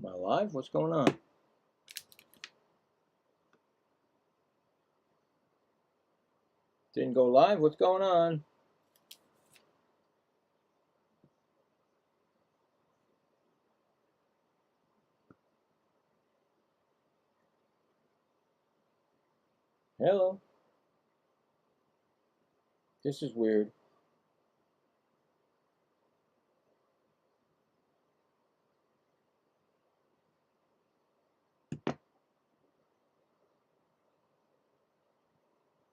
Am I live? What's going on? Didn't go live? What's going on? Hello? This is weird.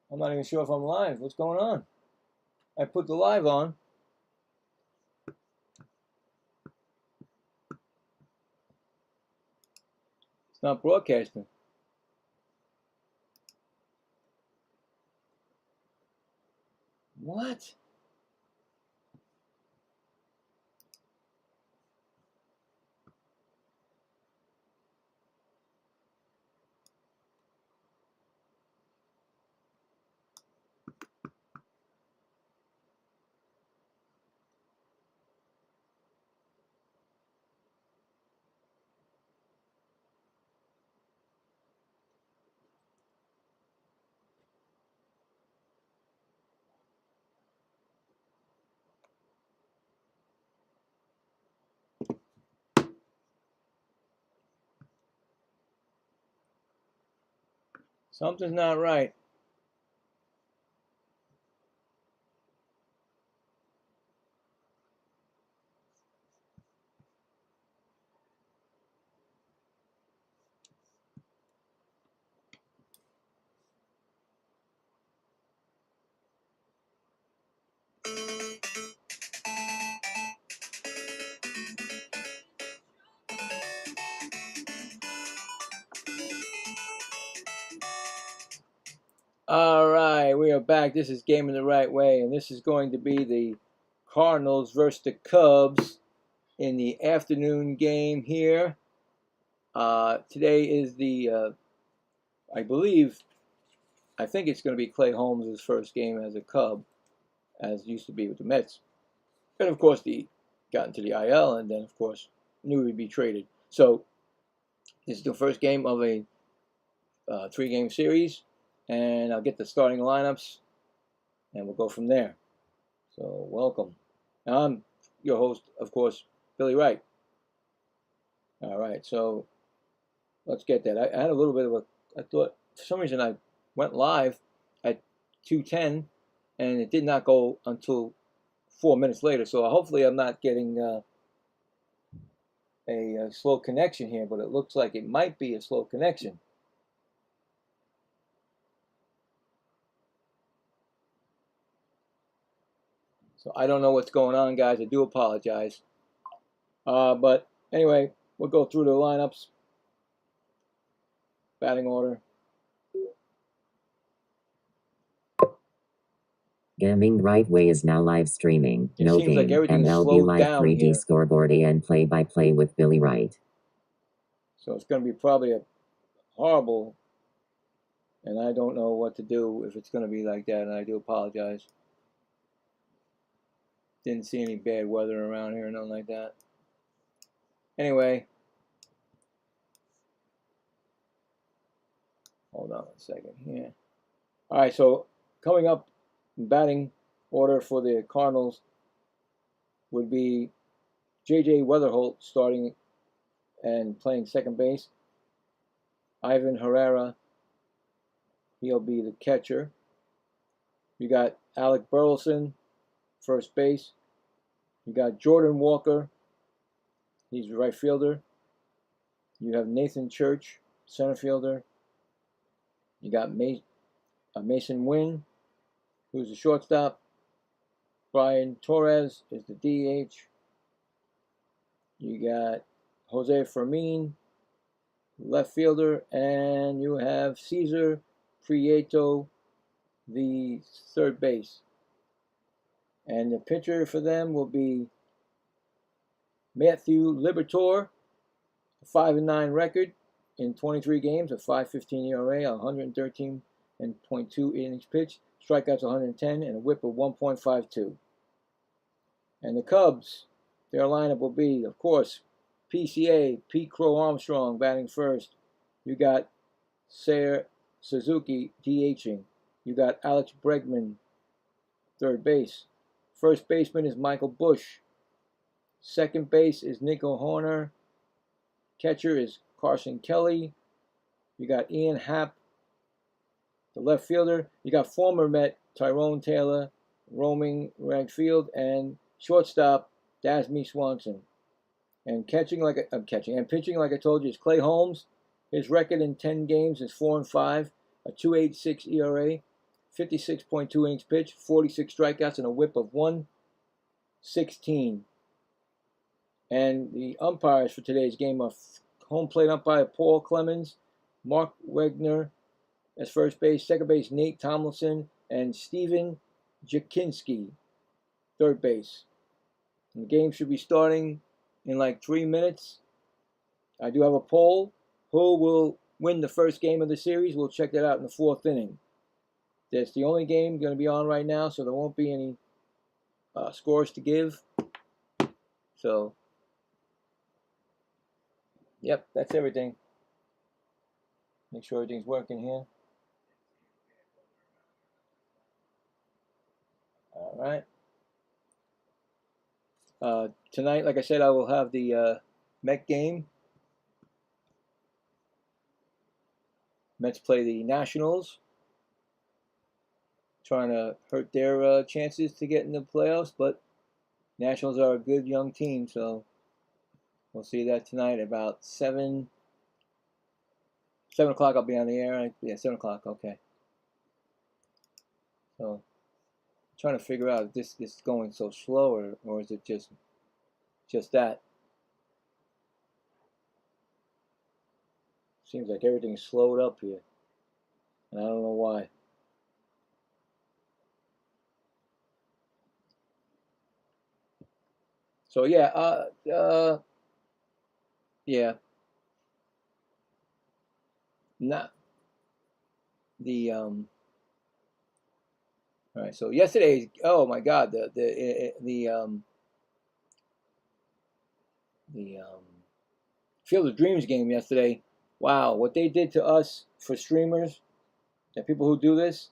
I'm not even sure if I'm live. What's going on? I put the live on. It's not broadcasting. What? Something's not right. All right, we are back. This is Game in the Right Way, and this is going to be the Cardinals versus the Cubs in the afternoon game here. Today is the, I think it's going to be Clay Holmes' first game as a Cub, as used to be with the Mets. And of course, he got into the IL, and then, of course, knew he'd be traded. So, this is the first game of a 3-game series, and I'll get the starting lineups, and we'll go from there. So, welcome. I'm your host, of course, Billy Wright. All right, so let's get that. I had a little bit of I thought, for some reason, I went live at 2:10, and it did not go until 4 minutes later. So hopefully I'm not getting a slow connection here, but it looks like it might be a slow connection. So I don't know what's going on, guys. I do apologize. But anyway, we'll go through the lineups, batting order. Gaming Right Way is now live streaming. It No seems like game. everything is MLB slowed Live down 3D here. Scoreboard and play-by-play with Billy Wright. So it's going to be probably a horrible, and I don't know what to do if it's going to be like that, and I do apologize. Didn't see any bad weather around here, nothing like that. Anyway, hold on a second here. All right, so coming up in batting order for the Cardinals would be J.J. Weatherholt starting and playing second base. Ivan Herrera, he'll be the catcher. You got Alec Burleson, first base. You got Jordan Walker, he's the right fielder. You have Nathan Church, center fielder. You got Mason Wynn, who's the shortstop. Brian Torres is the DH. You got Jose Fermin, left fielder, and you have Cesar Prieto, the third base. And the pitcher for them will be Matthew Liberatore, a 5-9 record in 23 games, a 5.15 ERA, 113.2 innings pitched, strikeouts 110, and a whip of 1.52. And the Cubs, their lineup will be, of course, PCA, Pete Crow Armstrong batting first. You got Seiya Suzuki DHing. You got Alex Bregman, third base. First baseman is Michael Bush. Second base is Nico Horner. Catcher is Carson Kelly. You got Ian Happ, the left fielder. You got former Met Tyrone Taylor roaming right field, and shortstop Dasmy Swanson. And pitching like I told you is Clay Holmes. His record in 10 games is 4-5, a 2.86 ERA, 56.2 innings pitched, 46 strikeouts, and a WHIP of 116. And the umpires for today's game are home plate umpire Paul Clemens, Mark Wegner as first base, second base Nate Tomlinson, and Steven Jakinski, third base. And the game should be starting in like 3 minutes. I do have a poll. Who will win the first game of the series? We'll check that out in the 4th inning. That's the only game going to be on right now, so there won't be any scores to give. So, yep, that's everything. Make sure everything's working here. All right. Tonight, like I said, I will have the Met game. Mets play the Nationals, trying to hurt their chances to get in the playoffs, but Nationals are a good young team, so we'll see that tonight about 7 o'clock. I'll be on the air. Yeah, 7 o'clock. Okay. So, I'm trying to figure out if this is going so slow, or is it just that? Seems like everything's slowed up here, and I don't know why. So yeah, yeah. Not the All right. So yesterday, oh my God, the Field of Dreams game yesterday. Wow, what they did to us for streamers and people who do this,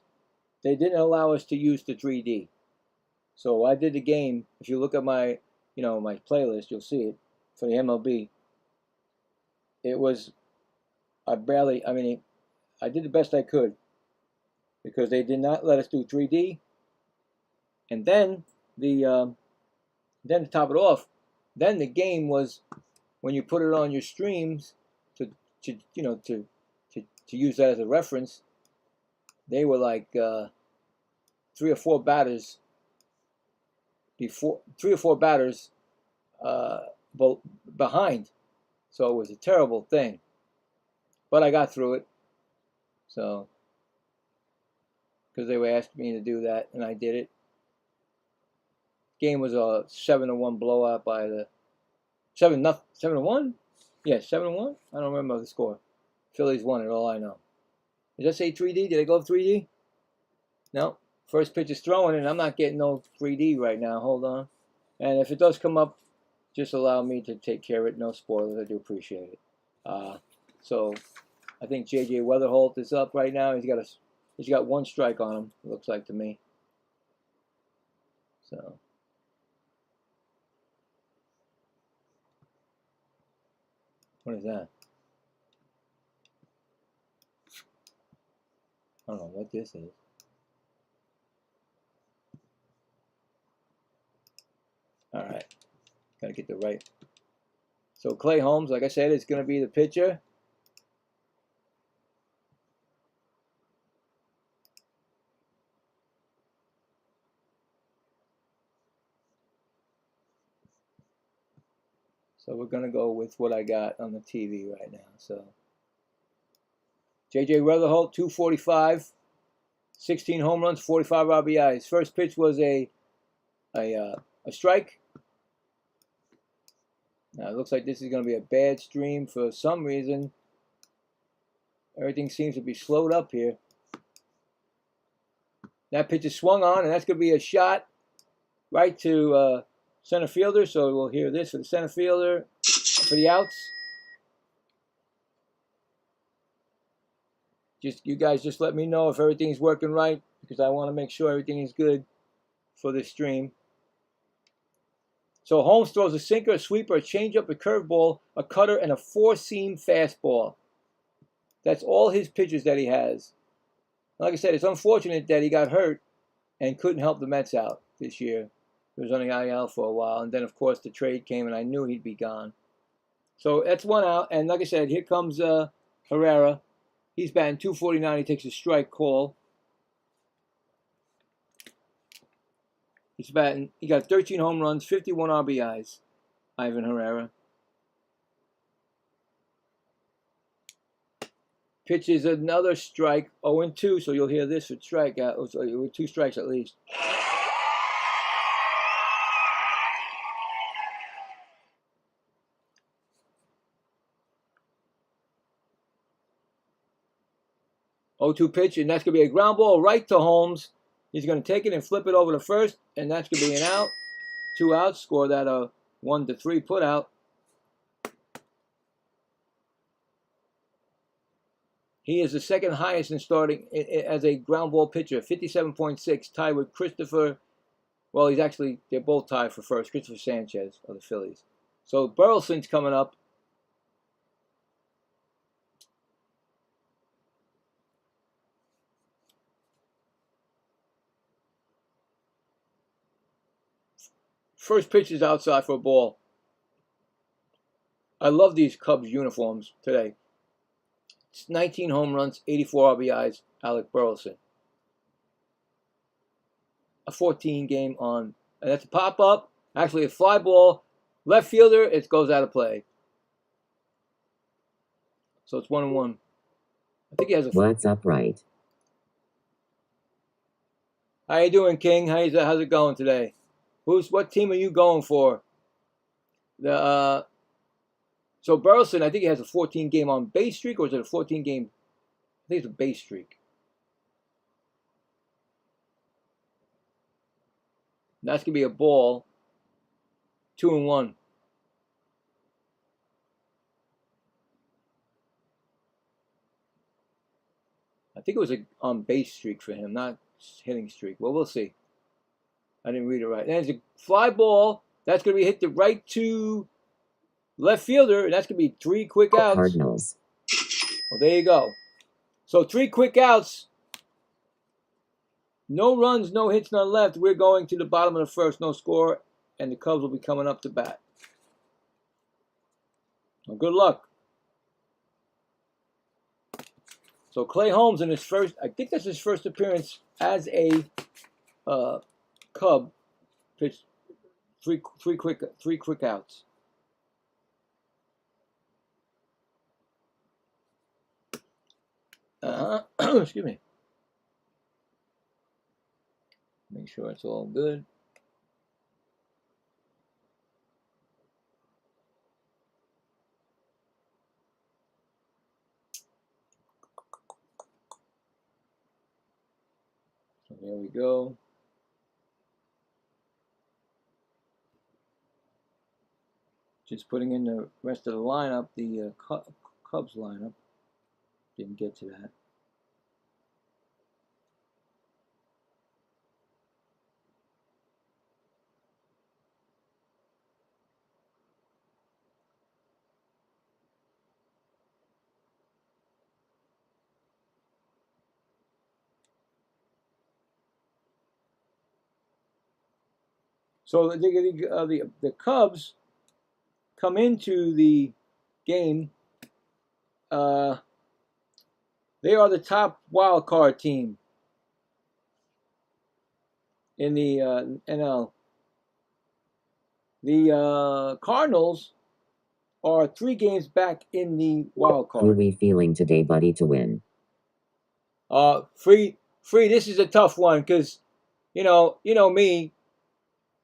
they didn't allow us to use the 3D. So I did the game. If you look at my, my playlist, you'll see it for the MLB. It was, I did the best I could because they did not let us do 3D. And then then to top it off, then the game was when you put it on your streams to use that as a reference. They were like 3 or 4 batters behind. So it was a terrible thing. But I got through it. So, because they were asking me to do that, and I did it. Game was a 7-1 blowout by the 7-1. Yeah, 7-1. I don't remember the score. Phillies won it. All I know. Did I say 3D? Did I go 3D? No. First pitch is throwing, and I'm not getting no 3D right now. Hold on. And if it does come up, just allow me to take care of it. No spoilers. I do appreciate it. So I think J.J. Weatherholt is up right now. He's got 1 strike on him. It looks like to me. So. What is that? I don't know what this is. All right. Got to get the right. So Clay Holmes, like I said, is going to be the pitcher. So we're going to go with what I got on the TV right now. So J.J. Weatherholt, 245, 16 home runs, 45 RBIs. First pitch was a strike. Now it looks like this is going to be a bad stream for some reason. Everything seems to be slowed up here. That pitch is swung on, and that's going to be a shot right to center fielder. So we'll hear this for the center fielder. for the outs. You guys just let me know if everything's working right, because I want to make sure everything is good for this stream. So Holmes throws a sinker, a sweeper, a changeup, a curveball, a cutter, and a four-seam fastball. That's all his pitches that he has. Like I said, it's unfortunate that he got hurt and couldn't help the Mets out this year. He was on the IL for a while, and then, of course, the trade came, and I knew he'd be gone. So that's one out, and like I said, here comes Herrera. He's batting .249. He takes a strike call. He got 13 home runs, 51 RBIs, Ivan Herrera. Pitches another strike, 0-2, so you'll hear this with strikeout, with 2 strikes at least. .0-2 pitch, and that's going to be a ground ball right to Holmes. He's going to take it and flip it over to first, and that's going to be an out. 2 outs, score that 1-3 put out. He is the second highest in starting as a ground ball pitcher, 57.6, tied with Christopher. Well, they're both tied for first, Christopher Sanchez of the Phillies. So Burleson's coming up. First pitch is outside for a ball. I love these Cubs uniforms today. It's 19 home runs, 84 RBIs, Alec Burleson. A 14-game on. And that's a pop-up. Actually, a fly ball. Left fielder, it goes out of play. So it's 1-1. I think he has a... What's up, Wright? How you doing, King? How's it going today? What team are you going for? So Burleson, I think he has a 14-game on base streak, or is it a 14-game? I think it's a base streak. And that's gonna be a ball. 2-1. I think it was a on base streak for him, not hitting streak. Well, we'll see. I didn't read it right. And there's a fly ball. That's going to be hit to right to left fielder, and that's going to be 3 quick outs. Cardinals. Well, there you go. So 3 quick outs. No runs, no hits, none left. We're going to the bottom of the first, no score, and the Cubs will be coming up to bat. Well, good luck. So Clay Holmes in his first, I think that's his first appearance as a Cub, pitched three quick outs. Excuse me. Make sure it's all good. So there we go. Just putting in the rest of the lineup, the Cubs lineup. Didn't get to that. So the Cubs come into the game. They are the top wild card team in the NL. The Cardinals are 3 games back in the wild card. Who are we feeling today, buddy, to win? Free. This is a tough one because, you know me.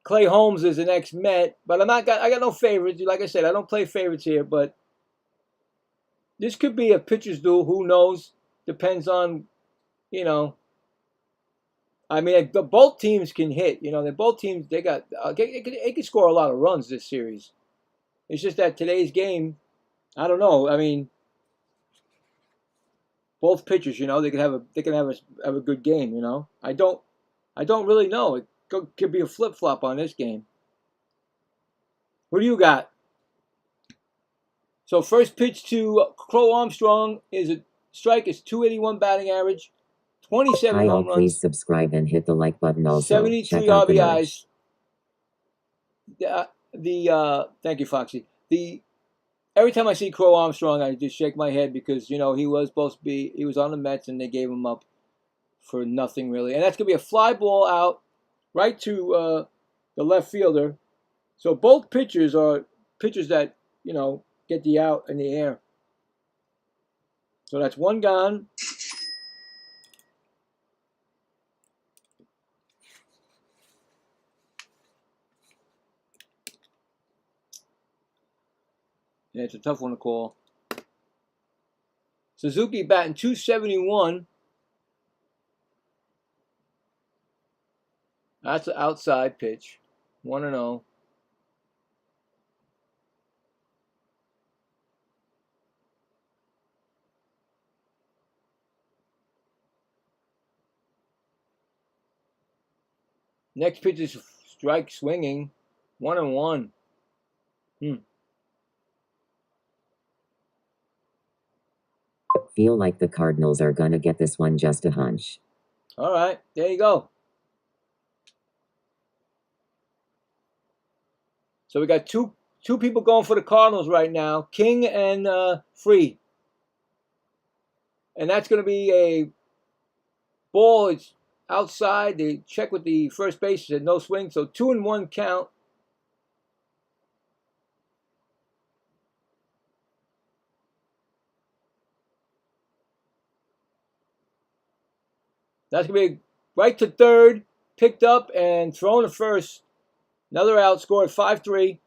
Clay Holmes is an ex-Met, but I got no favorites. Like I said, I don't play favorites here, but this could be a pitcher's duel. Who knows? Depends on, I mean, both teams can hit. Both teams, they can score a lot of runs this series. It's just that today's game, I don't know. I mean, both pitchers, they can have a good game. I don't really know. It could be a flip flop on this game. What do you got? So first pitch to Crow Armstrong is a strike. It's 281 batting average, 27 home runs. Please subscribe and hit the like button also. 73 RBIs. Thank you, Foxy. Every time I see Crow Armstrong, I just shake my head because he was on the Mets and they gave him up for nothing really. And that's gonna be a fly ball out right to the left fielder. So both pitchers are pitchers that get the out in the air. So that's one gone. Yeah, it's a tough one to call. Suzuki batting .271. That's an outside pitch. 1-0. Next pitch is strike swinging. 1-1. Feel like the Cardinals are gonna get this one, just a hunch. All right, there you go. So we got two people going for the Cardinals right now, King and Free. And that's going to be a ball. It's outside. They check with the first base. Said no swing. So 2-1 count. That's going to be right to third, picked up and thrown to first. Another out, scored 5-3.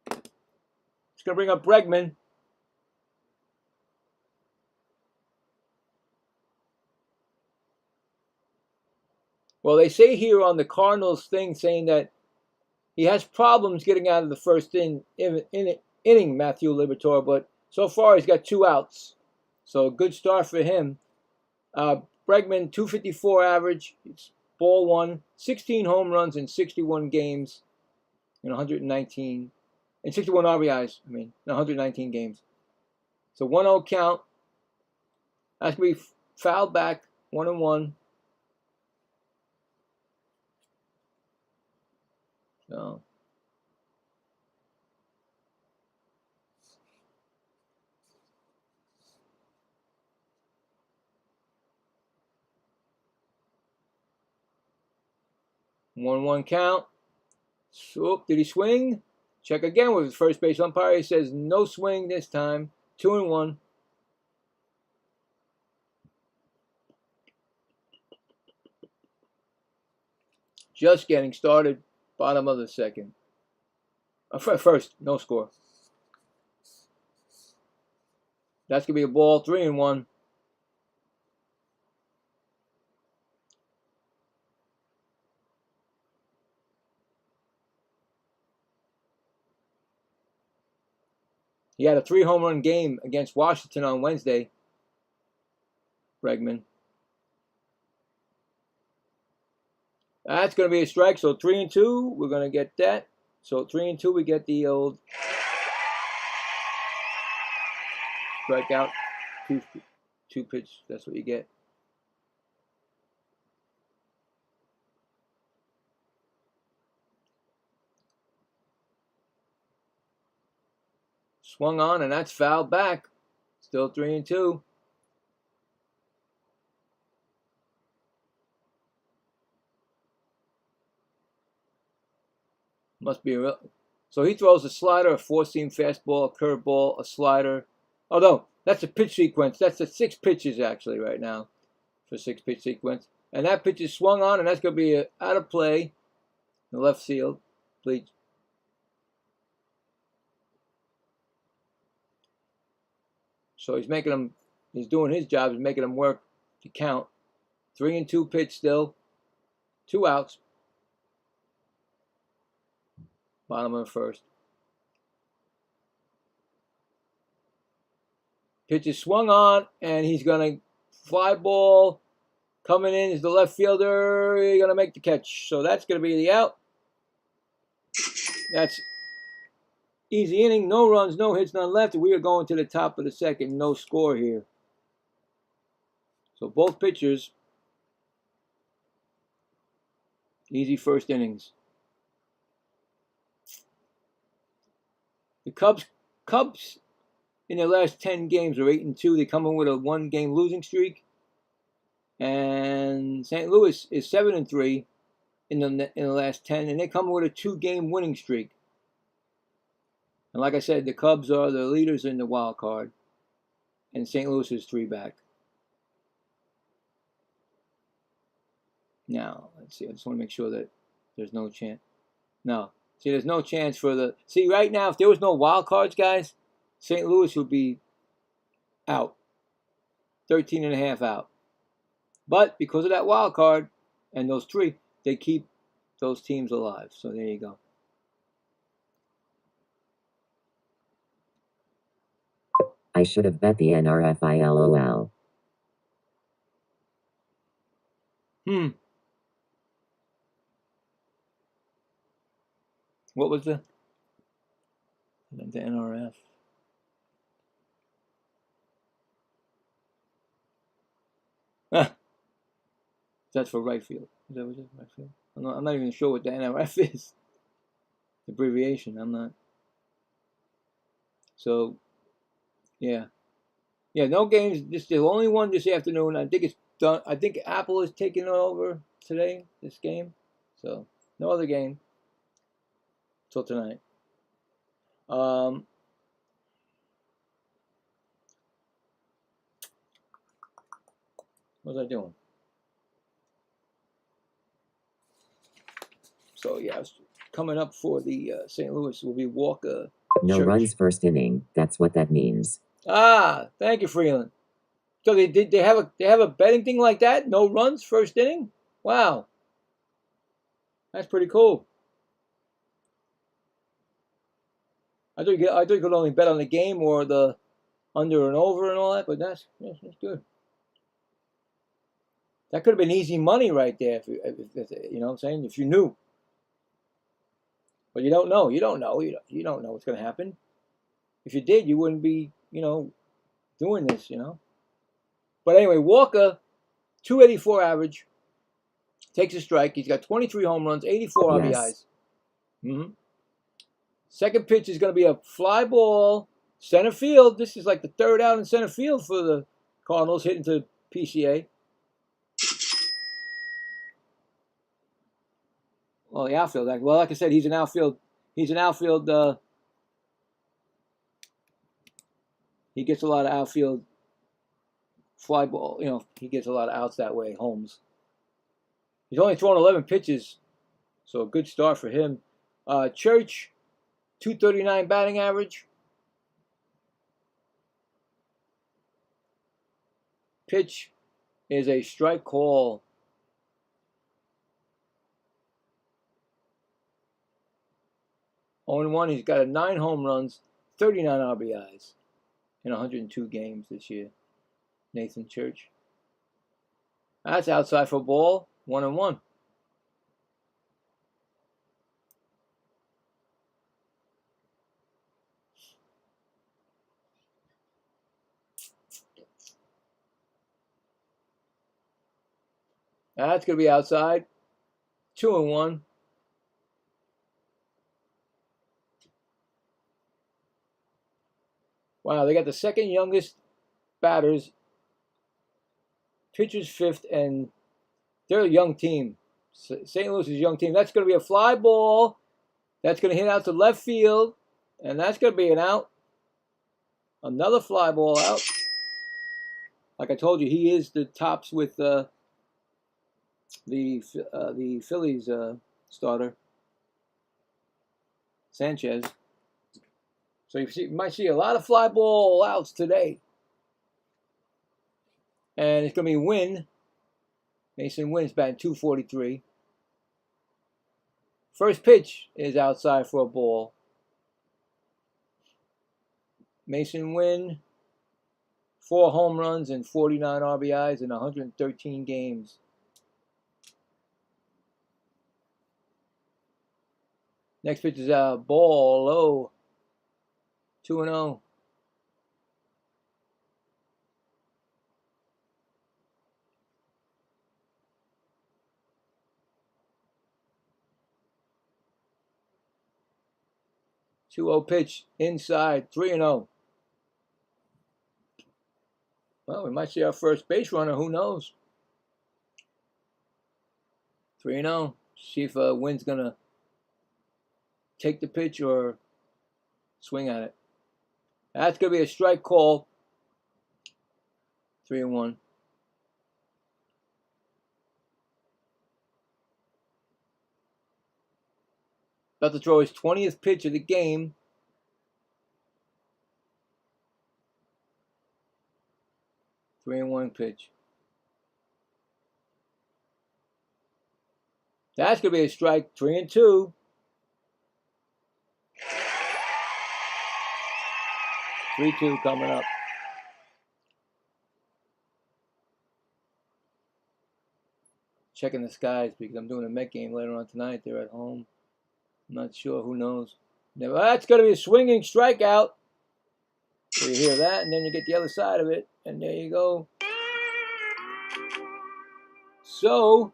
It's going to bring up Bregman. Well, they say here on the Cardinals thing, saying that he has problems getting out of the first inning, Matthew Liberatore, but so far he's got 2 outs. So a good start for him. Bregman, 254 average. It's ball 1. 16 home runs in 61 games in 119. And 61 RBIs, in 119 games. So 1-0 count. That's going to be fouled back, 1-1. So. One count. So, did he swing? Check again with the first base umpire. He says no swing this time. 2-1. Just getting started. Bottom of the second. First, no score. That's going to be a ball. 3-1. He had a 3-home run game against Washington on Wednesday. Bregman. That's going to be a strike. So 3-2. We're going to get that. So 3-2. We get the old strikeout. Two pitch. That's what you get. Swung on, and that's fouled back. Still 3-2. Must be a real. So he throws a slider, a 4-seam fastball, a curveball, a slider. Oh no, that's a pitch sequence. That's the 6 pitches actually right now for 6-pitch sequence. And that pitch is swung on, and that's going to be out of play in the left field. Please. So he's doing his job. He's making them work to count. 3-2 pitch still. 2 outs. Bottom of the first. Pitch is swung on, and he's going to fly ball. Coming in is the left fielder. He's going to make the catch. So that's going to be the out. That's easy inning. No runs, no hits, none left. We are going to the top of the second. No score here. So both pitchers, easy first innings. The Cubs in their last 10 games are 8-2. They come in with a 1-game losing streak. And St. Louis is 7-3 in the last 10, and they come in with a 2-game winning streak. And like I said, the Cubs are the leaders in the wild card, and St. Louis is 3 back. Now, let's see. I just want to make sure that there's no chance. No. See, there's no chance for the... See, right now, if there was no wild cards, guys, St. Louis would be out. 13.5 out. But because of that wild card and those 3, they keep those teams alive. So there you go. I should have bet the NRFILOL. What was the NRF? That's for right field. Is that what it is? Right field? I'm not even sure what the NRF is. The abbreviation. I'm not. So, yeah. Yeah, no games. This is the only one this afternoon. I think it's done. I think Apple is taking it over today, this game. So, no other game till tonight. What was I doing? So, yeah, coming up for the St. Louis will be Walker. No Church. runs first inning. That's what that means. Ah, thank you, Freeland. So they have a betting thing like that? No runs first inning? Wow. That's pretty cool. I thought you could only bet on the game or the under and over and all that, but that's good. That could have been easy money right there, if you know what I'm saying, if you knew. But you don't know. You don't know what's going to happen. If you did, you wouldn't be, doing this, But anyway, Walker, 284 average, takes a strike. He's got 23 home runs, 84 RBIs. Second pitch is going to be a fly ball, center field. This is like the 3rd out in center field for the Cardinals, hitting to PCA. Well, the outfield. Well, like I said, he's an outfield. He gets a lot of outfield fly ball. He gets a lot of outs that way, Holmes. He's only thrown 11 pitches, so a good start for him. Church, 239 batting average. Pitch is a strike call. 0-1. He's got 9 home runs, 39 RBIs in 102 games this year. Nathan Church. That's outside for ball. 1-1. That's going to be outside. 2-1. Wow, they got the second youngest batters, pitchers 5th, and they're a young team. St. Louis is a young team. That's going to be a fly ball. That's going to hit out to left field, and that's going to be an out. Another fly ball out. Like I told you, he is the tops with the Phillies starter, Sanchez. So you might see a lot of fly ball outs today. And it's going to be Wynn. Mason Wynn's batting .243. First pitch is outside for a ball. Mason Wynn, 4 home runs and 49 RBIs in 113 games. Next pitch is a ball low. 2-0. Pitch inside. 3-0. Well, we might see our first base runner. Who knows? 3-0. See if Wynn's gonna take the pitch or swing at it. That's gonna be a strike call. 3-1. About to throw his 20th pitch of the game. Three and 1 pitch. That's gonna be a strike. 3-2. 3-2 coming up. Checking the skies because I'm doing a Met game later on tonight. They're at home. I'm not sure. Who knows? Well, that's going to be a swinging strikeout. So you hear that, and then you get the other side of it, and there you go. So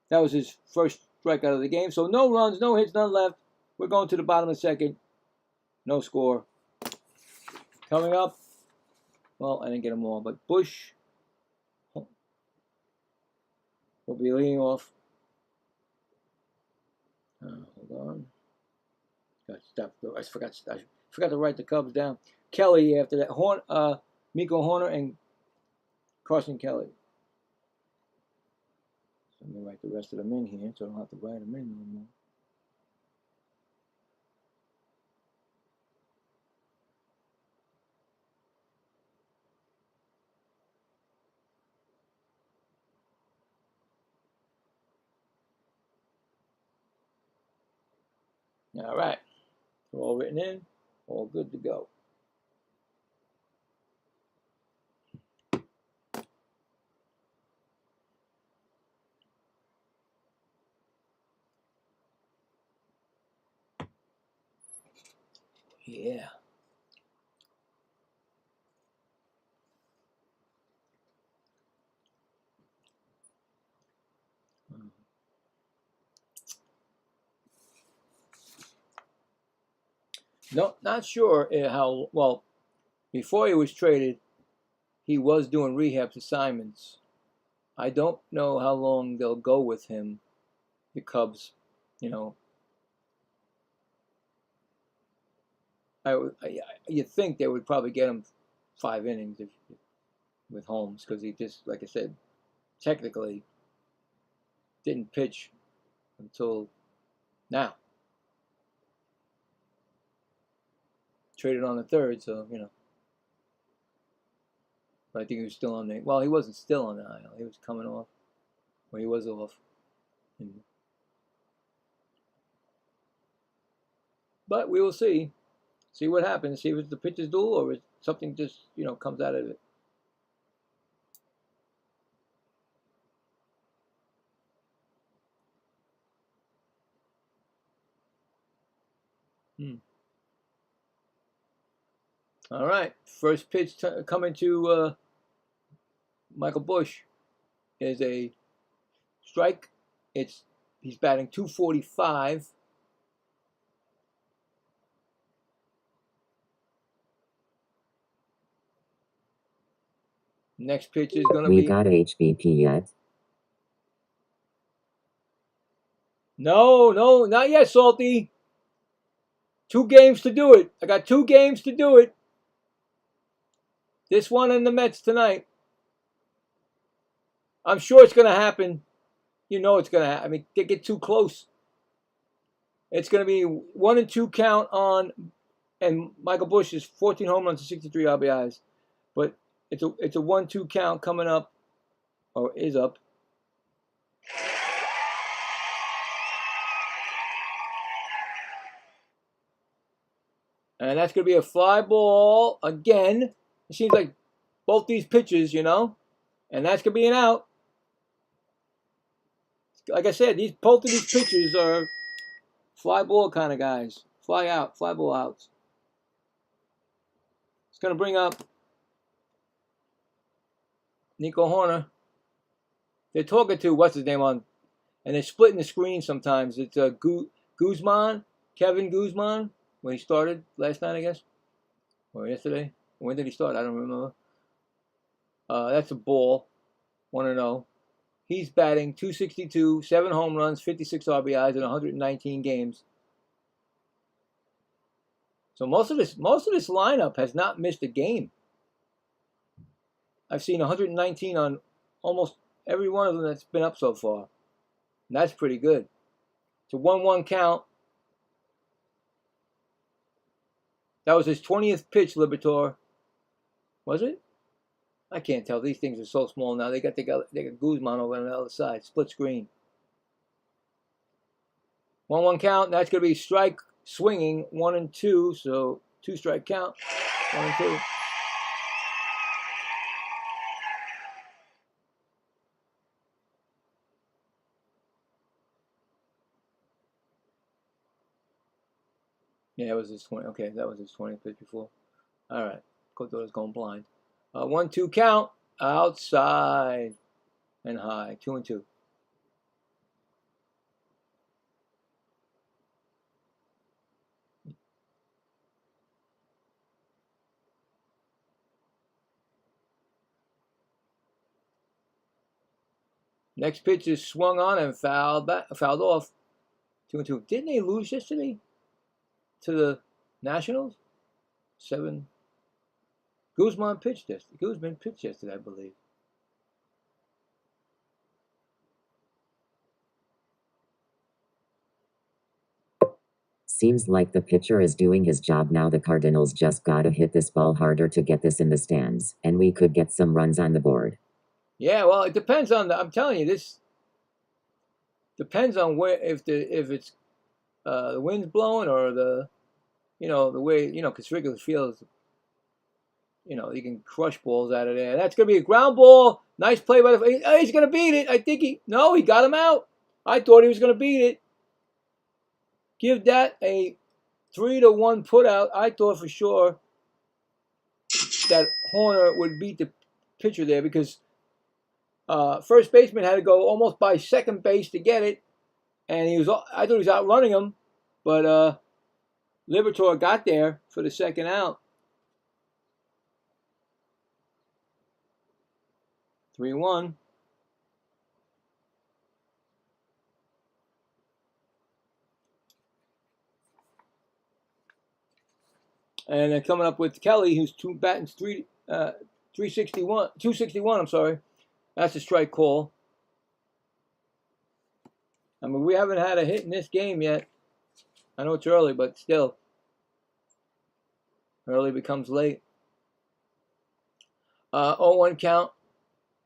that was his first strikeout of the game. So no runs, no hits, none left. We're going to the bottom of the second. No score. Coming up, well, I didn't get them all, but Bush will be leading off. Hold on. I forgot to write the Cubs down. Kelly after that. Miko Horner and Carson Kelly. So let me write the rest of them in here so I don't have to write them in no more. All right. They're all written in. All good to go. Yeah. No, not sure how well. Before he was traded, he was doing rehab assignments. I don't know how long they'll go with him. The Cubs, you know. You think they would probably get him 5 innings with Holmes because he just, like I said, technically didn't pitch until now. Traded on the 3rd, so you know. But I think he was still on the. Well, he wasn't still on the IL. He was coming off. Well, he was off. But we will see. See what happens. See if it's the pitcher's duel or if something just comes out of it. All right, first pitch coming to Michael Bush is a strike. He's batting .245. Next pitch is going to be. We got HBP yet? No, not yet, Salty. 2 games to do it. I got 2 games to do it. This one and the Mets tonight. I'm sure it's going to happen. You know it's going to happen. I mean, they get too close. It's going to be 1-2 count on, and Michael Bush is 14 home runs and 63 RBIs. But it's a 1-2 count coming up, or is up. And that's going to be a fly ball again. It seems like both these pitches, you know. And that's going to be an out. Like I said, both of these pitches are fly ball kind of guys. Fly out, fly ball outs. It's going to bring up Nico Horner. They're talking to what's his name on, and they're splitting the screen sometimes. It's Guzman, Kevin Guzman, when he started last night, I guess, or yesterday. When did he start? I don't remember. That's a ball, 1-0. He's batting .262, 7 home runs, 56 RBIs in 119 games. So most of this lineup has not missed a game. I've seen 119 on almost every one of them that's been up so far. And that's pretty good. It's a 1-1 count. That was his 20th pitch, Liberatore. Was it? I can't tell. These things are so small now. They got Guzman over on the other side. Split screen. 1-1 count. That's going to be strike swinging 1 and 2. So 2 strike count. 1 and 2. Yeah, it was his 20. Okay, that was his 20th pitch before. All right. Thought was going blind. 1-2 count. Outside and high. 2 and 2. Next pitch is swung on and fouled off. 2 and 2. Didn't they lose yesterday to the Nationals? 7. Guzman pitched yesterday, I believe. Seems like the pitcher is doing his job now. The Cardinals just gotta hit this ball harder to get this in the stands, and we could get some runs on the board. Yeah, well, it depends on I'm telling you, this depends on where if it's the wind's blowing or the way because Wrigley Field, you can crush balls out of there. That's gonna be a ground ball. Nice play by he's gonna beat it. I think he got him out. I thought he was gonna beat it. Give that a 3-1 put out. I thought for sure that Horner would beat the pitcher there because first baseman had to go almost by second base to get it, and I thought he was outrunning him, but Liberatore got there for the second out. 3-1. And then coming up with Kelly, who's batting 261. I'm sorry, that's a strike call. I mean, we haven't had a hit in this game yet. I know it's early, but still, early becomes late. 0-1 count,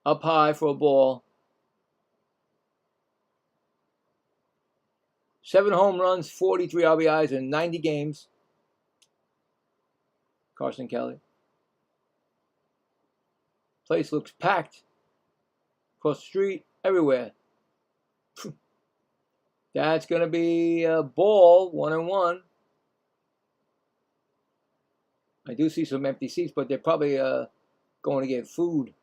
up high for a ball. 7 home runs, 43 RBIs in 90 games. Carson Kelly. Place looks packed. Across the street, everywhere. That's going to be a ball, 1-1. I do see some empty seats, but they're probably going to get food.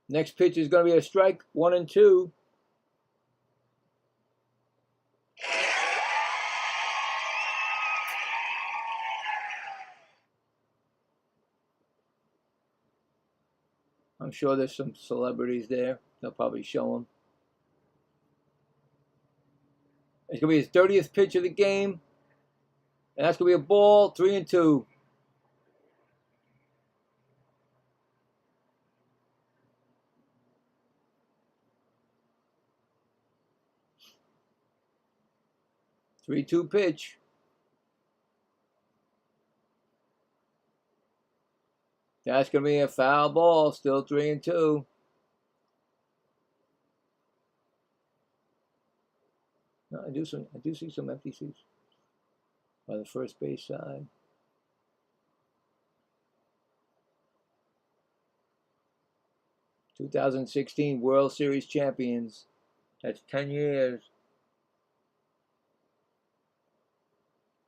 Next pitch is going to be a strike, 1 and 2. I'm sure there's some celebrities there. They'll probably show them. It's going to be his 30th pitch of the game. And that's going to be a ball, 3 and 2. Three-two pitch. That's going to be a foul ball, still 3 and 2. No, I do see some empty seats by the first base side. "2016 World Series champions." That's 10 years.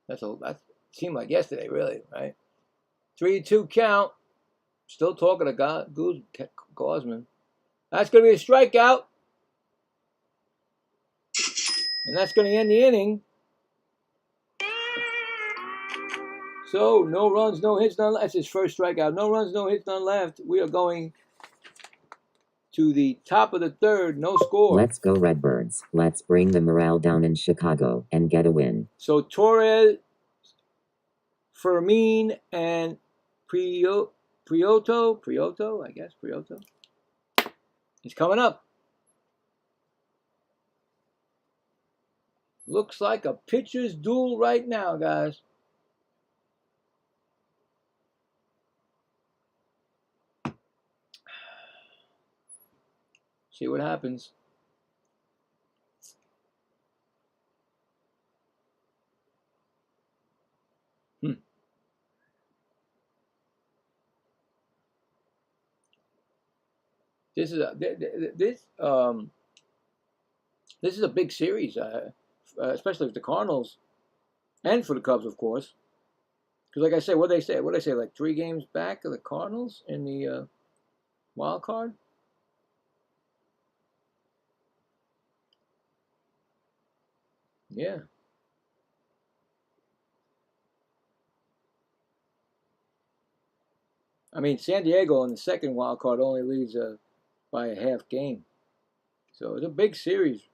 That seemed like yesterday, really, right? 3-2 count. Still talking to Gosman. That's going to be a strikeout. And that's going to end the inning. So, no runs, no hits, none left. That's his first strikeout. No runs, no hits, none left. We are going to the top of the third. No score. Let's go Redbirds. Let's bring the morale down in Chicago and get a win. So, Torres, Fermin, and Prioto, I guess, Prioto. He's coming up. Looks like a pitcher's duel right now, guys. See what happens. This is a big series, especially with the Cardinals and for the Cubs, of course. Because, like I said, what they say, like 3 games back of the Cardinals in the wild card. Yeah. I mean, San Diego in the second wild card only leads by a half game. So it's a big series.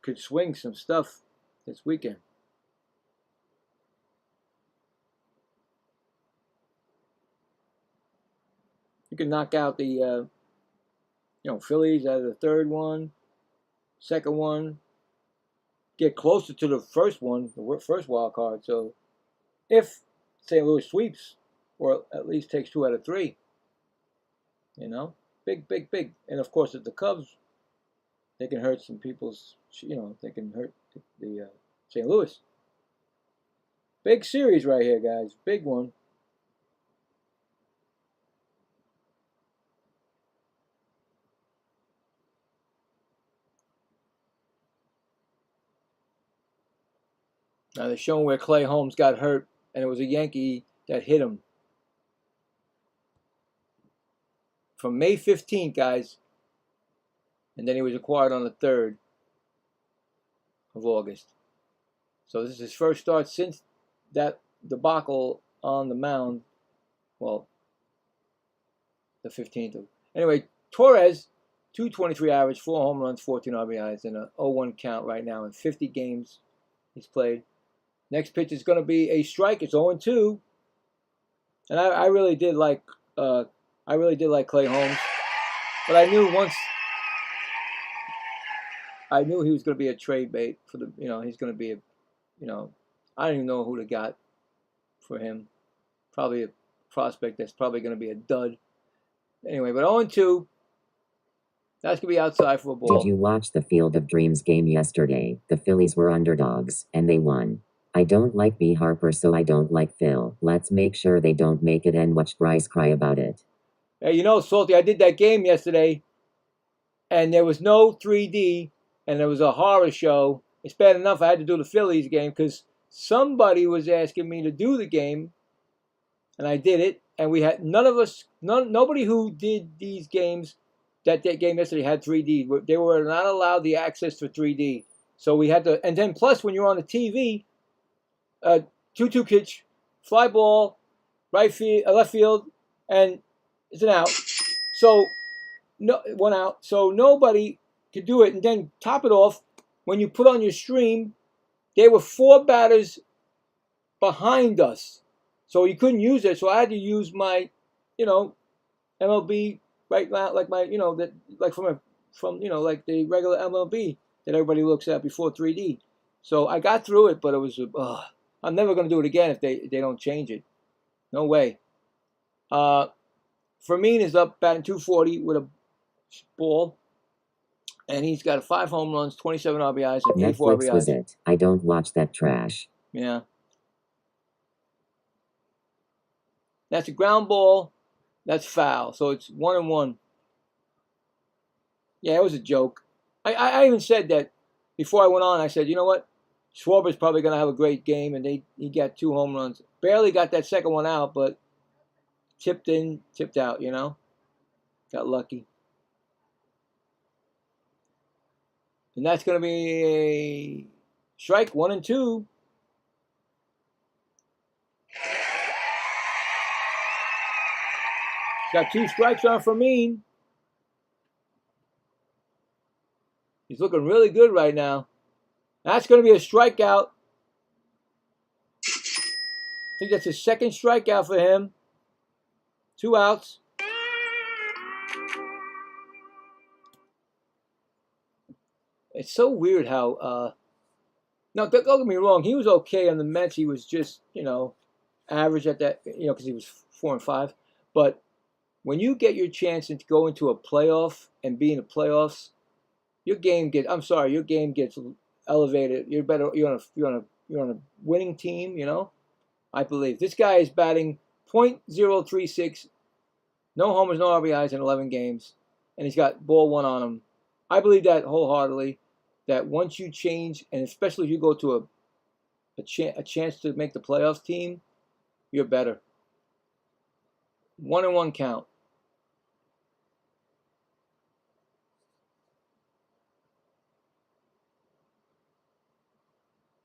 Could swing some stuff this weekend. You can knock out the Phillies out of the third one, second one, get closer to the first one, the first wild card. So if St. Louis sweeps, or at least takes 2 out of 3, big. And of course, if the Cubs, they can hurt some people's, they can hurt the St. Louis. Big series right here, guys. Big one. Now they're showing where Clay Holmes got hurt, and it was a Yankee that hit him. From May 15th, guys, and then he was acquired on the 3rd of August. So this is his first start since that debacle on the mound. Well, the 15th of. Anyway, Torres, 223 average, 4 home runs, 14 RBIs, and a 0-1 count right now in 50 games he's played. Next pitch is going to be a strike. It's 0-2, and I really did like Clay Holmes, but I knew he was going to be a trade bait for the. He's going to be I don't even know who to got for him. Probably a prospect that's probably going to be a dud. Anyway, but 0-2. That's going to be outside for a ball. Did you watch the Field of Dreams game yesterday? The Phillies were underdogs, and they won. I don't like B. Harper, so I don't like Phil. Let's make sure they don't make it and watch Bryce cry about it. Hey, Salty, I did that game yesterday, and there was no 3D, and there was a horror show. It's bad enough I had to do the Phillies game because somebody was asking me to do the game, and I did it, and we had nobody who did these games, that game yesterday had 3D. They were not allowed the access for 3D. So we had to, and then plus when you're on the TV, 2-2 pitch, fly ball, left field, and it's an out. So, no, 1 out. So nobody could do it. And then top it off, when you put on your stream, there were 4 batters behind us. So you couldn't use it. So I had to use my, MLB right now, like my, like from like the regular MLB that everybody looks at before 3D. So I got through it, but it was, I'm never going to do it again if they don't change it. No way. Fermin is up batting 240 with a ball. And he's got 5 home runs, 27 RBIs, and 84 Netflix was RBIs. it. I don't watch that trash. Yeah. That's a ground ball. That's foul. So it's 1-1. Yeah, it was a joke. I even said that before I went on. I said, you know what? Schwarber's probably going to have a great game, and he got 2 home runs. Barely got that second one out, but tipped in, tipped out, you know? Got lucky. And that's going to be a strike, 1-2. Got 2 strikes on Fermin. He's looking really good right now. That's going to be a strikeout. I think that's his second strikeout for him. 2 outs. It's so weird how, now don't get me wrong, he was okay on the Mets. He was just, average at that, because he was 4-5. But when you get your chance to go into a playoff and be in the playoffs, your game gets elevated. You're better. You're on a winning team. I believe this guy is batting .036, no homers, no RBIs in 11 games, and he's got ball 1 on him. I believe that wholeheartedly. That once you change, and especially if you go to a chance to make the playoffs team, you're better. 1-1 count.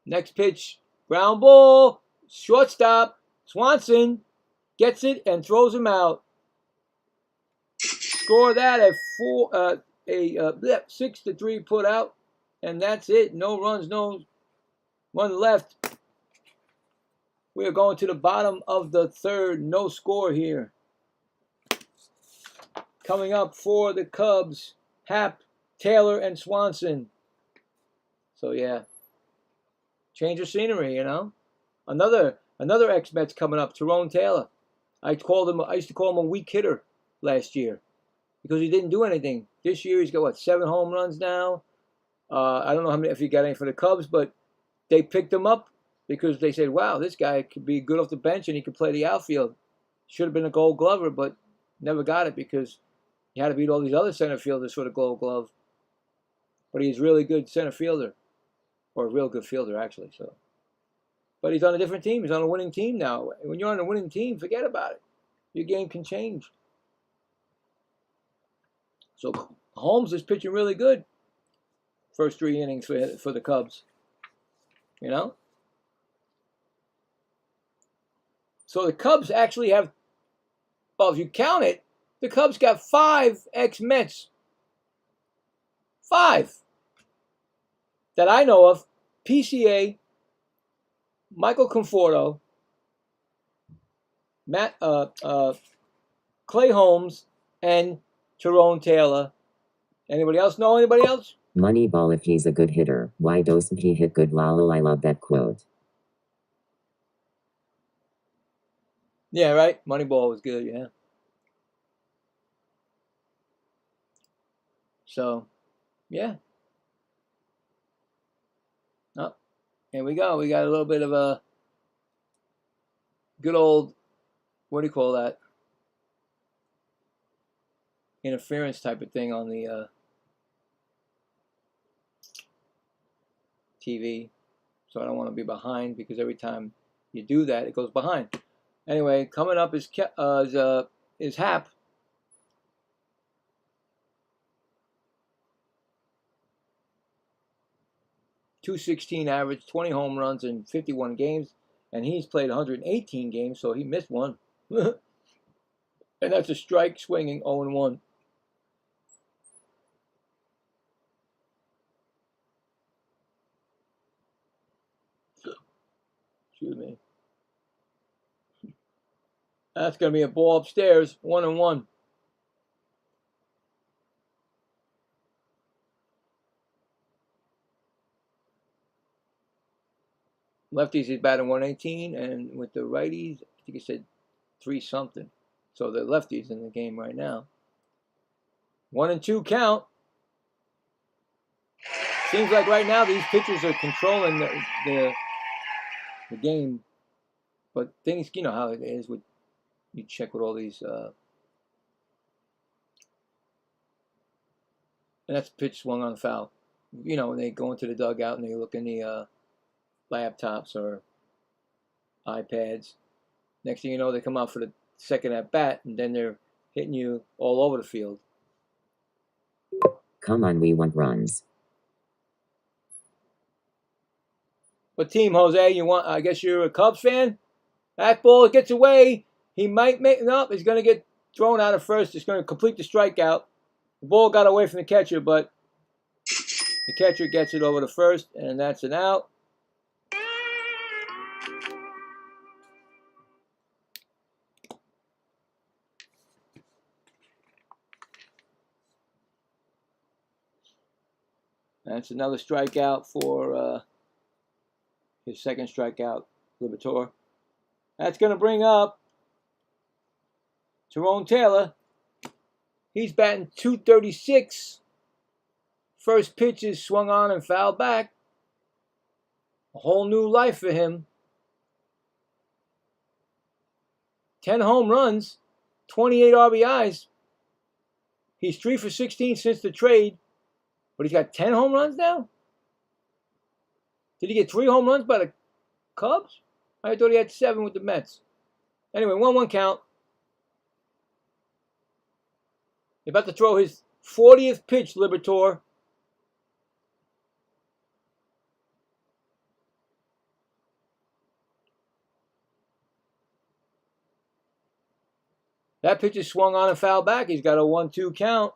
Next pitch, ground ball, shortstop, Swanson gets it and throws him out. Score that at 6-3 put out, and that's it. No runs, no one left. We are going to the bottom of the third. No score here. Coming up for the Cubs, Happ, Taylor, and Swanson. So yeah, change of scenery, Another ex-Mets coming up, Tyrone Taylor. I used to call him a weak hitter last year because he didn't do anything. This year he's got 7 home runs now. I don't know if he got any for the Cubs, but they picked him up because they said, "Wow, this guy could be good off the bench and he could play the outfield." Should have been a Gold Glover, but never got it because he had to beat all these other center fielders for the Gold Glove. But he's a really good center fielder, or a real good fielder actually. So, but he's on a different team. He's on a winning team now. When you're on a winning team, forget about it. Your game can change. So Holmes is pitching really good. First 3 innings for the Cubs. So the Cubs actually have, well, if you count it, the Cubs got 5 ex-Mets. 5 that I know of. PCA, Michael Conforto, Clay Holmes, and Tyrone Taylor. Anybody else know anybody else? Moneyball, if he's a good hitter, why doesn't he hit good? Lalo, I love that quote. Yeah, right? Moneyball was good, yeah. So, yeah. Oh, here we go. We got a little bit of a good old, what do you call that? Interference type of thing on the TV. So I don't want to be behind because every time you do that, it goes behind. Anyway, coming up is Happ. .216 average, 20 home runs in 51 games, and he's played 118 games, so he missed one. And that's a strike, swinging 0-1. Excuse me. That's going to be a ball upstairs, 1-1. Lefties is batting 118, and with the righties, I think he said 3-something. So the lefties in the game right now. 1-2 count. Seems like right now these pitchers are controlling the game, but things, you know how it is with you check with all these. And that's pitch swung on foul. You know, when they go into the dugout and they look in the laptops or iPads. Next thing you know, they come out for the second at bat, and then they're hitting you all over the field. Come on, we want runs. What team, Jose? You want? I guess you're a Cubs fan. That ball gets away. He might make no. He's going to get thrown out of first. He's going to complete the strikeout. The ball got away from the catcher, but the catcher gets it over to first, and that's an out. That's another strikeout for his second strikeout, Liberatore. That's going to bring up Tyrone Taylor. He's batting .236. First pitch is swung on and fouled back. A whole new life for him. 10 home runs, 28 RBIs. He's 3 for 16 since the trade, but he's got 10 home runs now? Did he get 3 home runs by the Cubs? I thought he had 7 with the Mets. Anyway, 1-1 count. He's about to throw his 40th pitch, Liberatore. That pitch is swung on and fouled back. He's got a 1-2 count.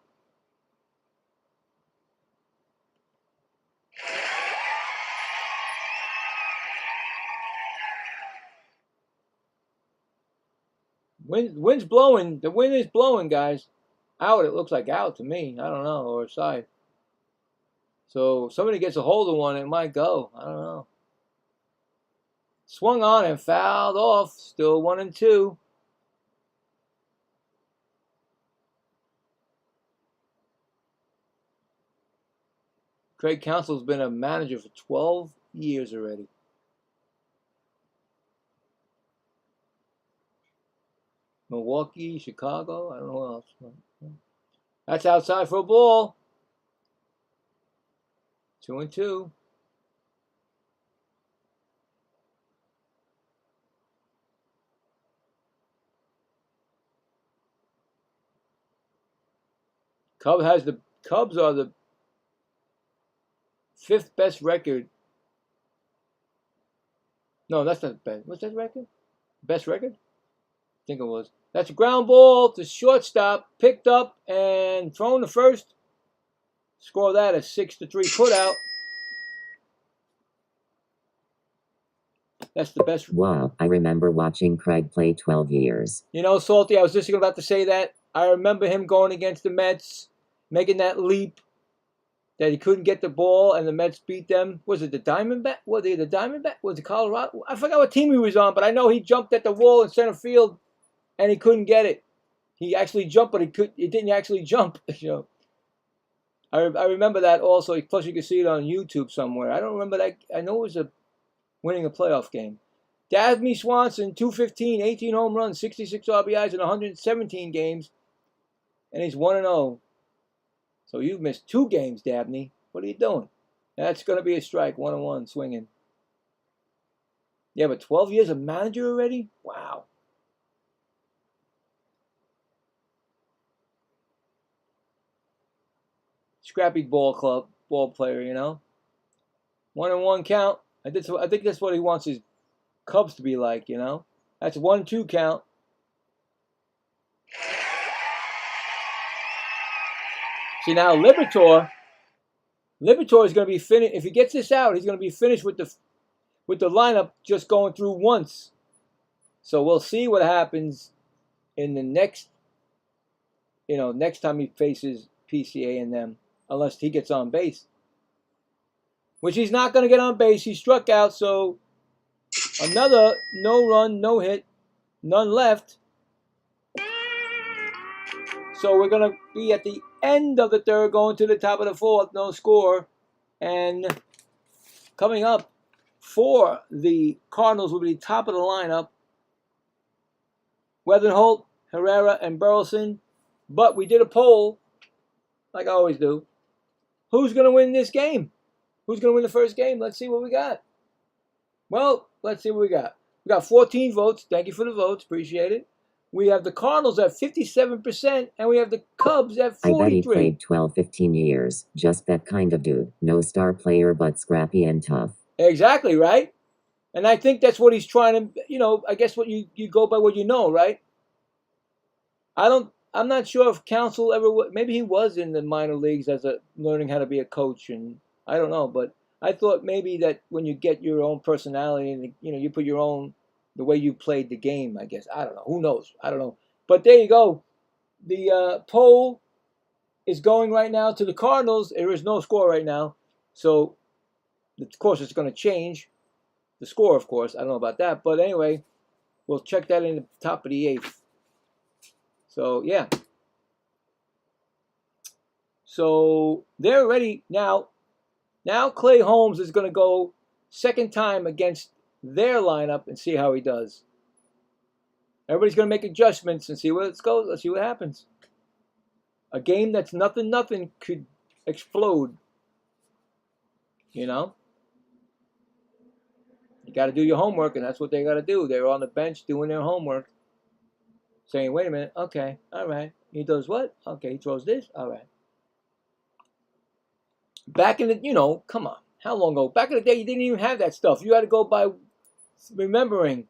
Wind's blowing. The wind is blowing, guys. Out, it looks like out to me. I don't know, or side. So if somebody gets a hold of one, it might go. I don't know. Swung on and fouled off. Still 1-2. Craig Counsell's been a manager for 12 years already. Milwaukee, Chicago, I don't know what else. That's outside for a ball. 2-2. Cubs are the 5th best record. No, that's not best. What's that record? Best record? I think it was. That's a ground ball to shortstop, picked up and thrown to first. Score that a 6-3 putout. That's the best. Wow, I remember watching Craig play 12 years. You know, Salty, I was just about to say that. I remember him going against the Mets, making that leap that he couldn't get the ball, and the Mets beat them. Was it the Diamondback? Was it the Diamondback? Was it Colorado? I forgot what team he was on, but I know he jumped at the wall in center field, and he couldn't get it. He actually jumped, but he didn't actually jump. You know, I remember that also. Plus, you can see it on YouTube somewhere. I don't remember that. I know it was winning a playoff game. Dansby Swanson, 215, 18 home runs, 66 RBIs in 117 games, and he's 1-0. So you've missed 2 games, Dabney. What are you doing? That's going to be a strike, 1-1, swinging. Yeah, but 12 years of manager already? Wow. Scrappy ball player, you know. 1-1 count. I think that's what he wants his Cubs to be like, you know. That's a 1-2 count. See now, Liberatore is going to be finished. If he gets this out, he's going to be finished with the lineup just going through once. So we'll see what happens in the next time he faces PCA and them, unless he gets on base, which he's not going to get on base. He struck out, so another no run, no hit, none left. So we're going to be at the end of the third, going to the top of the fourth, no score. And coming up for the Cardinals will be top of the lineup, Weatherholt, Herrera, and Burleson. But we did a poll, like I always do. Who's going to win this game? Who's going to win the first game? Let's see what we got. Well, let's see what we got. We got 14 votes. Thank you for the votes. Appreciate it. We have the Cardinals at 57%, and we have the Cubs at 43%. I bet he played 12, 15 years. Just that kind of dude. No star player, but scrappy and tough. Exactly, right? And I think that's what he's trying to, I guess what you go by what you know, right? I'm not sure if Counsell ever, maybe he was in the minor leagues as learning how to be a coach, and I don't know, but I thought maybe that when you get your own personality and, you put your own, the way you played the game, I guess. I don't know. Who knows? I don't know. But there you go. The poll is going right now to the Cardinals. There is no score right now. So, of course, it's going to change. The score, of course. I don't know about that. But anyway, we'll check that in the top of the 8th. So, yeah. So, they're ready now. Now Clay Holmes is going to go second time against their lineup and see how he does. Everybody's going to make adjustments and see where it goes. Let's see what happens. A game that's nothing could explode. You got to do your homework, and that's what they got to do. They're on the bench doing their homework. Saying, wait a minute, okay, all right. He does what? Okay, he throws this, all right. Back in the, come on. How long ago? Back in the day, you didn't even have that stuff. You had to go by remembering.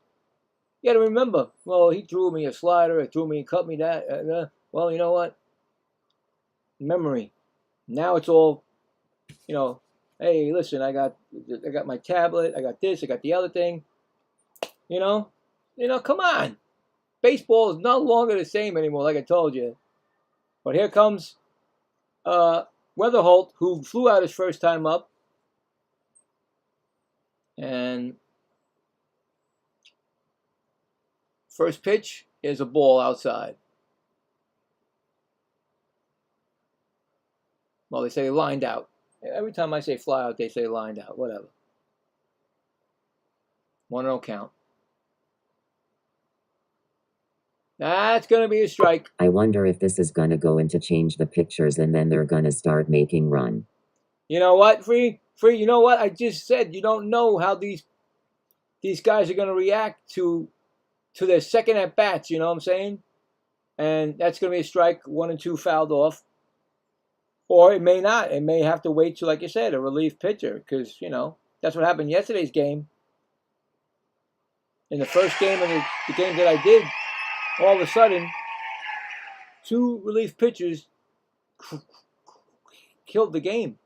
You had to remember. Well, he threw me a slider. He cut me that. Well, you know what? Memory. Now it's all, hey, listen, I got my tablet. I got this. I got the other thing. Come on. Baseball is no longer the same anymore, like I told you. But here comes Weatherholt, who flew out his first time up. And first pitch is a ball outside. Well, they say lined out. Every time I say fly out, they say lined out. Whatever. 1-0 count. That's going to be a strike. I wonder if this is going to go into change the pictures and then they're going to start making run. You know what, Free, you know what? I just said you don't know how these guys are going to react to their second at-bats, you know what I'm saying? And that's going to be a strike, 1 and 2 fouled off. Or it may not. It may have to wait till, like you said, a relief pitcher. Because, that's what happened yesterday's game. In the first game of the game that I did, all of a sudden, 2 relief pitchers killed the game.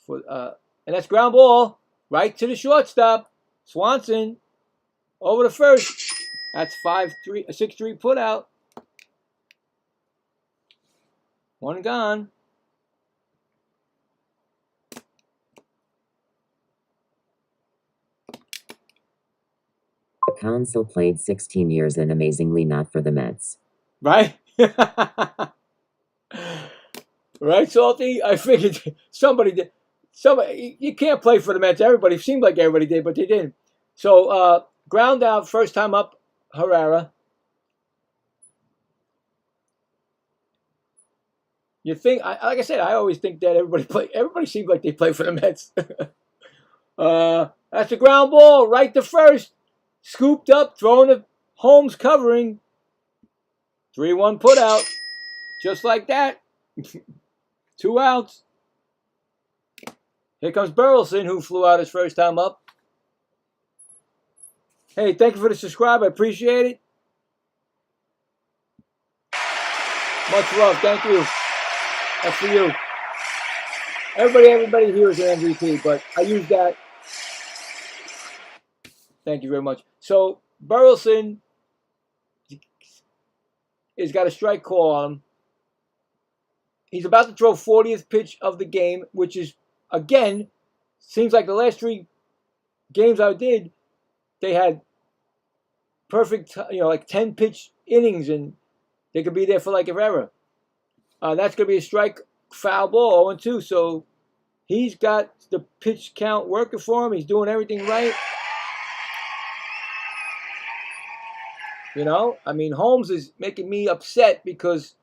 And that's ground ball right to the shortstop. Swanson over the first. That's 5-3, a 6-3 put out. 1 gone. Counsell played 16 years and amazingly not for the Mets. Right? Right, Salty? I figured somebody did. You can't play for the Mets. Everybody seemed like everybody did, but they didn't. So, ground out, first time up, Herrera. You think, like I said, I always think that everybody seems like they play for the Mets. That's a ground ball, right to first. Scooped up, thrown to Holmes covering. 3-1 put out. Just like that. 2 outs. Here comes Burleson, who flew out his first time up. Hey, thank you for the subscribe. I appreciate it. Much love. Thank you. That's for you. Everybody here is an MVP, but I use that. Thank you very much. So, Burleson has got a strike call on him. He's about to throw 40th pitch of the game, which is, again, seems like the last 3 games I did, they had perfect, like 10 pitch innings, and they could be there for like forever. That's going to be a strike, foul ball, 0-2. So He's got the pitch count working for him. He's doing everything right. You know, I mean, Holmes is making me upset because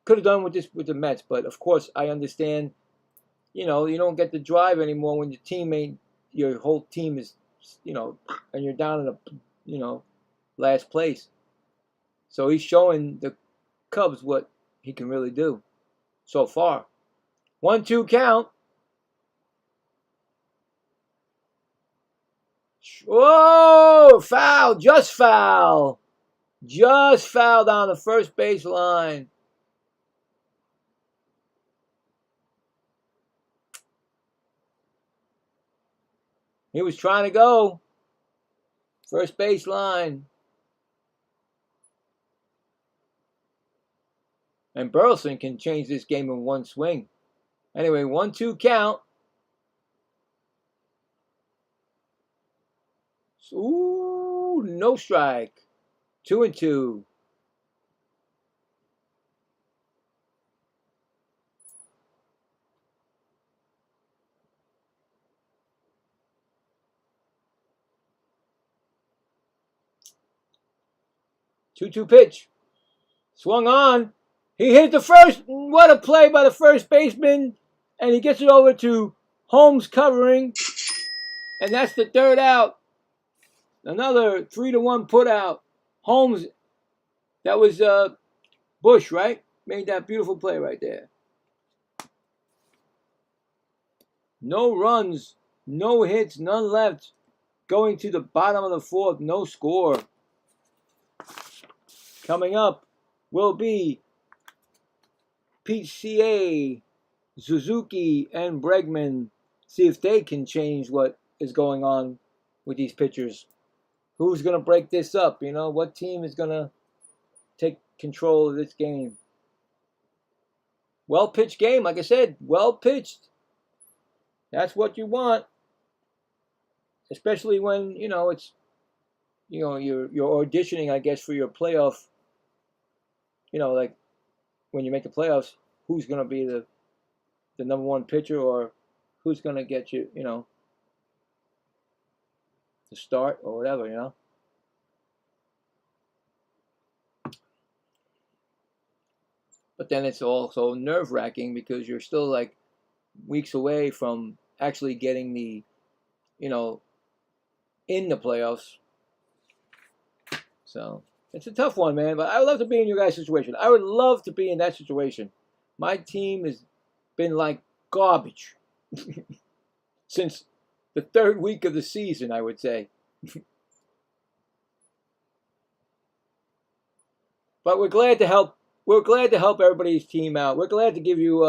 could have done with this with the Mets, but of course I understand. You know, you don't get the drive anymore when your whole team is, you know, and you're down in the, you know, last place. So he's showing the Cubs what he can really do so far. 1-2 count. Oh, foul, just foul. Just foul down the first base line. He was trying to go. First base line. And Burleson can change this game in one swing. Anyway, 1-2 count. Ooh, no strike. 2-2. Two pitch. Swung on. He hit the first. What a play by the first baseman. And he gets it over to Holmes covering. And that's the third out. Another 3-1 put out. Holmes, that was Bush, right? Made that beautiful play right there. No runs, no hits, none left. Going to the bottom of the fourth, no score. Coming up will be PCA, Suzuki, and Bregman. See if they can change what is going on with these pitchers. Who's going to break this up? You know, what team is going to take control of this game? Well pitched game, like I said, well pitched. That's what you want, especially when it's you're auditioning, I guess, for your playoff. Like when you make the playoffs, who's going to be the number one pitcher, or who's going to get you, the start or whatever. But then it's also nerve-wracking because you're still like weeks away from actually getting the, in the playoffs. So it's a tough one, man. But I would love to be in your guys' situation. I would love to be in that situation. My team has been like garbage since the third week of the season, I would say. But we're glad to help. We're glad to help everybody's team out. We're glad to give you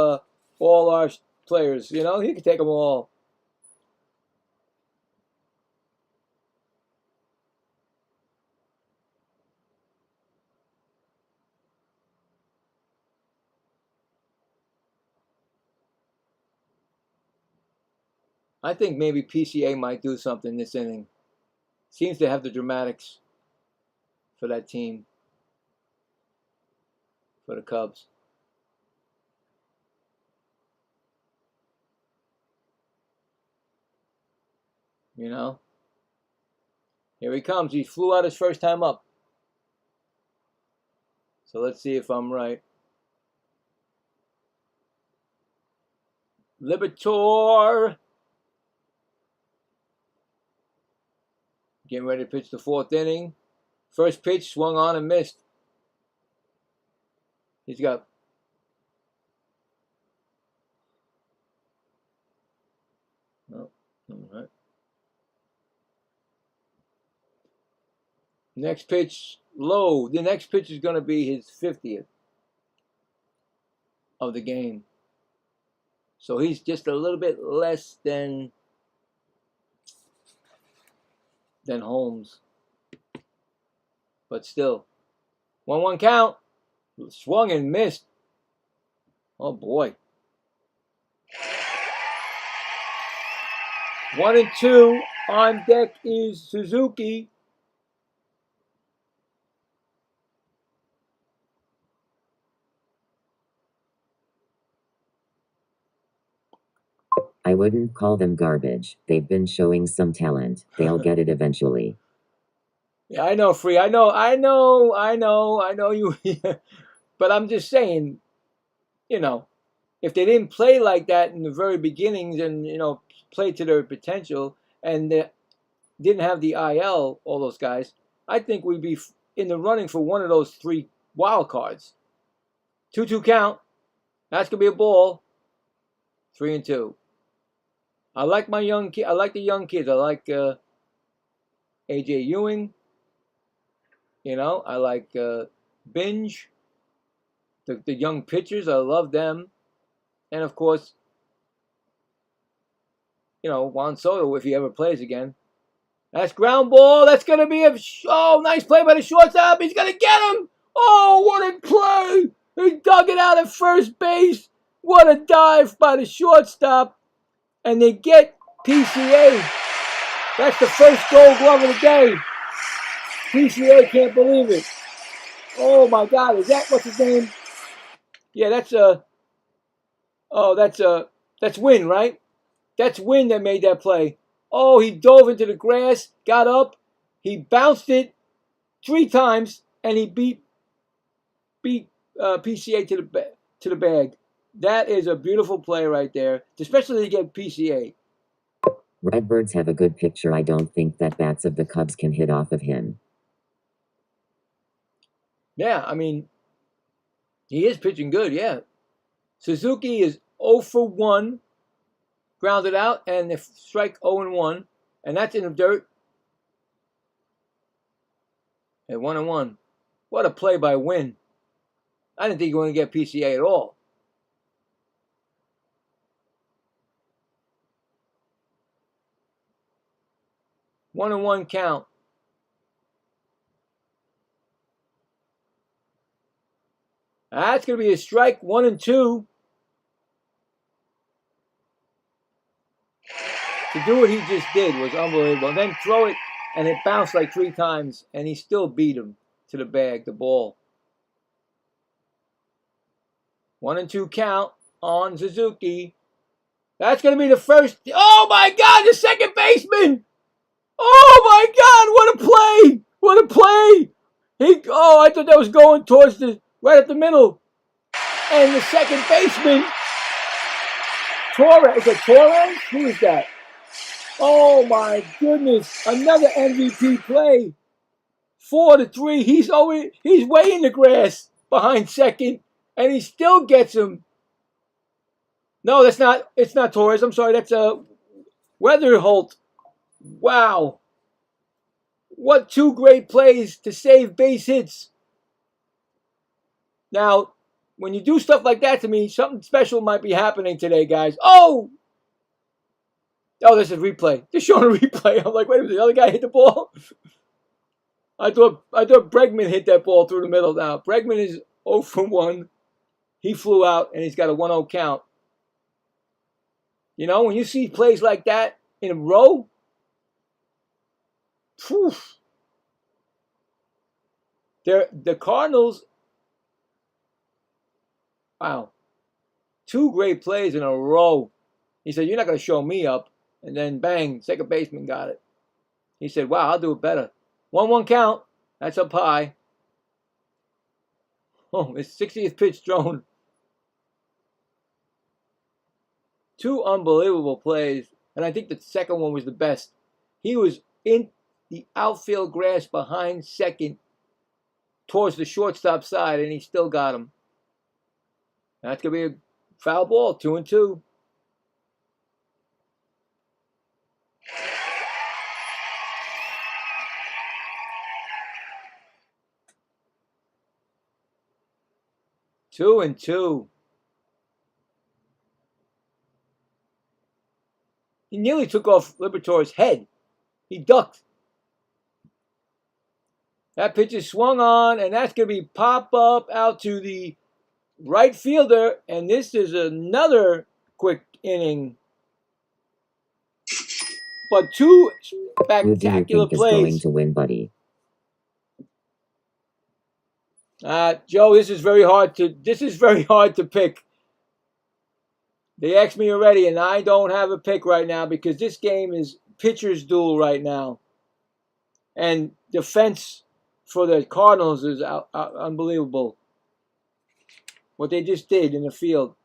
all our players. You can take them all. I think maybe PCA might do something this inning. Seems to have the dramatics for that team, for the Cubs. Here he comes. He flew out his first time up. So let's see if I'm right. Libertor. Getting ready to pitch the fourth inning. First pitch swung on and missed. He's got all right. Next pitch low. The next pitch is going to be his 50th of the game. So he's just a little bit less than Holmes. But still. 1-1 count. Swung and missed. Oh boy. 1-2. On deck is Suzuki. I wouldn't call them garbage. They've been showing some talent. They'll get it eventually. Yeah, I know, Free. I know you. But I'm just saying, if they didn't play like that in the very beginnings and, play to their potential and they didn't have the IL, all those guys, I think we'd be in the running for one of those 3 wild cards. 2-2 count. That's going to be a ball. 3-2. I like my young kid. I like the young kids. I like AJ Ewing. I like Binge. The young pitchers. I love them. And of course, Juan Soto, if he ever plays again. That's ground ball. That's going to be nice play by the shortstop. He's going to get him. Oh, what a play. He dug it out at first base. What a dive by the shortstop. And they get PCA. That's the first Gold Glove of the day. PCA can't believe it. Oh my God, is that what's his name? Yeah, that's Wynn, right? That's Wynn that made that play. Oh, he dove into the grass, got up, he bounced it 3 times, and he beat PCA to the bag. That is a beautiful play right there, especially to get PCA. Redbirds have a good pitcher. I don't think that bats of the Cubs can hit off of him. Yeah, I mean, he is pitching good, yeah. Suzuki is 0 for 1, grounded out, and the strike 0-1, and that's in the dirt. At 1-1. What a play by Wynn. I didn't think he was going to get PCA at all. One and one count. That's going to be a strike. 1-2. To do what he just did was unbelievable. And then throw it, and it bounced like 3 times, and he still beat him to the bag, the ball. 1-2 count on Suzuki. That's going to be the first. Oh my God, the second baseman! Oh my God, what a play! What a play! I thought that was going towards right up the middle. And the second baseman, Torres. Is it Torres? Who is that? Oh my goodness! Another MVP play. 4-3. He's way in the grass behind second, and he still gets him. No, that's not. It's not Torres. I'm sorry. That's Weatherholt. Wow! What 2 great plays to save base hits. Now, when you do stuff like that to me, something special might be happening today, guys. Oh, this is a replay. They're showing a replay. I'm like, wait a minute, the other guy hit the ball? I thought Bregman hit that ball through the middle. Now, Bregman is 0 for 1. He flew out, and he's got a 1-0 count. When you see plays like that in a row, whew, the Cardinals, wow, 2 great plays in a row. He said, you're not going to show me up. And then, bang, second baseman got it. He said, wow, I'll do it better. 1-1 count. That's up high. Oh, his 60th pitch thrown. 2 unbelievable plays. And I think the second one was the best. He was in the outfield grass behind second towards the shortstop side, and he still got him. That's going to be a foul ball, 2-2. Two and two. He nearly took off Liberatore's head. He ducked. That pitch is swung on, and that's going to be pop up out to the right fielder. And this is another quick inning. But 2 spectacular Who do you think plays. is going to win, buddy? Joe, this is very hard to pick. They asked me already, and I don't have a pick right now because this game is pitcher's duel right now. And defense for the Cardinals is unbelievable. What they just did in the field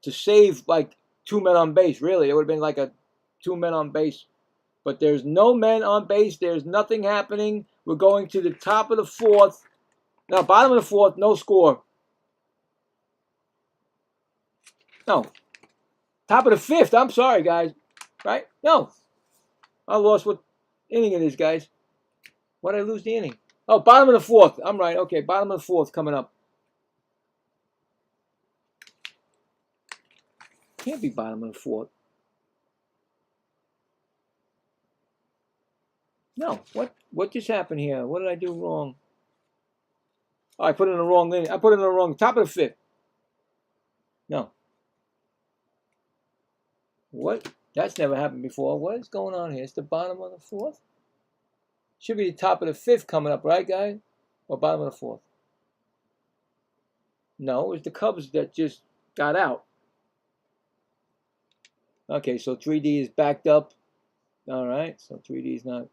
to save like 2 men on base, really. It would have been like a 2 men on base. But there's no men on base. There's nothing happening. We're going to the top of the 4th. Now, bottom of the 4th, no score. No. Top of the 5th. I'm sorry, guys. Right? No. I lost what inning it is, guys. Why did I lose the inning? Oh, bottom of the 4th. I'm right. Okay, bottom of the 4th coming up. Can't be bottom of the 4th. No. What just happened here? What did I do wrong? Oh, I put it in the wrong inning. I put it in the wrong top of the 5th. No. What? That's never happened before. What is going on here? It's the bottom of the 4th? Should be the top of the 5th coming up, right, guys? Or bottom of the 4th? No, it was the Cubs that just got out. Okay, so 3D is backed up. All right, so 3D is not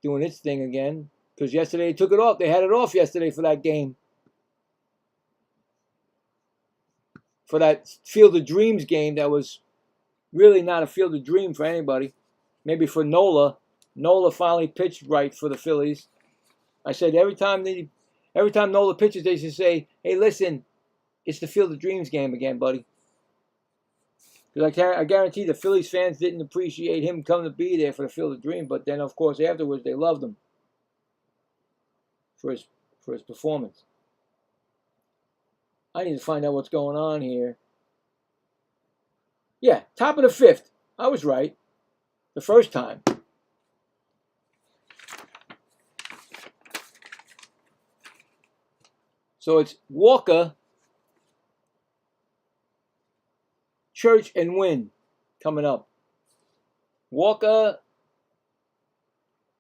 doing its thing again. Because yesterday they took it off. They had it off yesterday for that game. For that Field of Dreams game that was really not a Field of Dream for anybody. Maybe for Nola. Nola finally pitched right for the Phillies. I said every time Nola pitches, they should say, "Hey, listen, it's the Field of Dreams game again, buddy." Because I guarantee the Phillies fans didn't appreciate him coming to be there for the Field of Dreams, but then of course afterwards they loved him for his performance. I need to find out what's going on here. Yeah, top of the 5th. I was right the first time. So it's Walker, Church, and Wynn coming up. Walker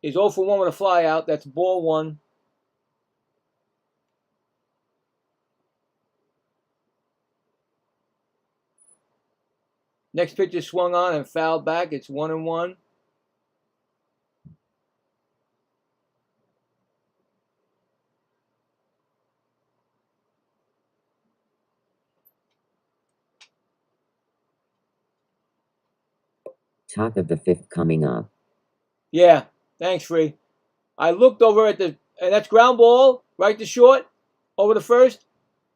is 0 for 1 with a fly out. That's ball 1. Next pitch is swung on and fouled back. It's 1-1. Top of the 5th coming up. Yeah, thanks, Free. I looked over at and that's ground ball, right to short, over the first.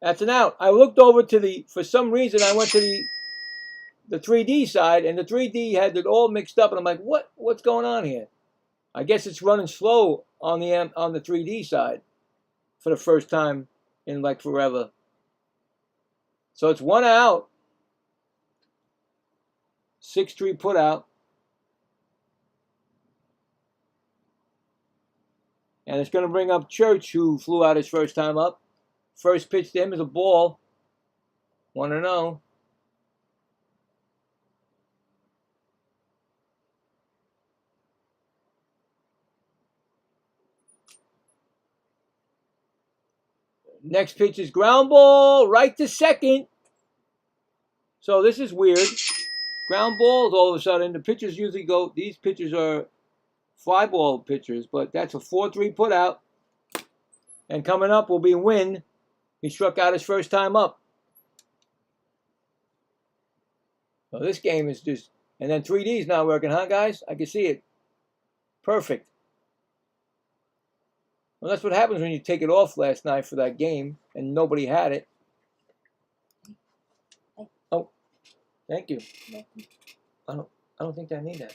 That's an out. I looked over to for some reason, I went to the 3D side, and the 3D had it all mixed up, and I'm like, what's going on here? I guess it's running slow on the 3D side for the first time in like forever. So it's 1 out. 6-3 put out. And it's going to bring up Church, who flew out his first time up. First pitch to him is a ball. 1-0. Next pitch is ground ball, right to second. So this is weird. Ground balls all of a sudden. The pitchers usually go, these pitchers are fly ball pitchers, but that's a 4-3 put out. And coming up will be Wynn. He struck out his first time up. So this game is just, and then 3D is not working, huh, guys? I can see it. Perfect. Well, that's what happens when you take it off last night for that game and nobody had it. Oh, thank you. I don't think I need that.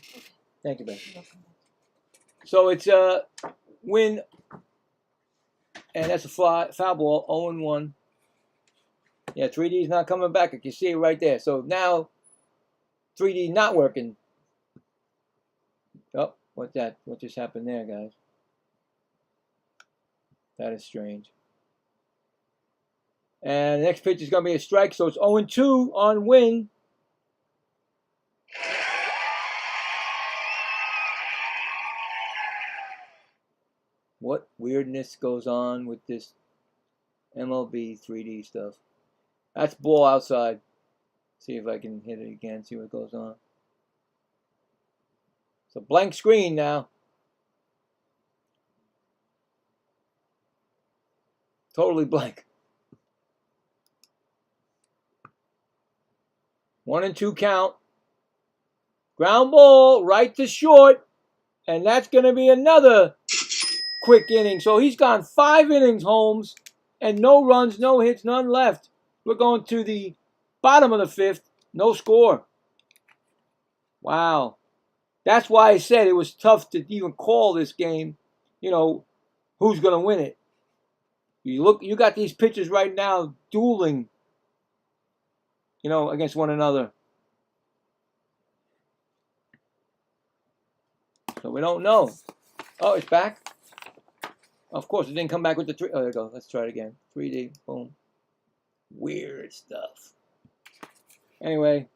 Thank you, Ben. So it's Win, and that's a foul ball, 0-1. Yeah, 3D is not coming back. I can see it right there. So now 3D not working. Oh, what's that? What just happened there, guys? That is strange. And the next pitch is going to be a strike, so it's 0-2 on Win. What weirdness goes on with this MLB 3D stuff? That's ball outside. See if I can hit it again, see what goes on. It's a blank screen now. Totally blank. 1-2 count. Ground ball right to short. And that's going to be another quick inning. So he's gone 5 innings, Holmes, and no runs, no hits, none left. We're going to the bottom of the 5th. No score. Wow. That's why I said it was tough to even call this game. You know, who's going to win it? You got these pitchers right now dueling, you know, against one another. So we don't know. Oh, it's back. Of course, it didn't come back with the 3. Oh, there we go. Let's try it again. 3D. Boom. Weird stuff. Anyway.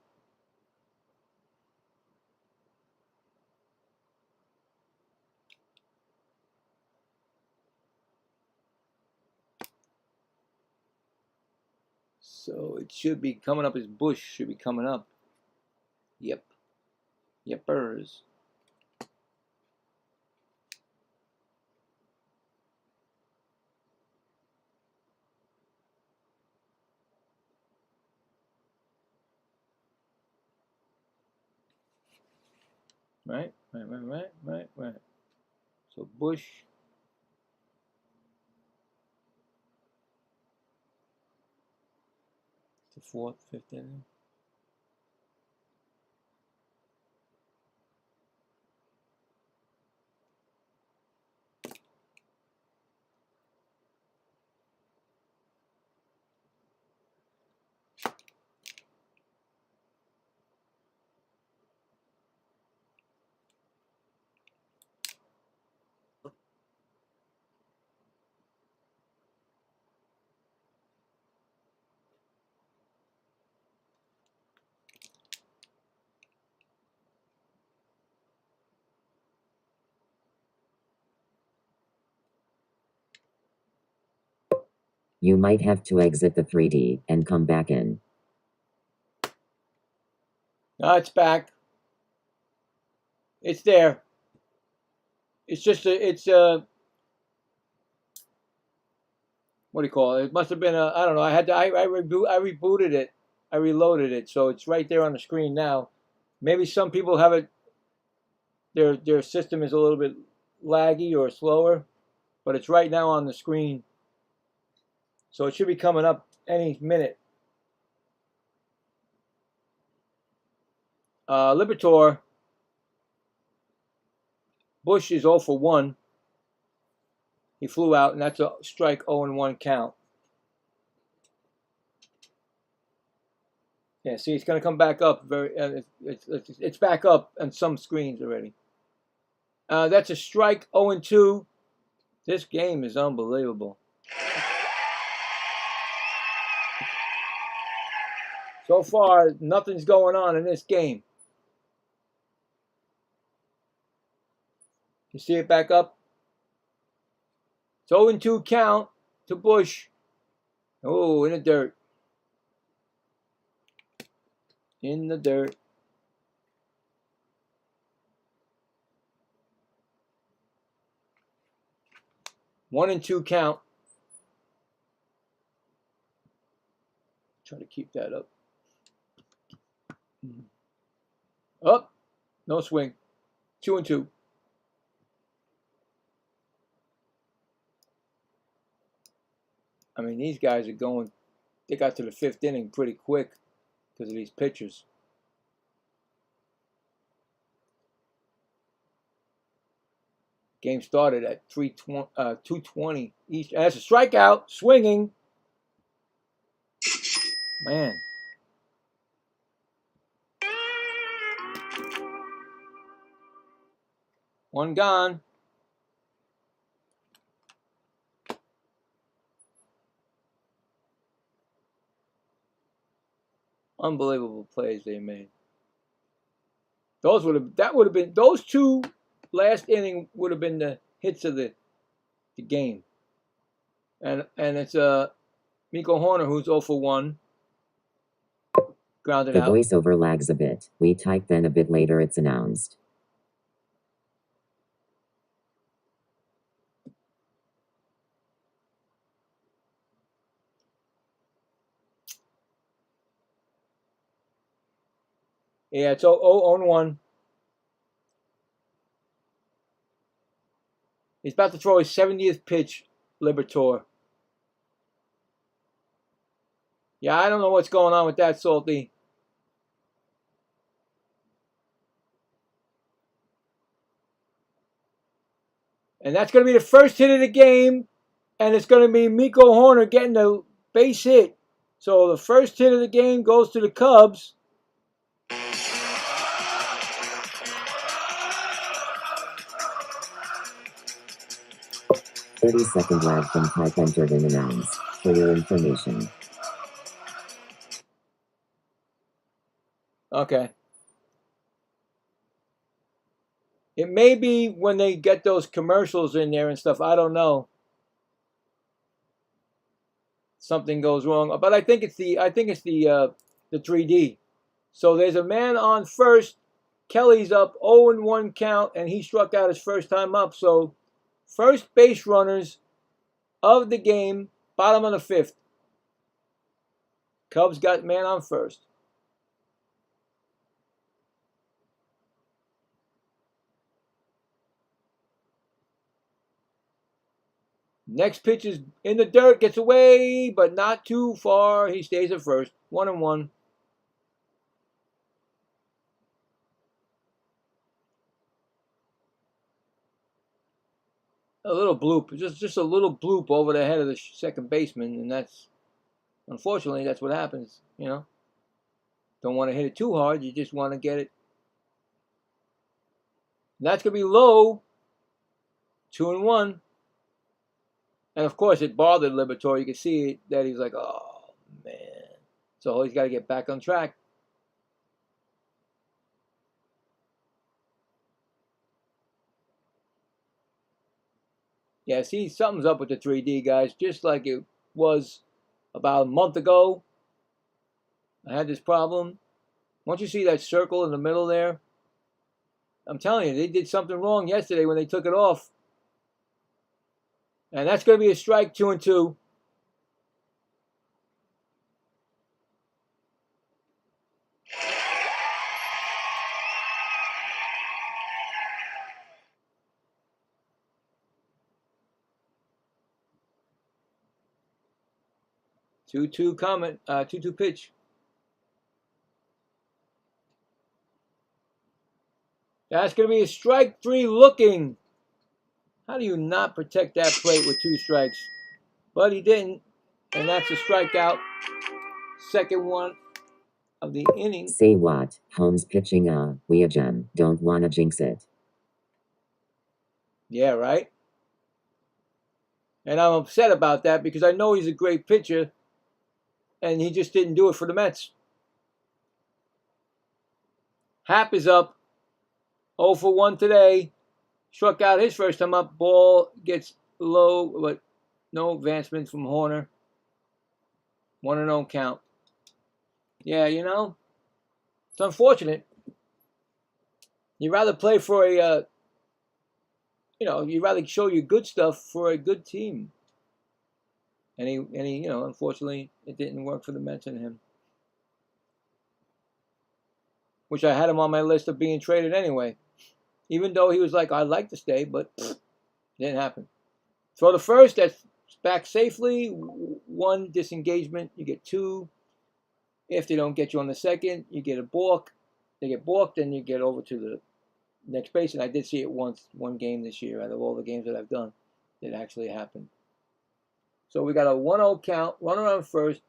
So it should be coming up as Bush should be coming up. Yep. Yepers. Right. So Bush. The 4th, 5th inning. You might have to exit the 3D and come back in. No, it's back. It's there. It's just what do you call it? It must have been I don't know. I rebooted it. I reloaded it, so it's right there on the screen now. Maybe some people have it. Their system is a little bit laggy or slower, but it's right now on the screen. So it should be coming up any minute. Libertor. Bush is 0 for 1. He flew out, and that's a strike 0-1 count. Yeah, see, it's going to come back up. It's back up on some screens already. That's a strike 0-2. This game is unbelievable. So far, nothing's going on in this game. You see it back up? It's 0-2 count to Bush. Oh, in the dirt. In the dirt. One and two count. Try to keep that up. Up. No swing. 2-2. I mean, these guys are going. They got to the 5th inning pretty quick because of these pitchers. Game started at 2:20 Eastern. That's a strikeout. Swinging. Man. One gone. Unbelievable plays they made. Those would have been those two last inning would have been the hits of the game. And it's Miko Horner who's 0 for 1. grounded The out. voiceover lags a bit. We type, then a bit later it's announced. Yeah, it's 0-1. He's about to throw his 70th pitch, Liberatore. Yeah, I don't know what's going on with that, Salty. And that's going to be the first hit of the game. And it's going to be Miko Horner getting the base hit. So the first hit of the game goes to the Cubs. 30-second lag from type entered and announced. For your information. Okay. It may be when they get those commercials in there and stuff. I don't know. Something goes wrong, but I think it's the 3D. So there's a man on first. Kelly's up 0-1 count, and he struck out his first time up. So first base runners of the game, bottom of the fifth. Cubs got man on first. Next pitch is in the dirt, gets away, but not too far. He stays at first. 1-1. A little bloop, just a little bloop over the head of the second baseman, and that's, unfortunately, that's what happens. You know, don't want to hit it too hard. You just want to get it. And that's gonna be low. 2-1. And of course, it bothered Liberatore. You can see that he's like, oh man. So he's got to get back on track. Yeah, see, something's up with the 3D, guys. Just like it was about a month ago. I had this problem. Once you see that circle in the middle there, I'm telling you, they did something wrong yesterday when they took it off. And that's going to be a strike, 2-2. Two-two comment, 2-2 pitch. That's going to be a strike 3 looking. How do you not protect that plate with 2 strikes? But he didn't, and that's a strikeout. Second one of the inning. Say what? Holmes pitching we a gem. Don't wanna jinx it. Yeah, right? And I'm upset about that because I know he's a great pitcher, and he just didn't do it for the Mets. Happ is up 0-1 today. Struck out his first time up. Ball gets low, but no advancement from Horner. 1-0 count. Yeah, you know, it's unfortunate. You'd rather play for a, you'd rather show your good stuff for a good team. And he, unfortunately, it didn't work for the Mets and him. Which I had him on my list of being traded anyway. Even though he was like, I'd like to stay, but didn't happen. Throw the first, that's back safely. 1 disengagement, you get 2. If they don't get you on the second, you get a balk. They get balked, then you get over to the next base. And I did see it once, one game this year, out of all the games that I've done, it actually happened. So we got a 1-0 count, runner on first.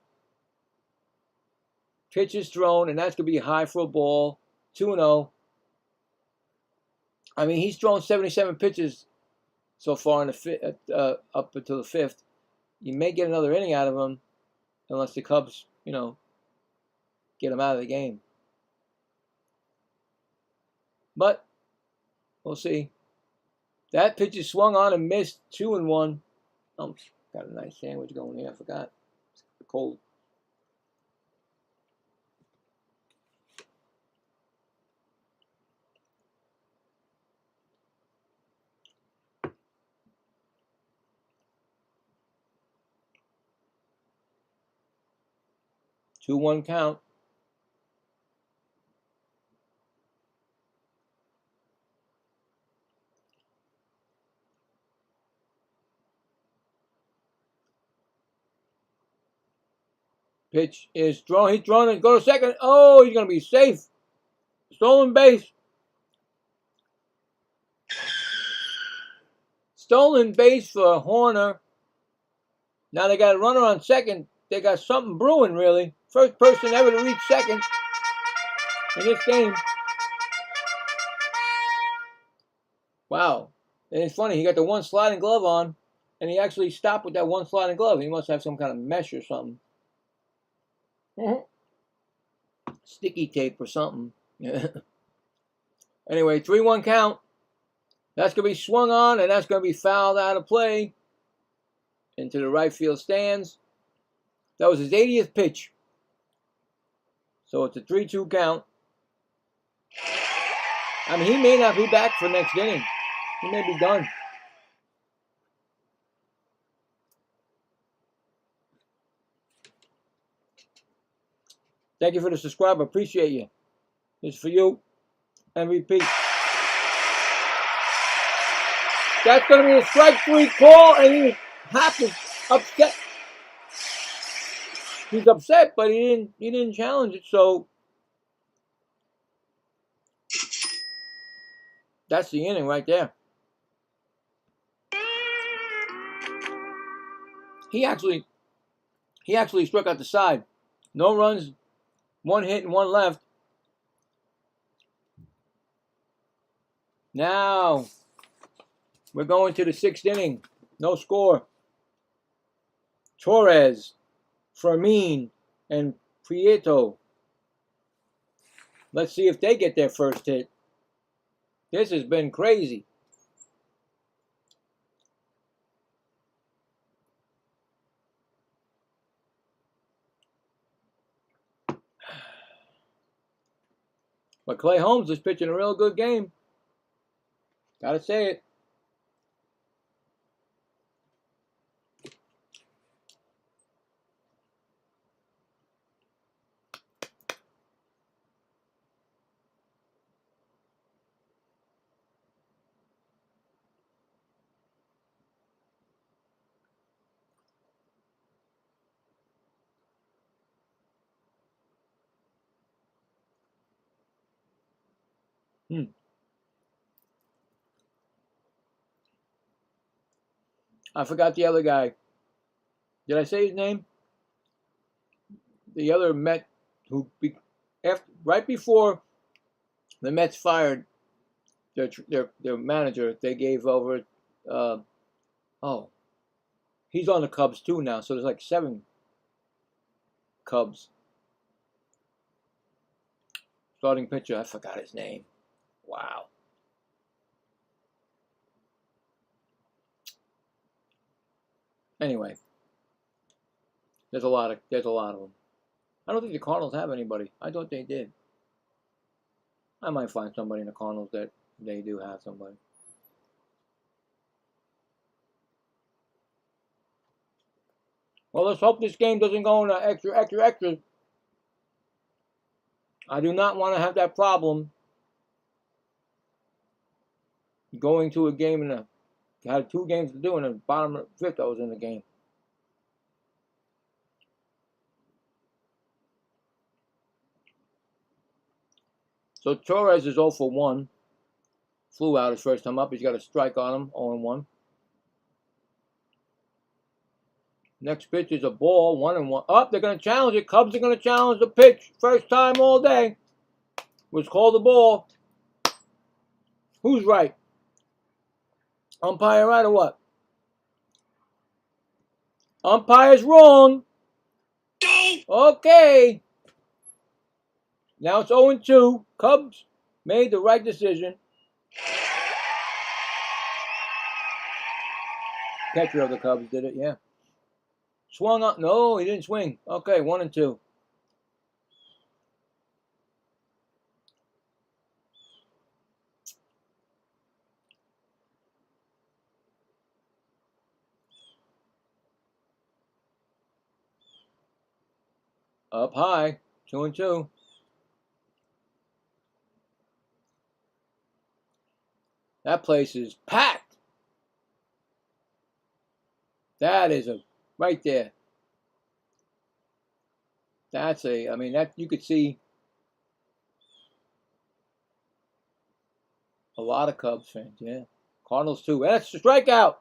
Pitch is thrown, and that's going to be high for a ball. 2-0. I mean, he's thrown 77 pitches so far in the up until the 5th. You may get another inning out of him, unless the Cubs, get him out of the game. But we'll see. That pitch is swung on and missed. 2-1. Oh, got a nice sandwich going here. I forgot. It's cold. 2-1 count. Pitch is thrown. He's thrown it. Go to second. Oh, he's going to be safe. Stolen base. Stolen base for Horner. Now they got a runner on second. They got something brewing, really. First person ever to reach second in this game. Wow. And it's funny, he got the one sliding glove on, and he actually stopped with that one sliding glove. He must have some kind of mesh or something. Sticky tape or something. Anyway, 3-1 count. That's going to be swung on, and that's going to be fouled out of play into the right field stands. That was his 80th pitch. So it's a 3-2 count. I mean, he may not be back for next inning. He may be done. Thank you for the subscribe. I appreciate you. This is for you. MVP. That's going to be a strike 3 call, and he's happy, upset. He's upset, but he didn't challenge it, so that's the inning right there. He actually struck out the side. No runs, 1 hit and 1 left. Now we're going to the 6th inning. No score. Torres, Fermin, and Prieto. Let's see if they get their first hit. This has been crazy. But Clay Holmes is pitching a real good game. Gotta say it. I forgot the other guy. Did I say his name? The other Met who, right before the Mets fired their manager, they gave over. He's on the Cubs too now, so there's like 7 Cubs. Starting pitcher, I forgot his name. Wow. Anyway, there's a lot of them. I don't think the Cardinals have anybody. I thought they did. I might find somebody in the Cardinals that they do have somebody. Well, let's hope this game doesn't go into extra. I do not want to have that problem going to a game had 2 games to do, and the bottom of the 5th I was in the game. So Torres is 0 for 1. Flew out his first time up. He's got a strike on him, 0-1. Next pitch is a ball, 1-1. Up, they're going to challenge it. Cubs are going to challenge the pitch. First time all day. Was called a ball. Who's right? Umpire right or what? Umpire's wrong. Okay. Now it's 0-2. Cubs made the right decision. Catcher of the Cubs did it, yeah. Swung up. No, he didn't swing. Okay, 1-2. Up high. 2-2. That place is packed. That is a right there. That's a, I mean, that you could see a lot of Cubs fans, yeah. Cardinals too. That's a strikeout.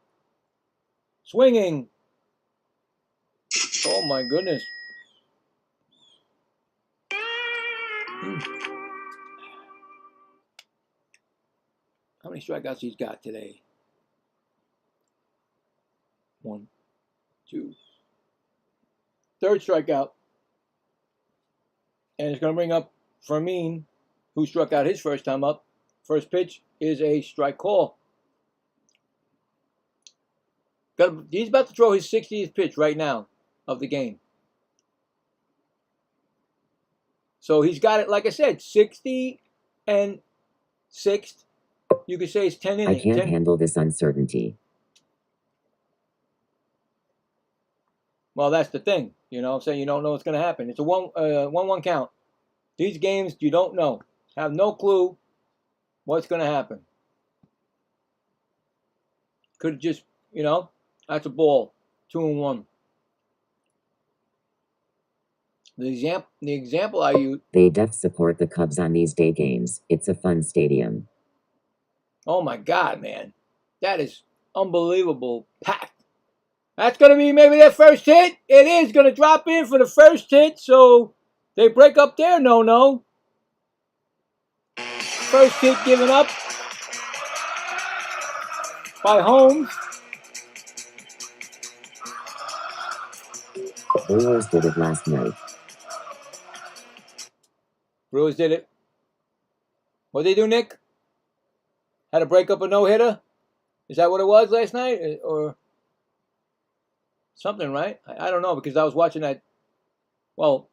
Swinging. Oh my goodness. How many strikeouts he's got today? 1, 2. Third strikeout. And it's going to bring up Fermin, who struck out his first time up. First pitch is a strike call. He's about to throw his 60th pitch right now of the game. So he's got it, like I said, 60 and 6th. You could say it's 10 innings. I can't handle this uncertainty. Well, that's the thing. You know what I'm saying? You don't know what's going to happen. It's a 1-1 count. These games, you don't know. Have no clue what's going to happen. Could just, you know, that's a ball. 2-1. The example I use. They def support the Cubs on these day games. It's a fun stadium. Oh my God, man. That is unbelievable. Packed. That's going to be maybe their first hit. It is going to drop in for the first hit, so they break up their no-no. First hit given up by Holmes. Brewers did it last night. Brewers did it. What did they do, Nick? Had to break up a no-hitter? Is that what it was last night? Or something, right? I don't know, because I was watching that. Well,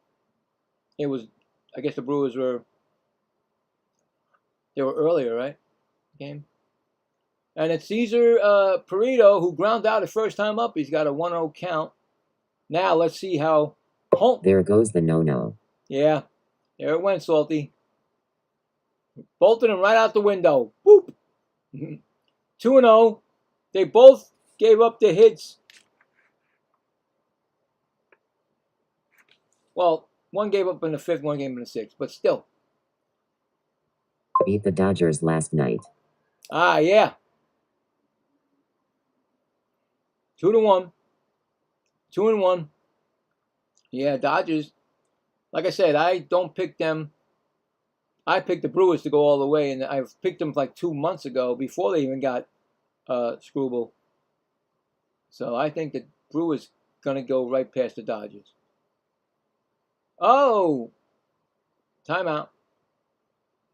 it was, I guess the Brewers were, they were earlier, right? Game. And it's Cesar Perito who ground out his first time up. He's got a 1-0 count. Now let's see how Holmes. There goes the no-no. Yeah, there it went, Salty. Bolted him right out the window. Boop. 2-0. They both gave up the hits. Well, one gave up in the 5th, one gave up in the 6th, but still. Beat the Dodgers last night. Ah, yeah. 2-1. 2-1. Yeah, Dodgers. Like I said, I don't pick them. I picked the Brewers to go all the way, and I've picked them like 2 months ago before they even got Screwball. So I think the Brewers going to go right past the Dodgers. Oh! Timeout.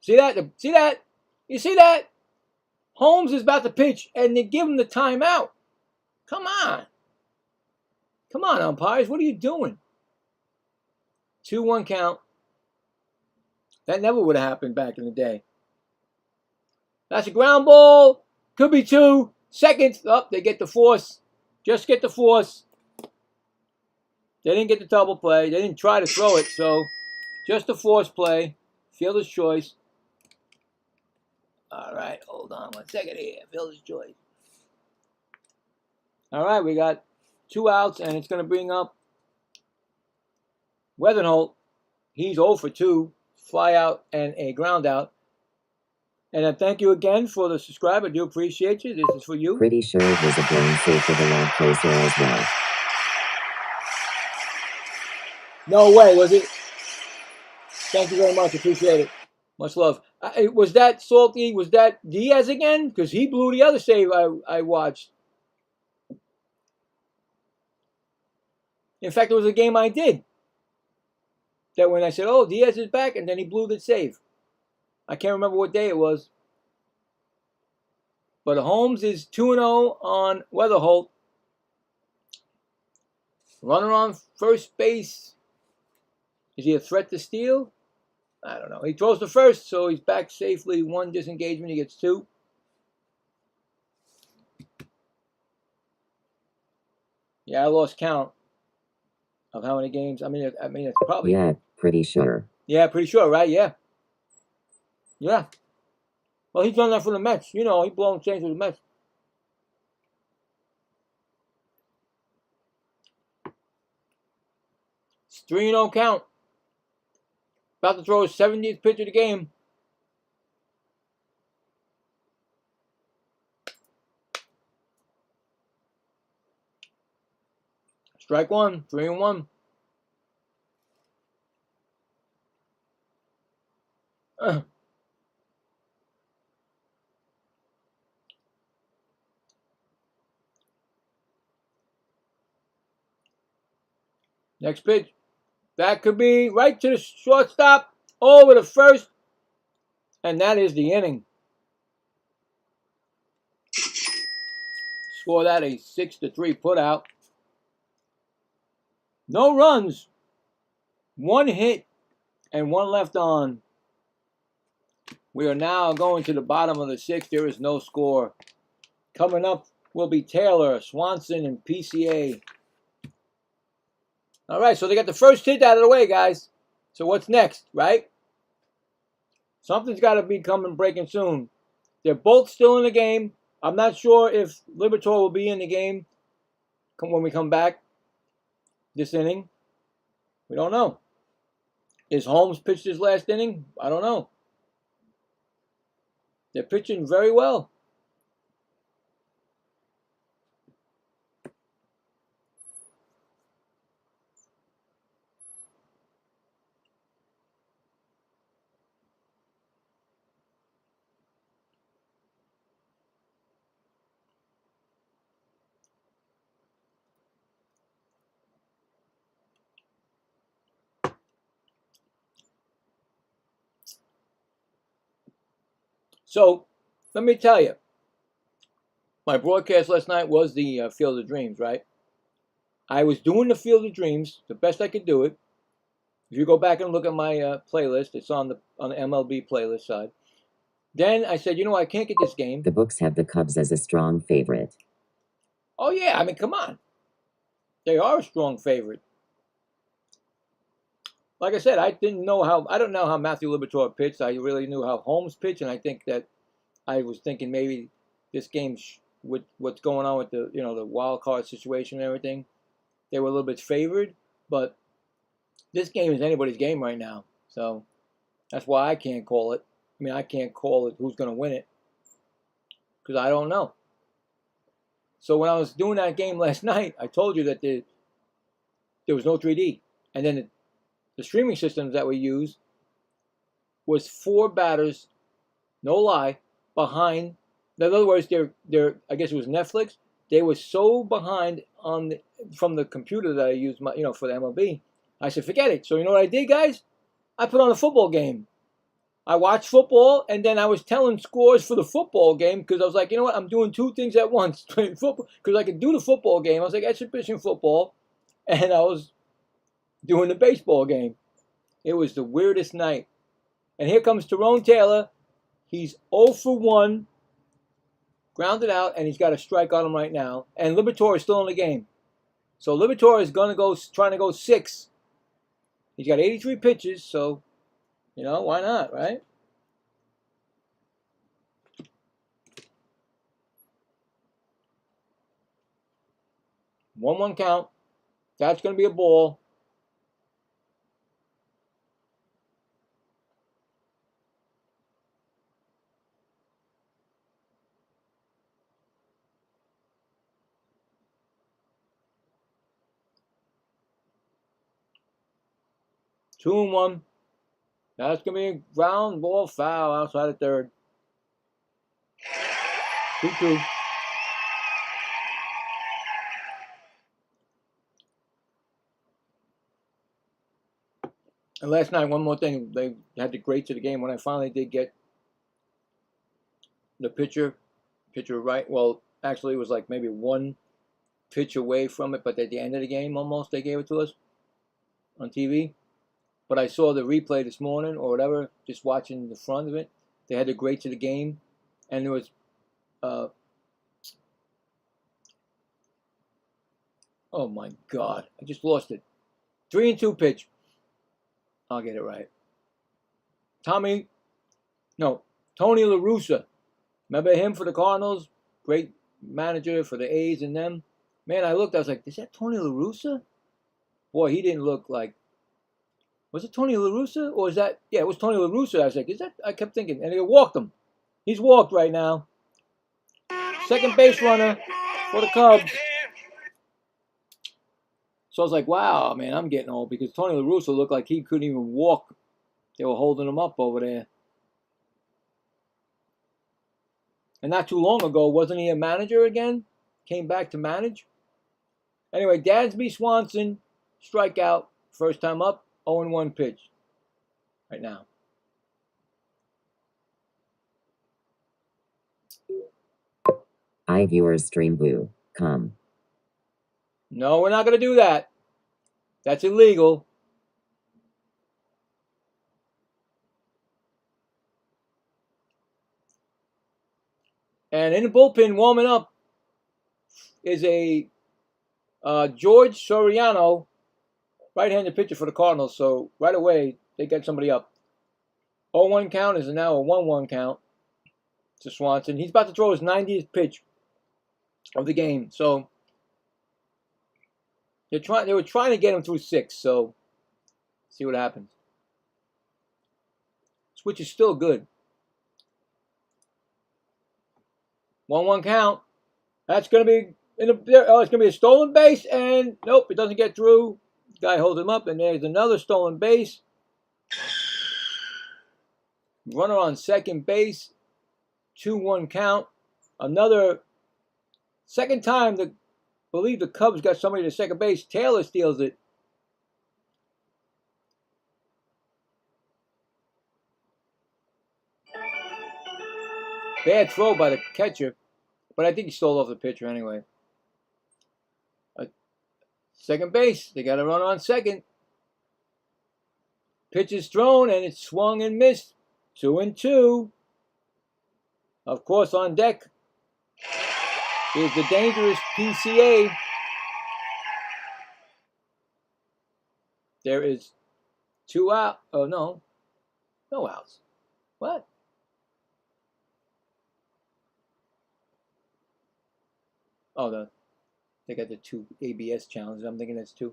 See that? See that? You see that? Holmes is about to pitch, and they give him the timeout. Come on. Come on, umpires. What are you doing? 2-1 count. That never would have happened back in the day. That's a ground ball. Could be 2 seconds. Oh, they get the force. Just get the force. They didn't get the double play. They didn't try to throw it, so just a force play. Fielder's choice. All right, hold on 1 second here. Fielder's choice. All right, we got 2 outs, and it's going to bring up Weatherholt. He's 0 for 2. Fly out and a ground out. And thank you again for the subscribe. I do appreciate you. This is for you. Pretty sure it was a blown save for the log closer as well. No way, was it? Thank you very much. Appreciate it. Much love. Was that Salty? Was that Diaz again? Because he blew the other save I watched. In fact, it was a game I did. That when I said, oh, Diaz is back, and then he blew the save. I can't remember what day it was. But Holmes is 2-0 on Weatherholt. Runner on first base. Is he a threat to steal? I don't know. He throws the first, so he's back safely. 1 disengagement, he gets 2. Yeah, I lost count. of how many games. I mean, it's probably. Yeah, pretty sure. Yeah, pretty sure, right? Yeah. Yeah. Well, he's done that for the Mets. You know, he blown change with the Mets. It's 3-0 count. About to throw his 70th pitch of the game. Strike one, 3-1. Next pitch. That could be right to the shortstop, over the first, and that is the inning. Score that a 6-3 putout. No runs, 1 hit, and 1 left on. We are now going to the bottom of the 6th. There is no score. Coming up will be Taylor, Swanson, and PCA. All right, so they got the first hit out of the way, guys. So what's next, right? Something's got to be breaking soon. They're both still in the game. I'm not sure if Liberatore will be in the game when we come back this inning. We don't know. Is Holmes pitched his last inning? I don't know. They're pitching very well. So, let me tell you, my broadcast last night was the Field of Dreams, right? I was doing the Field of Dreams the best I could do it. If you go back and look at my playlist, it's on the MLB playlist side. Then I said, I can't get this game. The books have the Cubs as a strong favorite. Oh, yeah. I mean, come on. They are a strong favorite. Like I said, I don't know how Matthew Liberatore pitched. I really knew how Holmes pitched, and I think that I was thinking maybe this game with what's going on with the wild card situation and everything, they were a little bit favored. But this game is anybody's game right now, so that's why I can't call it. I mean, I can't call it who's going to win it because I don't know. So when I was doing that game last night, I told you that there was no 3D, and then the streaming systems that we use was 4 batters, no lie, behind. In other words, they're I guess it was Netflix. They were so behind from the computer that I used for the MLB. I said, forget it. So you know what I did, guys? I put on a football game. I watched football, and then I was telling scores for the football game because I was like, you know what? I'm doing 2 things at once. Football, because I could do the football game. I was like, exhibition football, and I was doing the baseball game. It was the weirdest night. And here comes Tyrone Taylor. He's 0 for 1, grounded out, and he's got a strike on him right now. And Liberatore is still in the game. So Liberatore is trying to go 6. He's got 83 pitches, so, why not, right? One count. That's going to be a ball. Two and 1. That's going to be a ground ball foul outside of third. 2-2. And last night, one more thing, they had the greats of the game. When I finally did get the pitcher right, well, actually it was like maybe 1 pitch away from it, but at the end of the game almost they gave it to us on TV. But I saw the replay this morning or whatever, just watching the front of it. They had the greats of the game, and there was oh my God, I just lost it. 3-2 pitch. I'll get it right. Tony La Russa. Remember him for the Cardinals? Great manager for the A's and them. Man, I looked, I was like, is that Tony La Russa? Boy, he didn't look like. Was it Tony La Russa? Or is that, yeah, it was Tony La Russa. I was like, is that, I kept thinking, and they walked him. He's walked right now. Second base runner for the Cubs. So I was like, wow, man, I'm getting old, because Tony La Russa looked like he couldn't even walk. They were holding him up over there. And not too long ago, wasn't he a manager again? Came back to manage. Anyway, Dansby Swanson, strikeout, first time up, 0-1 pitch right now. iViewers stream boo. Come. No, we're not going to do that. That's illegal. And in the bullpen, warming up, is a George Soriano, right-handed pitcher for the Cardinals. So right away, they get somebody up. 0-1 count is now a 1-1 count to Swanson. He's about to throw his 90th pitch of the game. So they were trying to get him through 6. So see what happens. Switch is still good. 1-1 count. That's going to be it's going to be a stolen base, and nope, it doesn't get through. Guy holds him up, and there's another stolen base. Runner on second base. 2-1 count. Another second time, I believe the Cubs got somebody to second base. Taylor steals it. Bad throw by the catcher, but I think he stole off the pitcher anyway. Second base, they got a runner on second. Pitch is thrown, and it's swung and missed. 2-2. Of course, on deck is the dangerous PCA. There is 2 out. Oh, no. No outs. What? Oh, they got the 2 ABS challenges. I'm thinking that's 2.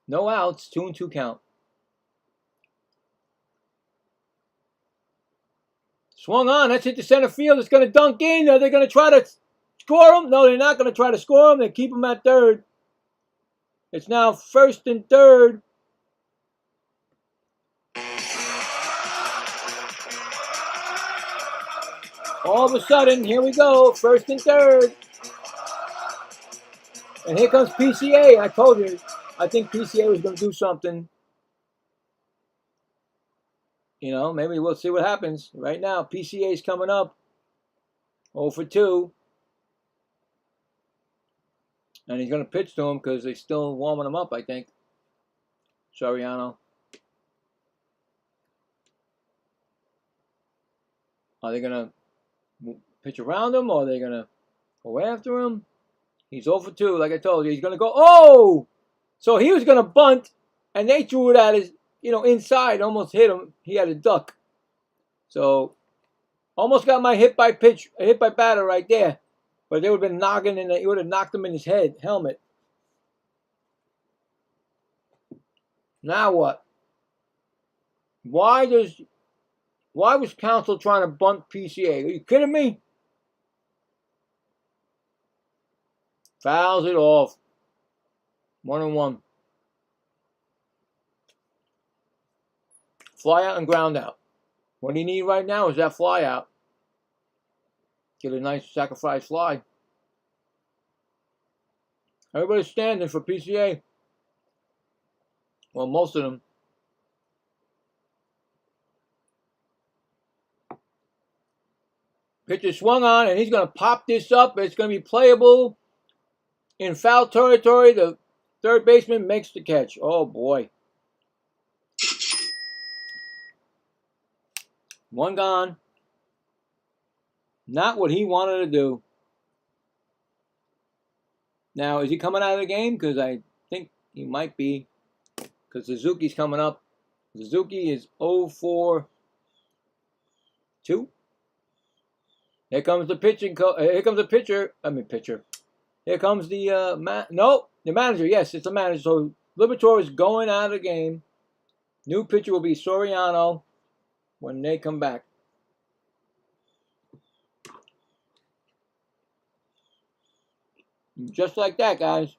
No outs. 2-2 count. Swung on. That's hit to center field. It's going to dunk in. Are they going to try to score him? No, they're not going to try to score him. They keep him at third. It's now first and third. All of a sudden, here we go. First and third. And here comes PCA. I told you, I think PCA was going to do something. You know, maybe we'll see what happens. Right now, PCA is coming up. 0 for 2. And he's going to pitch to him because they're still warming him up, I think. Soriano. Are they going to pitch around him, or are they going to go after him? He's 0 for 2, like I told you. He's going to go, oh! So he was going to bunt, and they threw it at his, inside, almost hit him. He had a duck. So, almost got my hit by batter right there. But they would have been knocking, and it would have knocked him in his helmet. Now what? Why was Counsell trying to bunt PCA? Are you kidding me? Fouls it off. 1-1. Fly out and ground out. What do you need right now is that fly out. Get a nice sacrifice fly. Everybody's standing for PCA. Well, most of them. Pitcher swung on, and he's going to pop this up. It's going to be playable. In foul territory, the third baseman makes the catch. Oh, boy. 1 gone. Not what he wanted to do. Now, is he coming out of the game? Because I think he might be. because Suzuki's coming up. Suzuki is 0-4-2. Here comes the pitching. Here comes the pitcher. Pitcher. Here comes the the manager. Yes, it's a manager. So Liberatore is going out of the game. New pitcher will be Soriano when they come back. Just like that, guys.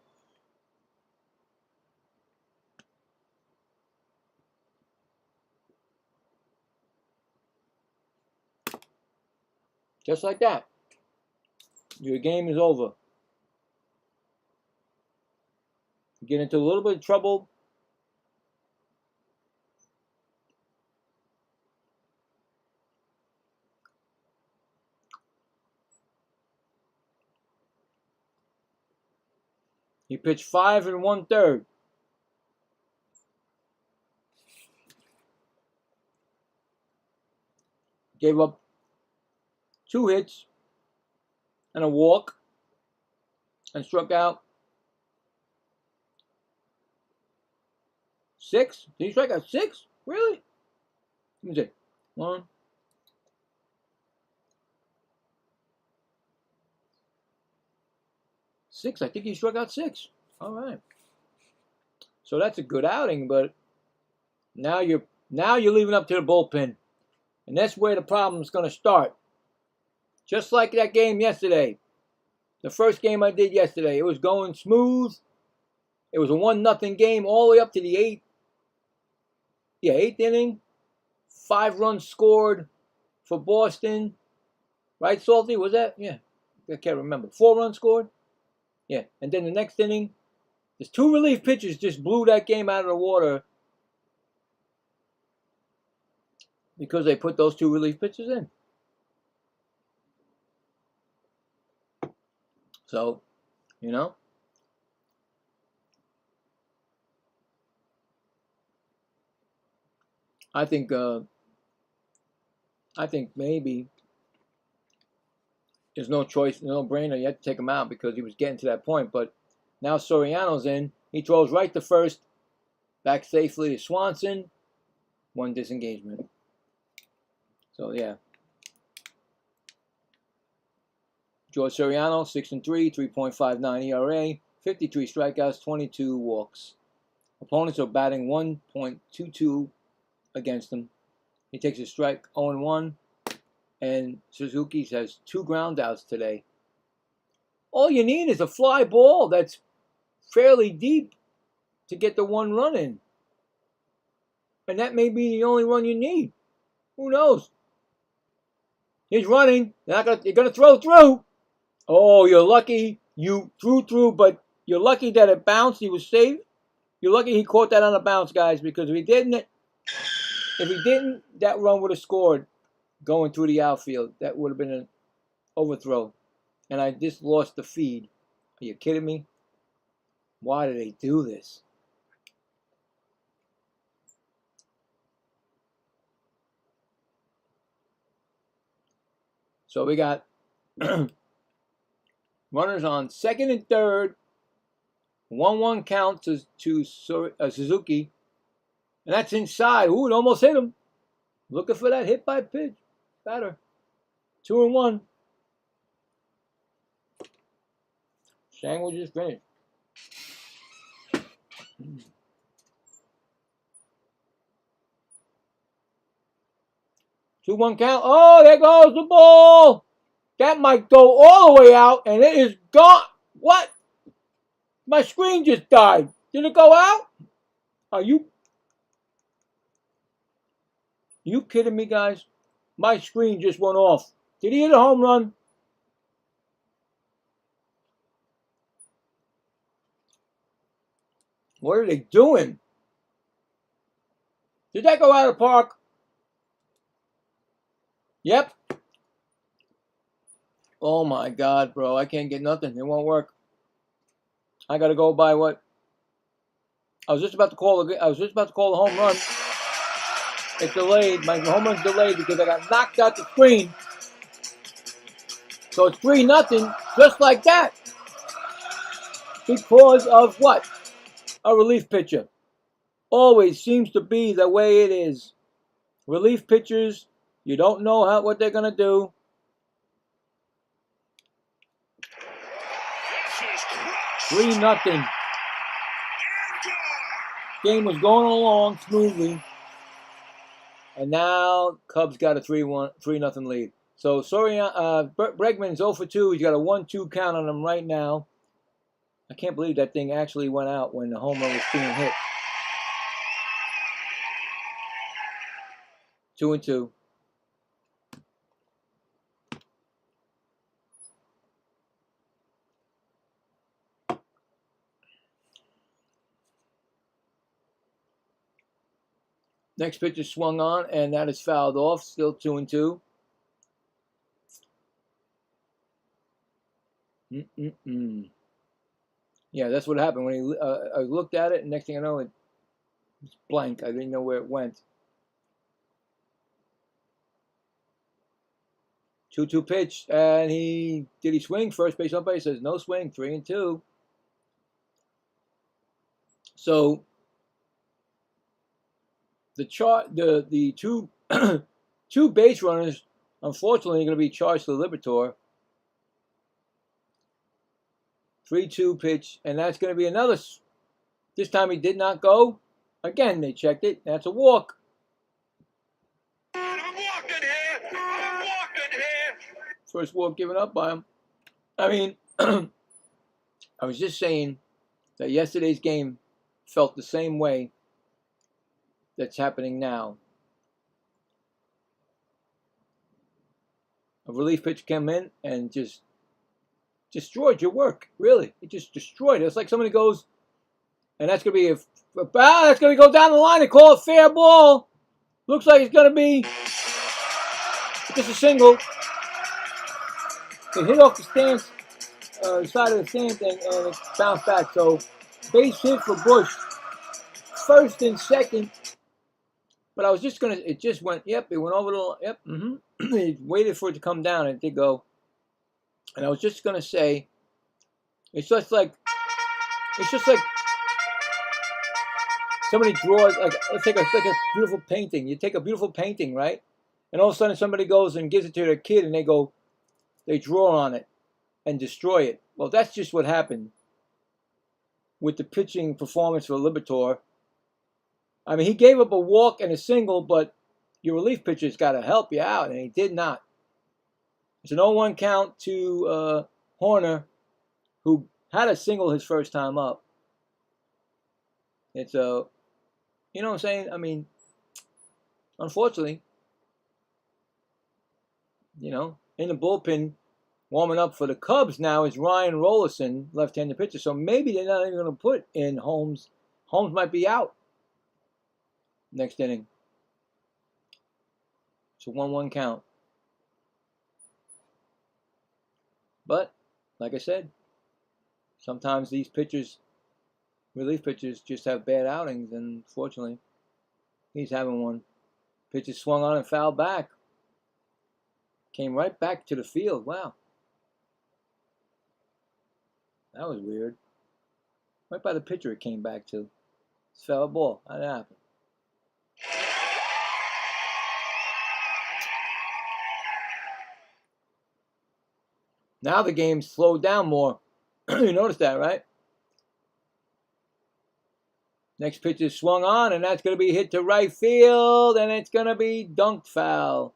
Just like that. Your game is over. You get into a little bit of trouble. He pitched 5 1/3. Gave up 2 hits and a walk and struck out 6. Did he strike out 6? Really? Let me see. 1. 6. I think he struck out 6. All right. So that's a good outing, but now you're leaving up to the bullpen, and that's where the problem's going to start. Just like that game yesterday, the first game I did yesterday, it was going smooth. It was a 1-0 game all the way up to the 8th inning. 5 runs scored for Boston. Right, Salty? Was that? Yeah, I can't remember. 4 runs scored. Yeah, and then the next inning, there's 2 relief pitchers just blew that game out of the water because they put those 2 relief pitchers in. So, I think maybe there's no choice, no brainer. You have to take him out because he was getting to that point. But now Soriano's in. He throws right to first, back safely to Swanson. 1 disengagement. So yeah. George Soriano, 6-3, 3.59 ERA, 53 strikeouts, 22 walks. Opponents are batting 1.22 against him. He takes a strike 0-1, and Suzuki has 2 ground outs today. All you need is a fly ball that's fairly deep to get the 1 run in. And that may be the only run you need. Who knows? He's running. You're going to throw through. Oh, you're lucky you threw through, but you're lucky that it bounced. He was safe. You're lucky he caught that on a bounce, guys, because if he didn't, that run would have scored going through the outfield. That would have been an overthrow. And I just lost the feed. Are you kidding me? Why did they do this? So we got runners on 2nd and 3rd. 1-1 count to Suzuki. And that's inside. Ooh, it almost hit him. Looking for that hit by pitch. Batter. 2-1. Sandwich is finished. 2-1 count. Oh, there goes the ball. That might go all the way out, and it is gone. What? My screen just died. Did it go out? Are you kidding me, guys? My screen just went off. Did he hit a home run? What are they doing? Did that go out of the park? Yep. Oh my God, bro. I can't get nothing. It won't work. I got to go by what? I was just about to call the home run. It's delayed. My home run's delayed because I got knocked out the screen. So it's 3-0, just like that. Because of what? A relief pitcher. always seems to be the way it is. Relief pitchers, you don't know what they're going to do. This is 3-0. Game was going along smoothly. And now Cubs got a 3-0 lead. So Bregman's 0 for 2. He's got a 1-2 count on him right now. I can't believe that thing actually went out when the home run was being hit. 2-2. Next pitch is swung on, and that is fouled off. Still 2-2. Yeah, that's what happened when I looked at it, and next thing I know, it was blank. I didn't know where it went. 2-2 pitch, and did he swing? First base umpire says no swing. 3-2. So the two two base runners, unfortunately, are going to be charged to the Libertor. 3-2 pitch, and that's going to be another. This time he did not go. Again, they checked it. That's a walk. I'm walking here. First walk given up by him. I mean, I was just saying that yesterday's game felt the same way that's happening now. A relief pitch came in and just destroyed your work. Really, it just destroyed it. It's like somebody goes, and that's gonna be that's gonna go down the line. They call it fair ball. Looks like it's gonna be just a single. It hit off the stance, side of the stand thing, and it bounced back. So base hit for Bush. First and second. But I was just gonna. It just went. Yep, it went over the. Yep. It waited for it to come down, and it did go. And I was just gonna say, it's just like somebody draws. Like let's take a beautiful painting. You take a beautiful painting, right? And all of a sudden somebody goes and gives it to their kid, and they draw on it and destroy it. Well, that's just what happened with the pitching performance for Libertor. I mean, he gave up a walk and a single, but your relief pitcher's got to help you out, and he did not. It's an 0-1 count to Horner, who had a single his first time up. It's a, you know what I'm saying? I mean, unfortunately, in the bullpen, warming up for the Cubs now is Ryan Rolison, left-handed pitcher. So maybe they're not even going to put in Holmes. Holmes might be out next inning. It's a 1-1 count. But, like I said, sometimes these pitchers, relief pitchers, just have bad outings, and fortunately, he's having one. Pitch is swung on and fouled back. Came right back to the field. Wow. That was weird. Right by the pitcher it came back to. It's foul ball. How'd that happen? Now the game slowed down more. You noticed that, right? Next pitch is swung on, and that's going to be hit to right field, and it's going to be dunked foul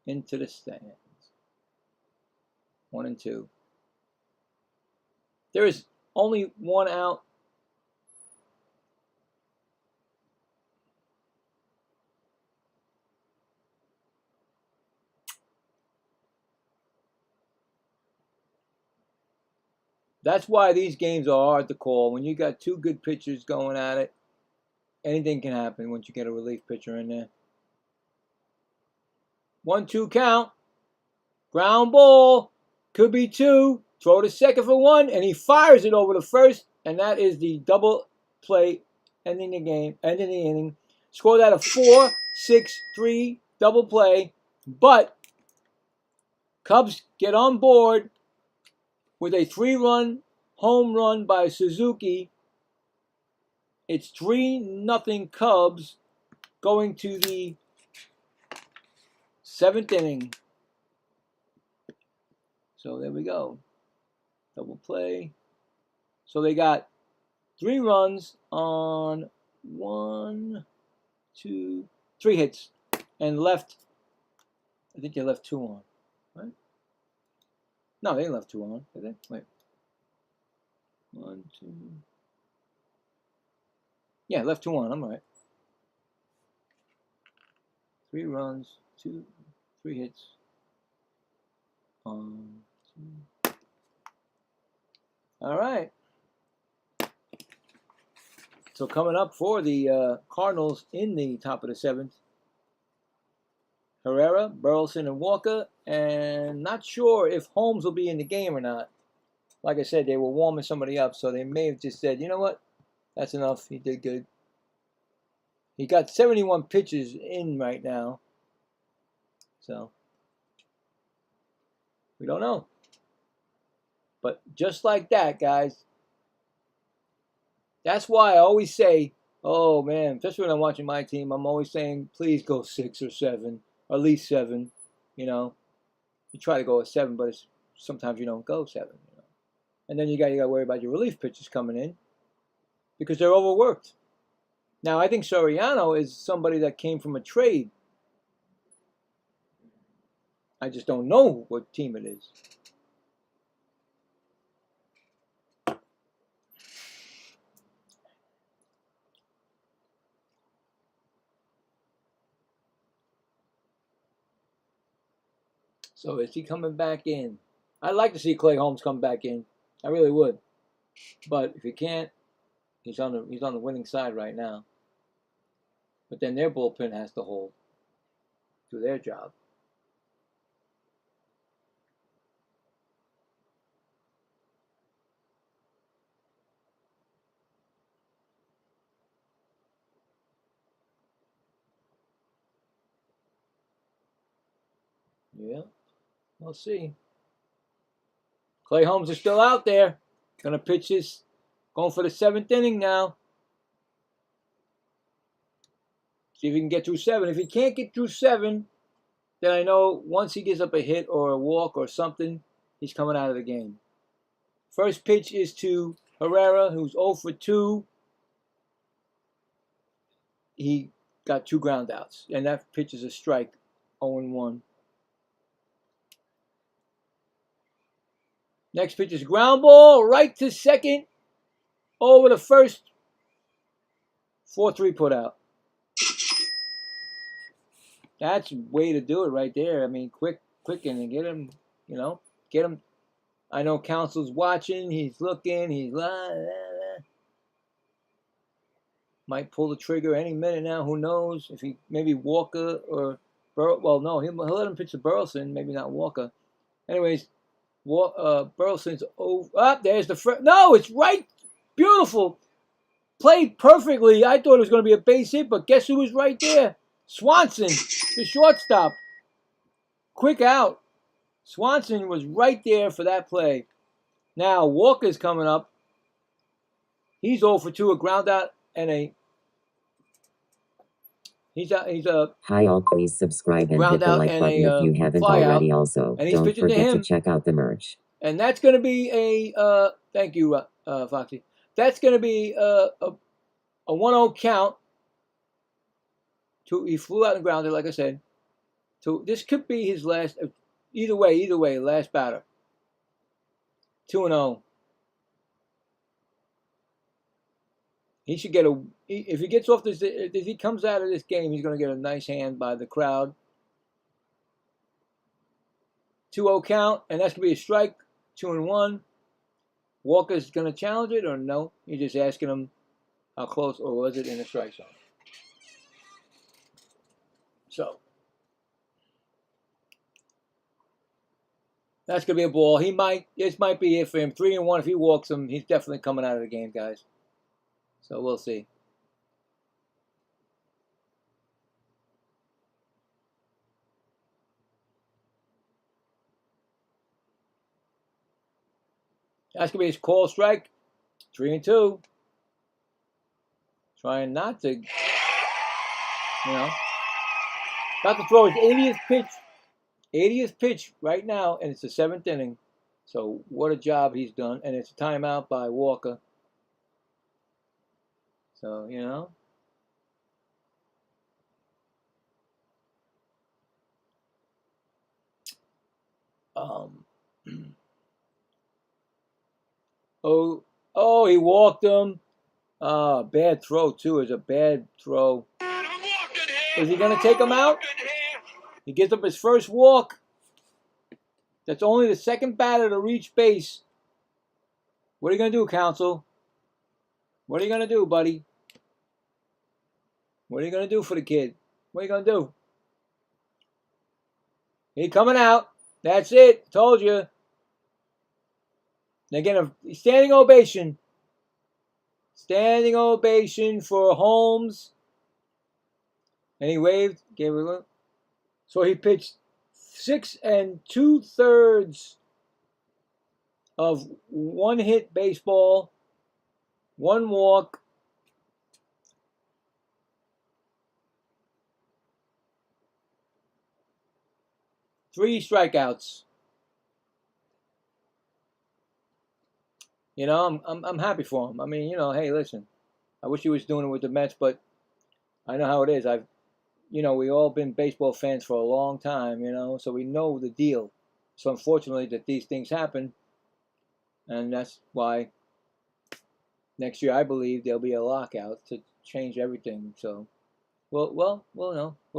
into the stands. 1-2. There is only one out. That's why these games are hard to call. When you got two good pitchers going at it, anything can happen once you get a relief pitcher in there. 1-2 count. Ground ball. Could be two. Throw to second for one, and he fires it over to first, and that is the double play ending the game, ending the inning. Scored out a 4-6-3 double play, but Cubs get on board with a 3-run home run by Suzuki It's 3-0 Cubs going to the 7th inning. So there we go. Double play. So they got 3 runs on 1, 2, 3 hits. And left, I think they left 2 on. Right? No, they didn't left 2 on, did they? Wait. 1, 2. Yeah, left 2 on, I'm right. 3 runs, 2, 3 hits. 2. All right. So coming up for the Cardinals in the top of the 7th, Herrera, Burleson, and Walker. And not sure if Holmes will be in the game or not. Like I said, they were warming somebody up, so they may have just said, you know what? That's enough. He did good. He got 71 pitches in right now. So, we don't know. But just like that, guys, that's why I always say, oh, man, especially when I'm watching my team, I'm always saying, please go 6 or 7, or at least 7, you know. You try to go at 7, but sometimes you don't go 7, you know. And then you got to worry about your relief pitchers coming in because they're overworked. Now, I think Soriano is somebody that came from a trade. I just don't know what team it is. So is he coming back in? I'd like to see Clay Holmes come back in. I really would. But if he can't, he's on the winning side right now. But then their bullpen has to do their job. Yeah, we'll see. Clay Holmes is still out there. Gonna pitch his, going for the 7th inning now. See if he can get through 7. If he can't get through 7, then I know once he gives up a hit or a walk or something, he's coming out of the game. First pitch is to Herrera, who's 0 for 2. He got 2 ground outs, and that pitch is a strike, 0-1. Next pitch is ground ball, right to second, over the first. 4-3 put out. That's a way to do it right there. I mean, quick and get him, you know, get him. I know Council's watching. He's looking. He's might pull the trigger any minute now. Who knows? If he maybe Walker or well, no, he'll let him pitch to Burleson. Maybe not Walker. Anyways, Burleson's over. Ah, there's the first. No, it's right. Beautiful. Played perfectly. I thought it was going to be a base hit, but guess who was right there? Swanson, the shortstop. Quick out. Swanson was right there for that play. Now Walker's coming up. He's 0 for 2, a ground out and a. He's a. Hi all, please subscribe and hit the like button if you haven't already. Also, don't forget to check out the merch. And that's going to be a. Thank you, Foxy. That's going to be a 1-0 count. He flew out and grounded, like I said. So this could be his last. Either way, last batter. 2-0. He should get if he gets off this, if he comes out of this game, he's going to get a nice hand by the crowd. 2-0 count, and that's going to be a strike. 2-1. Walker's going to challenge it, or no? You're just asking him how close, or was it in the strike zone? So that's going to be a ball. This might be it for him. 3-1. If he walks him, he's definitely coming out of the game, guys. So we'll see. That's going to be his call strike. 3-2. Trying not to, about to throw his 80th pitch. 80th pitch right now, and it's the 7th inning. So what a job he's done. And it's a timeout by Walker. So, he walked him. Bad throw, too. It's a bad throw. Is he going to take him out? He gives up his first walk. That's only the second batter to reach base. What are you going to do, Counsell? What are you going to do, buddy? What are you going to do for the kid? What are you going to do? He coming out. That's it. Told you. They get a standing ovation. Standing ovation for Holmes. And he waved, gave it a. So he pitched 6 2/3 of one hit baseball, one walk, three strikeouts. I'm happy for him. I mean, hey, listen, I wish he was doing it with the Mets, but I know how it is. We all been baseball fans for a long time, so we know the deal. So unfortunately that these things happen, and that's why next year I believe there'll be a lockout to change everything. So, we'll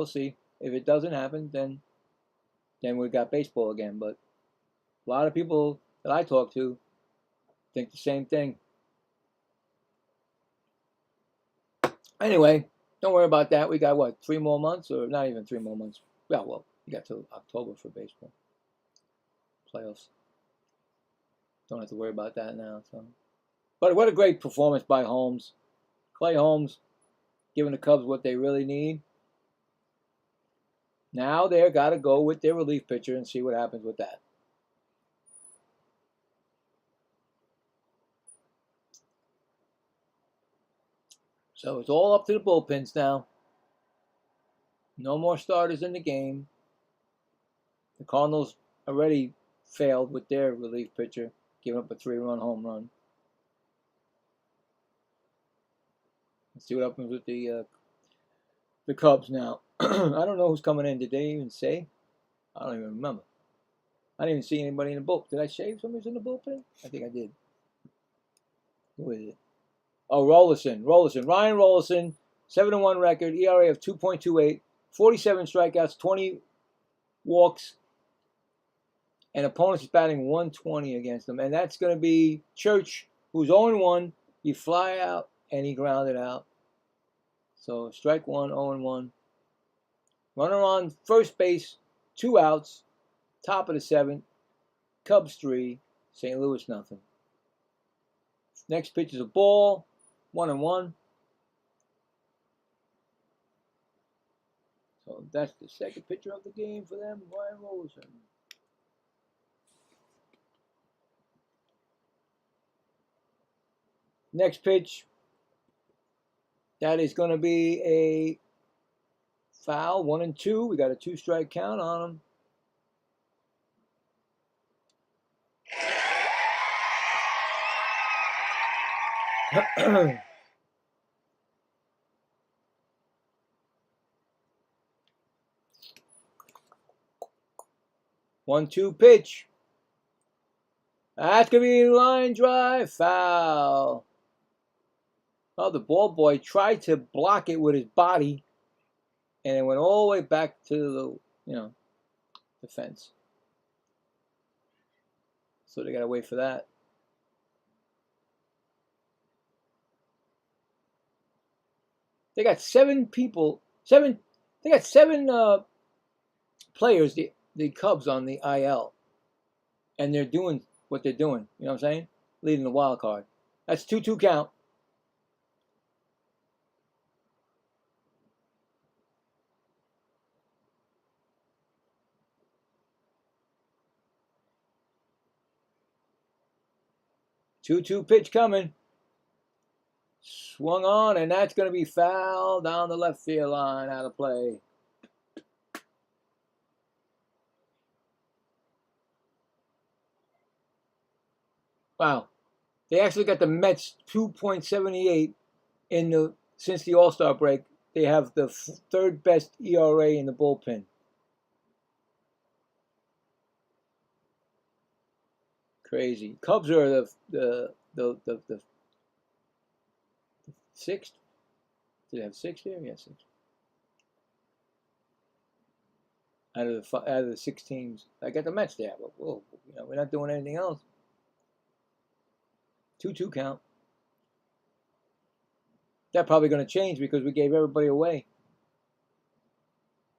see. If it doesn't happen, then we got baseball again. But a lot of people that I talk to think the same thing. Anyway, don't worry about that. We got 3 more months, or not even 3 more months. Yeah, well, we got till October for baseball playoffs. Don't have to worry about that now. So, but what a great performance by Holmes, Clay Holmes, giving the Cubs what they really need. Now they've got to go with their relief pitcher and see what happens with that. So it's all up to the bullpens now. No more starters in the game. The Cardinals already failed with their relief pitcher, giving up a 3-run home run. Let's see what happens with the Cubs now. I don't know who's coming in. Did they even say? I don't even remember. I didn't even see anybody in the bullpen. Did I say somebody's in the bullpen? I think I did. Who is it? Oh, Rolison. Ryan Rolison, 7-1 record, ERA of 2.28, 47 strikeouts, 20 walks, and opponents is batting 120 against them. And that's going to be Church, who's 0-1. He fly out, and he grounded out. So strike 1, 0-1. Runner on first base, 2 outs, top of the 7th. Cubs 3, St. Louis nothing. Next pitch is a ball, 1-1. So that's the second pitcher of the game for them, Ryan Rolison. Next pitch, that is going to be a foul, 1-2. We got a 2-strike count on him. 1-2 pitch. That's going to be a line drive, foul. Oh, the ball boy tried to block it with his body, and it went all the way back to the fence. So they got to wait for that. They got 7 people. They got 7 players. The Cubs on the IL, and they're doing what they're doing. You know what I'm saying? Leading the wild card. That's 2-2 count. Two pitch coming. Swung on, and that's going to be foul down the left field line, out of play. Wow. They actually got the Mets 2.78 since the All-Star break. They have the third best ERA in the bullpen. Crazy. Cubs are the sixth. Do they have six there? Yeah, six. Out of the 6 teams, I got the Mets there, but whoa, we're not doing anything else. 2-2 count. That's probably going to change because we gave everybody away.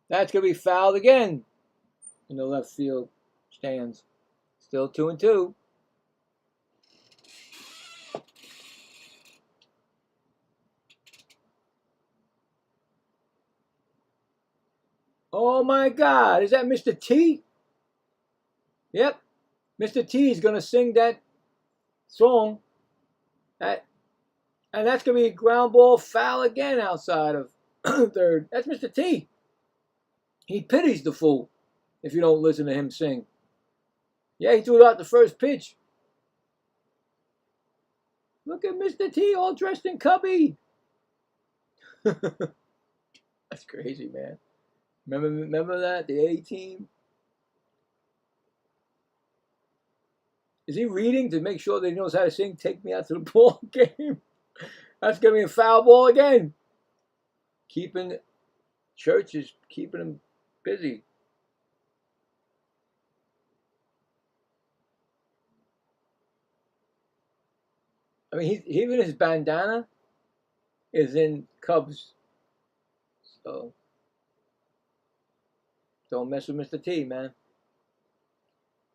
That's going to be fouled again in the left field stands. Still 2-2. Oh my God, is that Mr. T? Yep, Mr. T is going to sing that song. And that's going to be a ground ball foul again outside of third. That's Mr. T. He pities the fool if you don't listen to him sing. Yeah, he threw out the first pitch. Look at Mr. T all dressed in cubby. That's crazy, man. Remember that? The A team? Is he reading to make sure that he knows how to sing Take Me Out to the Ball Game? That's going to be a foul ball again. Church is keeping him busy. I mean, even his bandana is in Cubs. So, don't mess with Mr. T, man.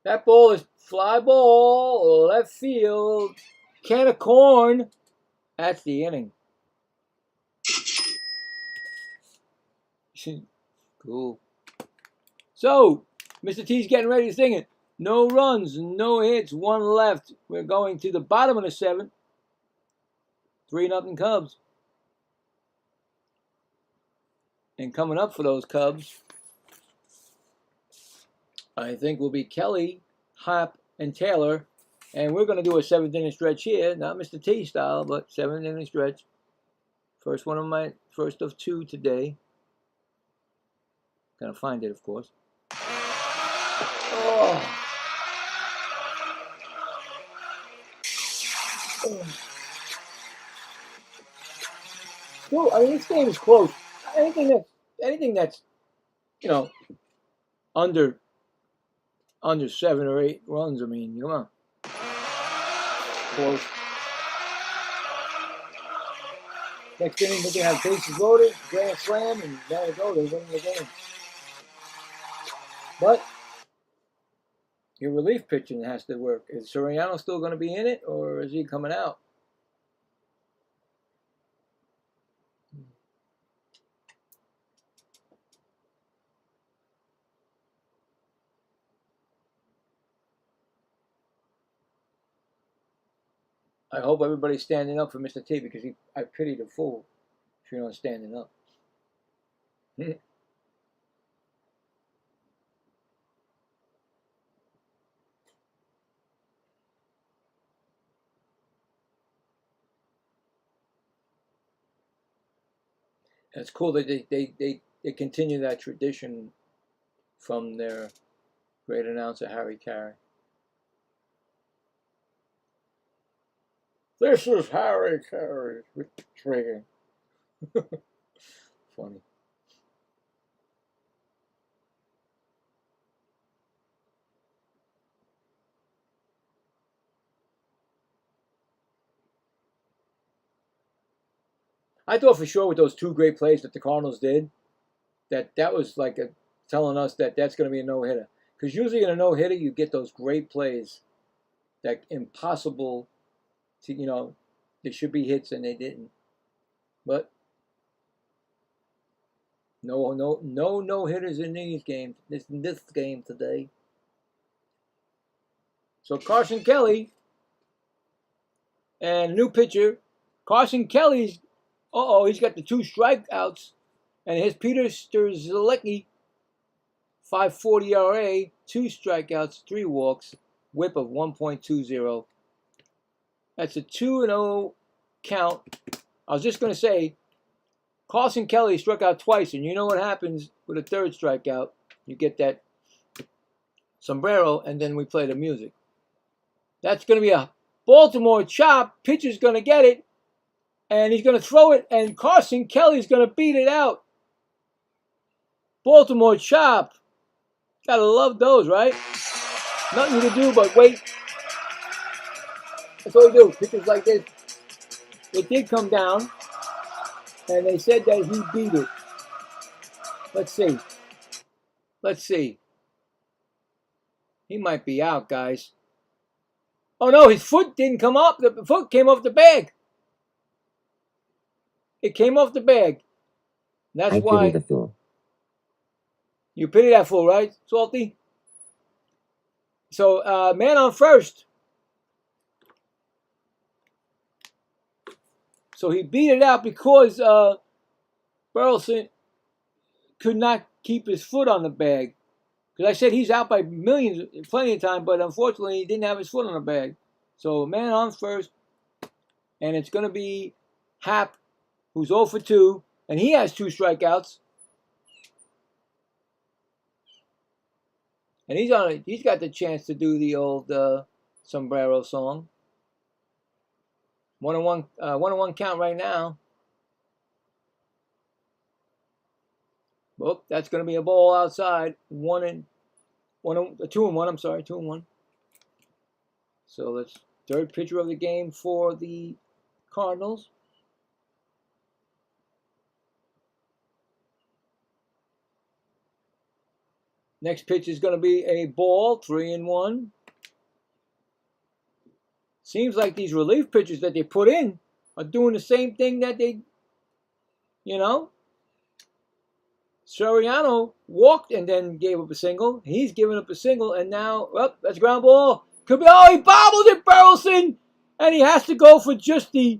That ball is fly ball, left field, can of corn. That's the inning. Cool. So, Mr. T's getting ready to sing it. No runs, no hits, 1 left. We're going to the bottom of the 7th. 3-0 Cubs. And coming up for those Cubs, I think will be Kelly, Hop, and Taylor. And we're going to do a 7th inning stretch here. Not Mr. T style, but 7th inning stretch. First of 2 today. Gotta find it, of course. Oh. Well, I mean, this game is close. Anything that's under 7 or 8 runs. I mean, come on, close. Next inning, they're gonna have bases loaded, grand slam, and there you go. They're winning the game. But your relief pitching has to work. Is Soriano still going to be in it, or is he coming out? I hope everybody's standing up for Mr. T because I pity the fool if you're not standing up. It's cool that they continue that tradition from their great announcer Harry Carey. This is Harry Carey with trigger. Funny. I thought for sure with those 2 great plays that the Cardinals did, that was like telling us that that's going to be a no-hitter. Because usually in a no-hitter, you get those great plays that impossible to, there should be hits and they didn't. But no hitters in these games. This game today. So Carson Kelly and a new pitcher Carson Kelly's, he's got the 2 strikeouts. And his Peter Strzelecki, 5.40 ERA, 2 strikeouts, 3 walks, whip of 1.20. That's a 2-0 count. I was just going to say, Carson Kelly struck out twice, and you know what happens with a 3rd strikeout. You get that sombrero, and then we play the music. That's going to be a Baltimore chop. Pitcher's going to get it, and he's going to throw it, and Carson Kelly's going to beat it out. Baltimore chop. Gotta love those, right? Nothing to do but wait. That's all we do. Pitchers like this. It did come down, and they said that he beat it. Let's see. Let's see. He might be out, guys. Oh no, his foot didn't come up. The foot came off the bag. It came off the bag. That's why. I pity the fool. You pity that fool, right, Salty? So, man on first. So he beat it out because Burleson could not keep his foot on the bag. Because I said he's out by millions, plenty of time, but unfortunately he didn't have his foot on the bag. So man on first, and it's going to be Happ, who's 0 for 2, and he has 2 strikeouts. And he's got the chance to do the old sombrero song. 1-1 count right now. Oh, that's going to be a ball outside. 2-1. I'm sorry, 2-1. So that's 3rd pitcher of the game for the Cardinals. Next pitch is going to be a ball, 3-1. Seems like these relief pitchers that they put in are doing the same thing that they, Soriano walked and then gave up a single. He's given up a single, and now, that's ground ball. Could be, he bobbled it, Burleson! And he has to go for just the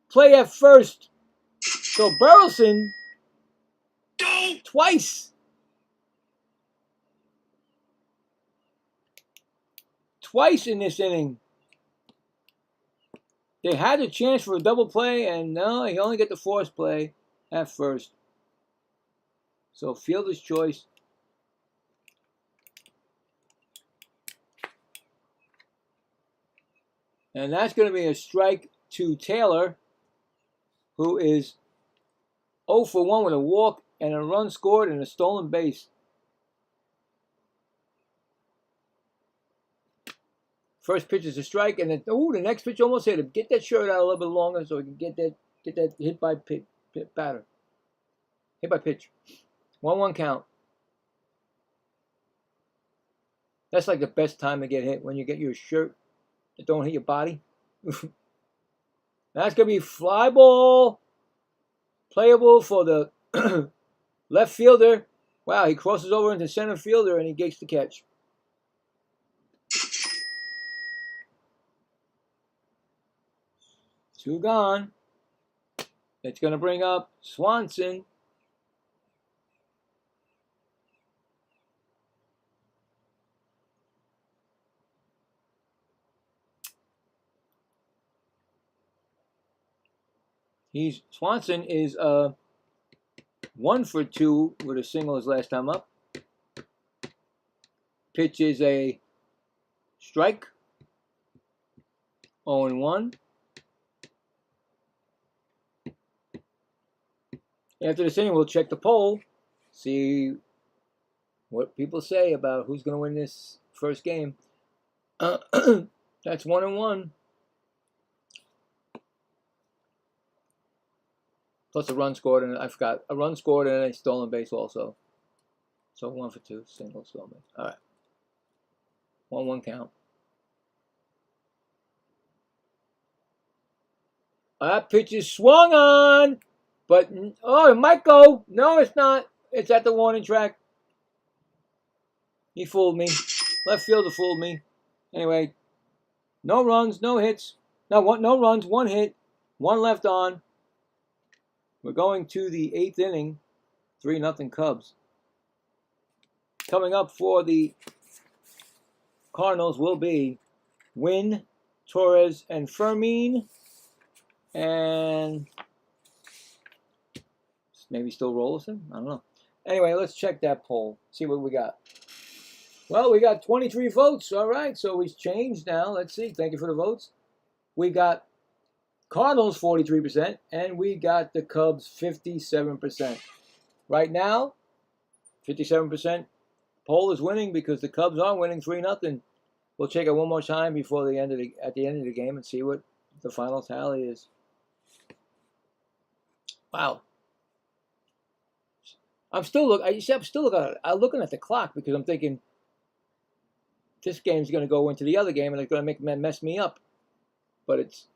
play at first. So Burleson, twice in this inning. They had a chance for a double play, and no, he only got the force play at first. So fielder's choice. And that's going to be a strike to Taylor, who is 0 for 1 with a walk and a run scored and a stolen base. First pitch is a strike, and then the next pitch almost hit him. Get that shirt out a little bit longer so he can get that hit by batter. Hit by pitch. 1-1 count. That's like the best time to get hit, when you get your shirt that don't hit your body. That's gonna be fly ball, playable for the left fielder. Wow, he crosses over into center fielder and he gets the catch. Two gone. It's going to bring up Swanson. Swanson is 1 for 2 with a single his last time up. Pitch is a strike. 0-1. After this inning, we'll check the poll, see what people say about who's going to win this first game. That's 1-1. Plus a run scored, and I forgot, a run scored and a stolen base also. So 1 for 2, single, stolen base. All right. 1-1 count. That pitch is swung on. But, it might go. No, it's not. It's at the warning track. He fooled me. Left fielder fooled me. Anyway, no runs, no hits. No runs, 1 hit. One left on. We're going to the 8th inning. 3-0 Cubs. Coming up for the Cardinals will be Wynn, Torres, and Fermin. And maybe still Rollerson? I don't know. Anyway, let's check that poll. See what we got. Well, we got 23 votes. All right, so we've changed now. Let's see. Thank you for the votes. We got Cardinals 43%, and we got the Cubs 57%. Right now, 57% poll is winning because the Cubs are winning 3-0. We'll check it one more time before the end of at the end of the game and see what the final tally is. Wow. I'm still looking at the clock because I'm thinking this game's going to go into the other game and it's going to mess me up. But it's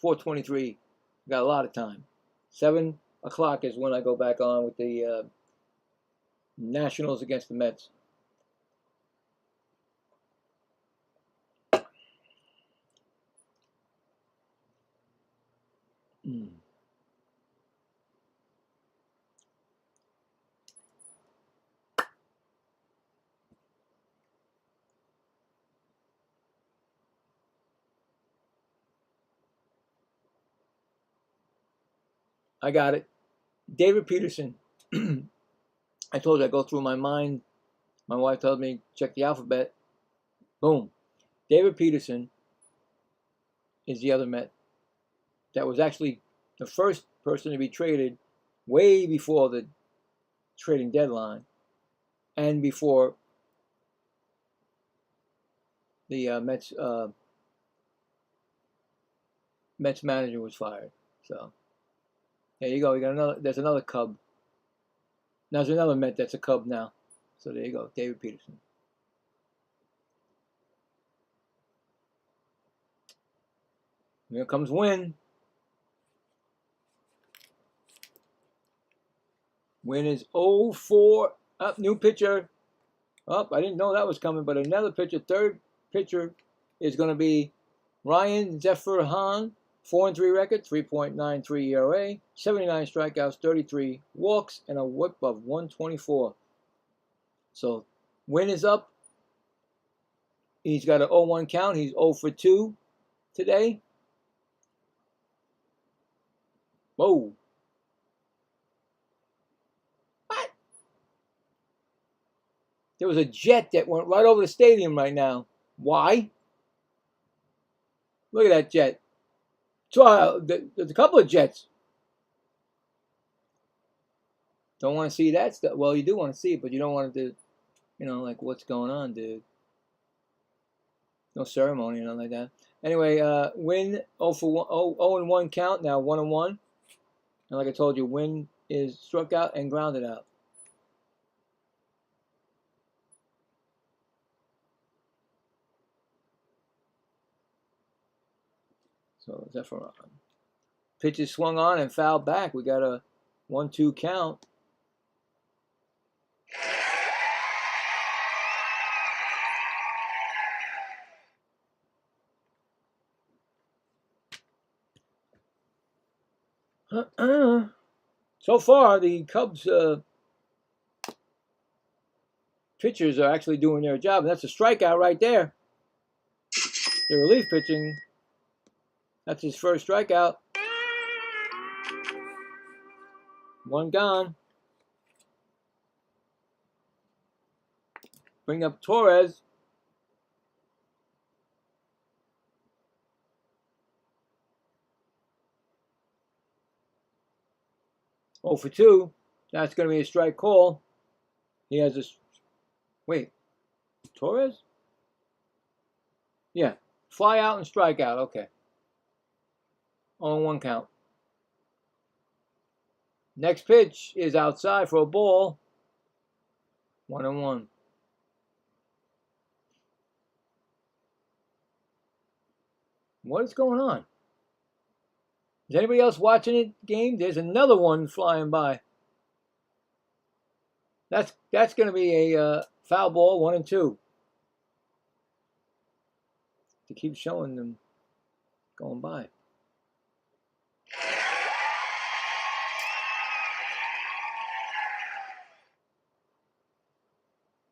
4:23. Got a lot of time. 7 o'clock is when I go back on with the Nationals against the Mets. I got it. David Peterson. I told you I go through my mind. My wife told me check the alphabet. Boom. David Peterson is the other Met. That was actually the first person to be traded way before the trading deadline and before the Mets manager was fired. So there you go. You got another. There's another Cub. Now there's another Met that's a Cub now. So there you go, David Peterson. Here comes Wynn. Wynn is 0-4. Up, new pitcher. Up, I didn't know that was coming, but another pitcher. Third pitcher is going to be Ryan Zephyr Hahn. 4-3 record, 3.93 ERA, 79 strikeouts, 33 walks, and a whip of 124. So Wynn is up. He's got an 0-1 count. He's 0-for-2 today. Whoa. What? There was a jet that went right over the stadium right now. Why? Look at that jet. So, there's a couple of jets. Don't want to see that stuff. Well, you do want to see it, but you don't want to, like what's going on, dude. No ceremony or nothing like that. Anyway, Wynn 0-1 count, now 1-1. And like I told you, Wynn is struck out and grounded out. So Zephyr. Pitch is swung on and fouled back. We got a 1-2 count. So far, the Cubs pitchers are actually doing their job. And that's a strikeout right there. The relief pitching. That's his first strikeout. One gone. Bring up Torres. Oh for 2. That's going to be a strike call. He has a... Wait. Torres? Yeah. Fly out and strike out. Okay. 0-1 count. Next pitch is outside for a ball. 1-1. What is going on? Is anybody else watching the game? There's another one flying by. That's going to be a foul ball, 1-2. To keep showing them going by.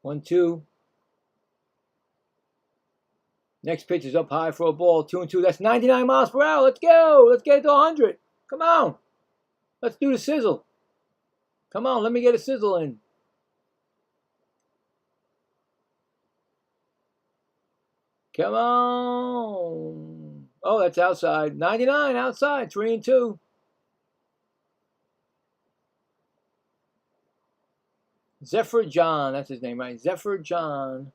1-2. Next pitch is up high for a ball. 2-2. That's 99 miles per hour. Let's go. Let's get it to 100. Come on. Let's do the sizzle. Come on. Let me get a sizzle in. Come on. Oh, that's outside. 99 outside. 3-2. Zephyr John. That's his name, right? Zephyr John.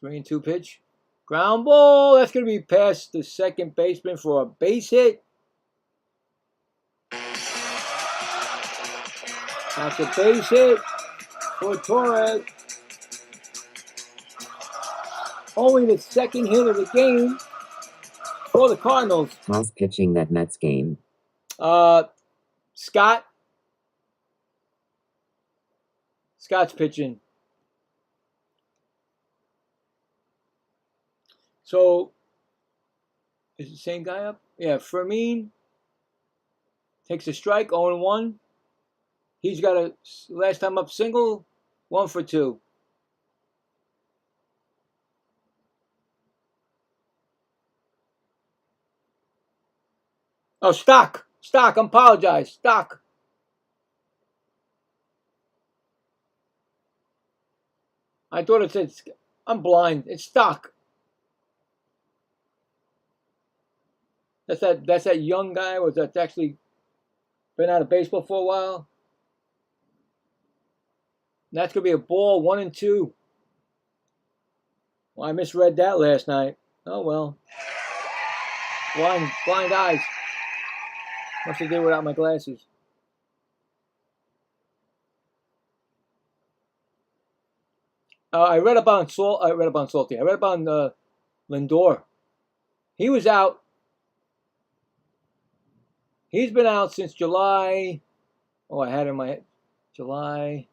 3-2 pitch. Ground ball. That's going to be past the second baseman for a base hit. That's a base hit for Torres. Only the second hit of the game for the Cardinals. Who's pitching that Mets game? Scott. Scott's pitching. So, is the same guy up? Yeah, Fermin takes a strike, 0-1. He's got a last time up single, 1 for 2. Oh, Stock. I apologize. Stock. I thought it said, I'm blind. It's Stock. That's that young guy that's actually been out of baseball for a while. And that's going to be a ball, 1-2. Well, I misread that last night. Oh, well. Blind eyes. Must have did without my glasses. I read up on Lindor. He was out. He's been out since July. Oh, I had it in my head. July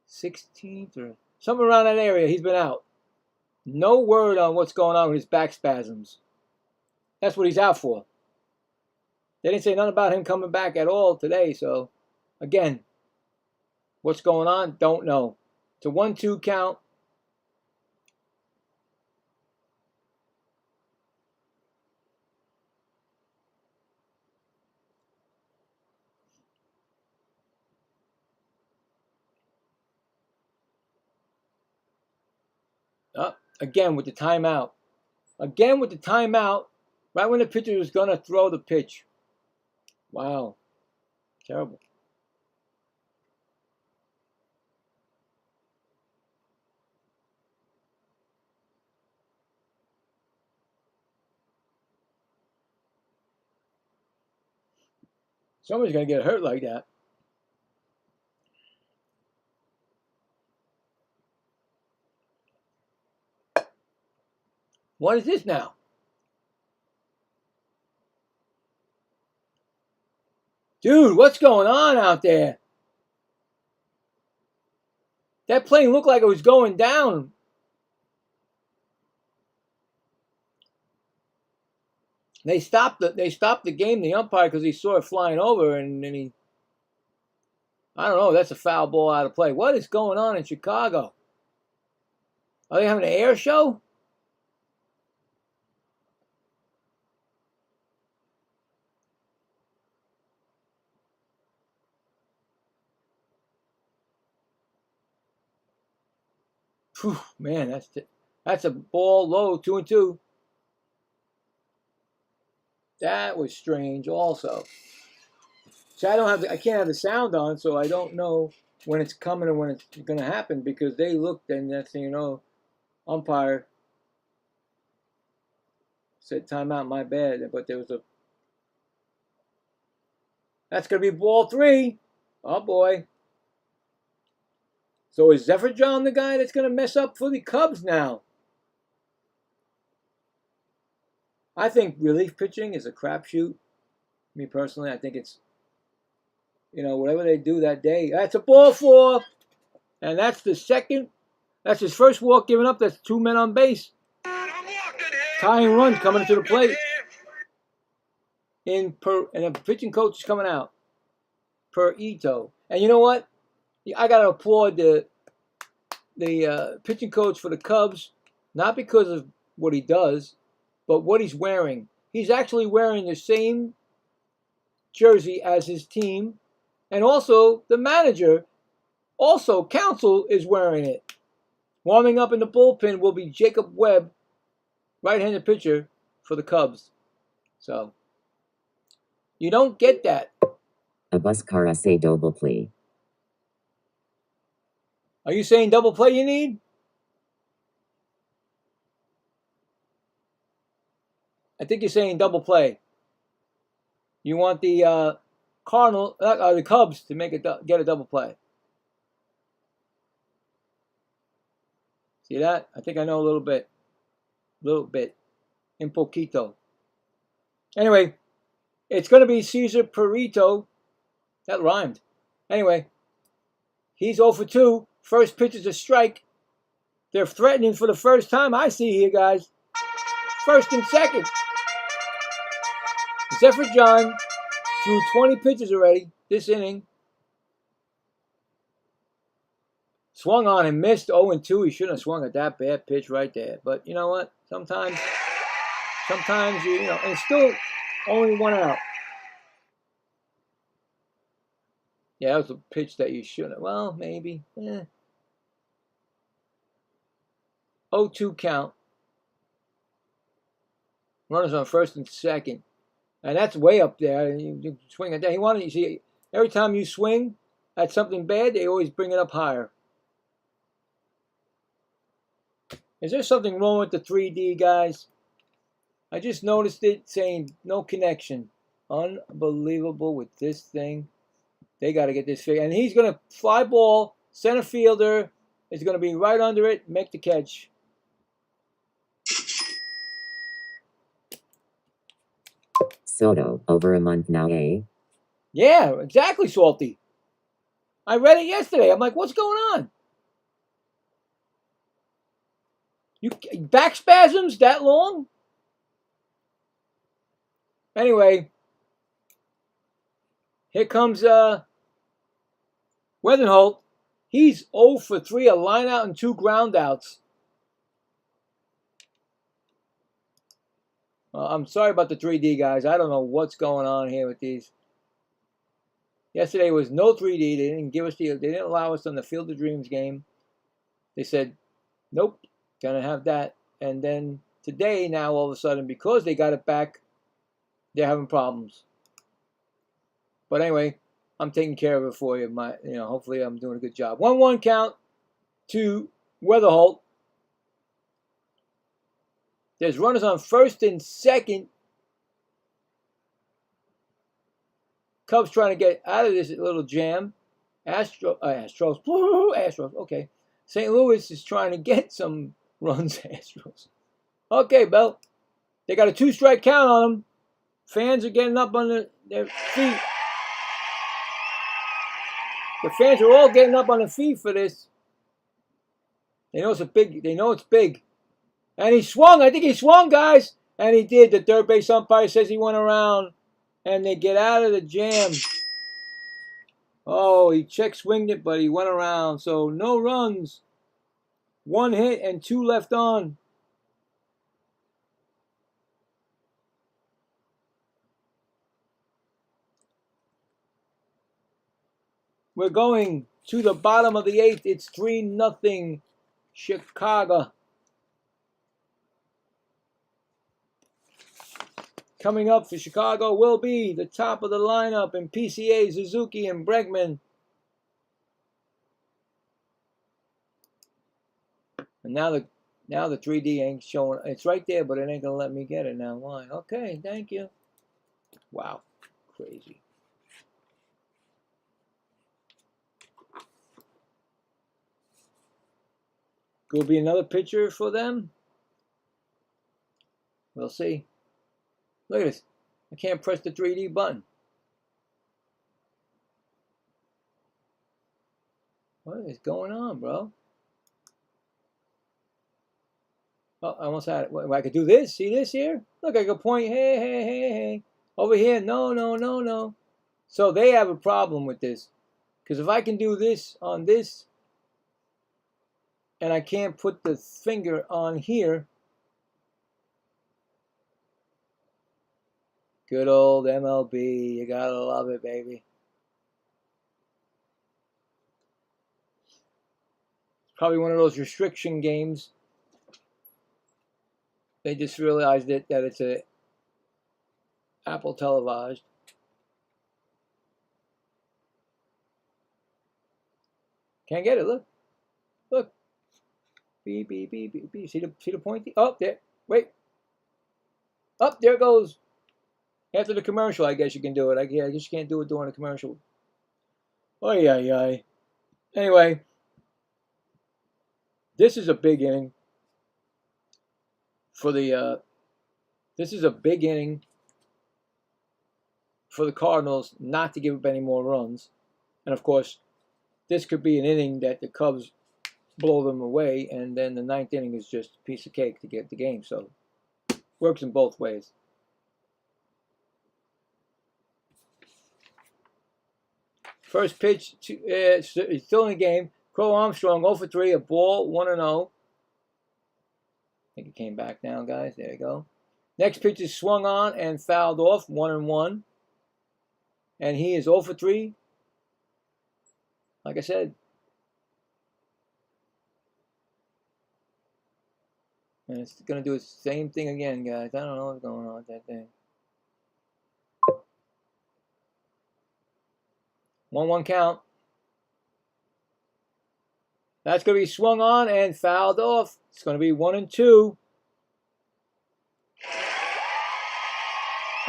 16th or somewhere around that area. He's been out. No word on what's going on with his back spasms. That's what he's out for. They didn't say nothing about him coming back at all today. So, again, what's going on? Don't know. It's a 1-2 count. Again with the timeout. Right when the pitcher was going to throw the pitch. Wow. Terrible. Somebody's going to get hurt like that. What is this now? Dude, what's going on out there? That plane looked like it was going down. They stopped the game, the umpire, because he saw it flying over, and then I don't know, that's a foul ball out of play. What is going on in Chicago? Are they having an air show? Whew, man, that's a ball low, 2-2. That was strange also. So I can't have the sound on, so I don't know when it's coming or when it's going to happen, because they looked, and next thing you know, umpire said timeout, my bad, but there was that's going to be ball 3. Oh boy. So is Zephyr John the guy that's going to mess up for the Cubs now? I think relief pitching is a crapshoot. Me personally, I think it's, whatever they do that day. That's a ball 4. And that's the second. That's his first walk given up. That's 2 men on base. Tying run coming to the plate. And the pitching coach is coming out. Per Ito. And you know what? I got to applaud the pitching coach for the Cubs, not because of what he does, but what he's wearing. He's actually wearing the same jersey as his team, and also the manager, also Counsell, is wearing it. Warming up in the bullpen will be Jacob Webb, right-handed pitcher for the Cubs. So, you don't get that. A buscar say double play. Are you saying double play you need? I think you're saying double play. You want the the Cubs to get a double play. See that? I think I know a little bit. Un poquito. Anyway, it's going to be Cesar Perito. That rhymed. Anyway, he's 0 for 2. First pitch is a strike. They're threatening for the first time I see here, guys. First and second. Zephyr John threw 20 pitches already this inning. Swung on and missed 0-2. He shouldn't have swung at that bad pitch right there. But you know what? Sometimes you know, and still only 1 out. Yeah, that was a pitch that you shouldn't. Well, maybe. 0-2 count. Runners on first and second. And that's way up there. You swing at that. You see, every time you swing at something bad, they always bring it up higher. Is there something wrong with the 3D, guys? I just noticed it saying no connection. Unbelievable with this thing. They got to get this figured. And he's going to fly ball. Center fielder is going to be right under it. Make the catch. Soto, over a month now, eh? Yeah, exactly, Salty. I read it yesterday. I'm like, what's going on? You back spasms that long? Anyway, here comes Weatherholt. He's 0 for 3, a line out and 2 ground outs. I'm sorry about the 3D, guys. I don't know what's going on here with these. Yesterday was no 3D. They didn't give us they didn't allow us on the Field of Dreams game. They said, nope, gonna have that. And then today, now all of a sudden, because they got it back, they're having problems. But anyway, I'm taking care of it for you. Hopefully I'm doing a good job. 1-1 count to Weatherholt. There's runners on first and second. Cubs trying to get out of this little jam. Astros. Okay. St. Louis is trying to get some runs. Astros. Okay, Bell. They got a 2-strike count on them. Fans are getting up on their feet. The fans are all getting up on their feet for this. They know it's big. And he swung. I think he swung, guys. And he did. The third base umpire says he went around. And they get out of the jam. Oh, he check swinged it, but he went around. So no runs. 1 hit and 2 left on. We're going to the bottom of the 8th. It's 3-0 Chicago. Coming up for Chicago will be the top of the lineup in PCA, Suzuki, and Bregman. And now the 3D ain't showing. It's right there, but it ain't gonna let me get it now. Why? Okay, thank you. Wow, crazy. Will be another picture for them. We'll see. Look at this. I can't press the 3D button. What is going on, bro? Oh, I almost had it. Well, I could do this. See this here? Look, I could point. Hey. Over here. No. So they have a problem with this. Because if I can do this on this, and I can't put the finger on here, good old MLB, you gotta love it, baby. It's probably one of those restriction games. They just realized that it's a Apple televised. Can't get it. Look, look. Beep beep beep beep beep. See the pointy? Oh, there. Wait. Up there it goes. After the commercial, I guess you can do it. I guess you can't do it during the commercial. Oh yeah. Anyway, this is a big inning for the. This is a big inning for the Cardinals not to give up any more runs, and of course, this could be an inning that the Cubs blow them away, and then the ninth inning is just a piece of cake to get the game. So, works in both ways. First pitch, it's still in the game. Crow Armstrong 0 for 3, a ball, 1-0. I think it came back now, guys. There you go. Next pitch is swung on and fouled off, 1-1. And he is 0 for 3. Like I said. And it's going to do the same thing again, guys. I don't know what's going on with that thing. 1-1 count. That's going to be swung on and fouled off. It's going to be 1-2.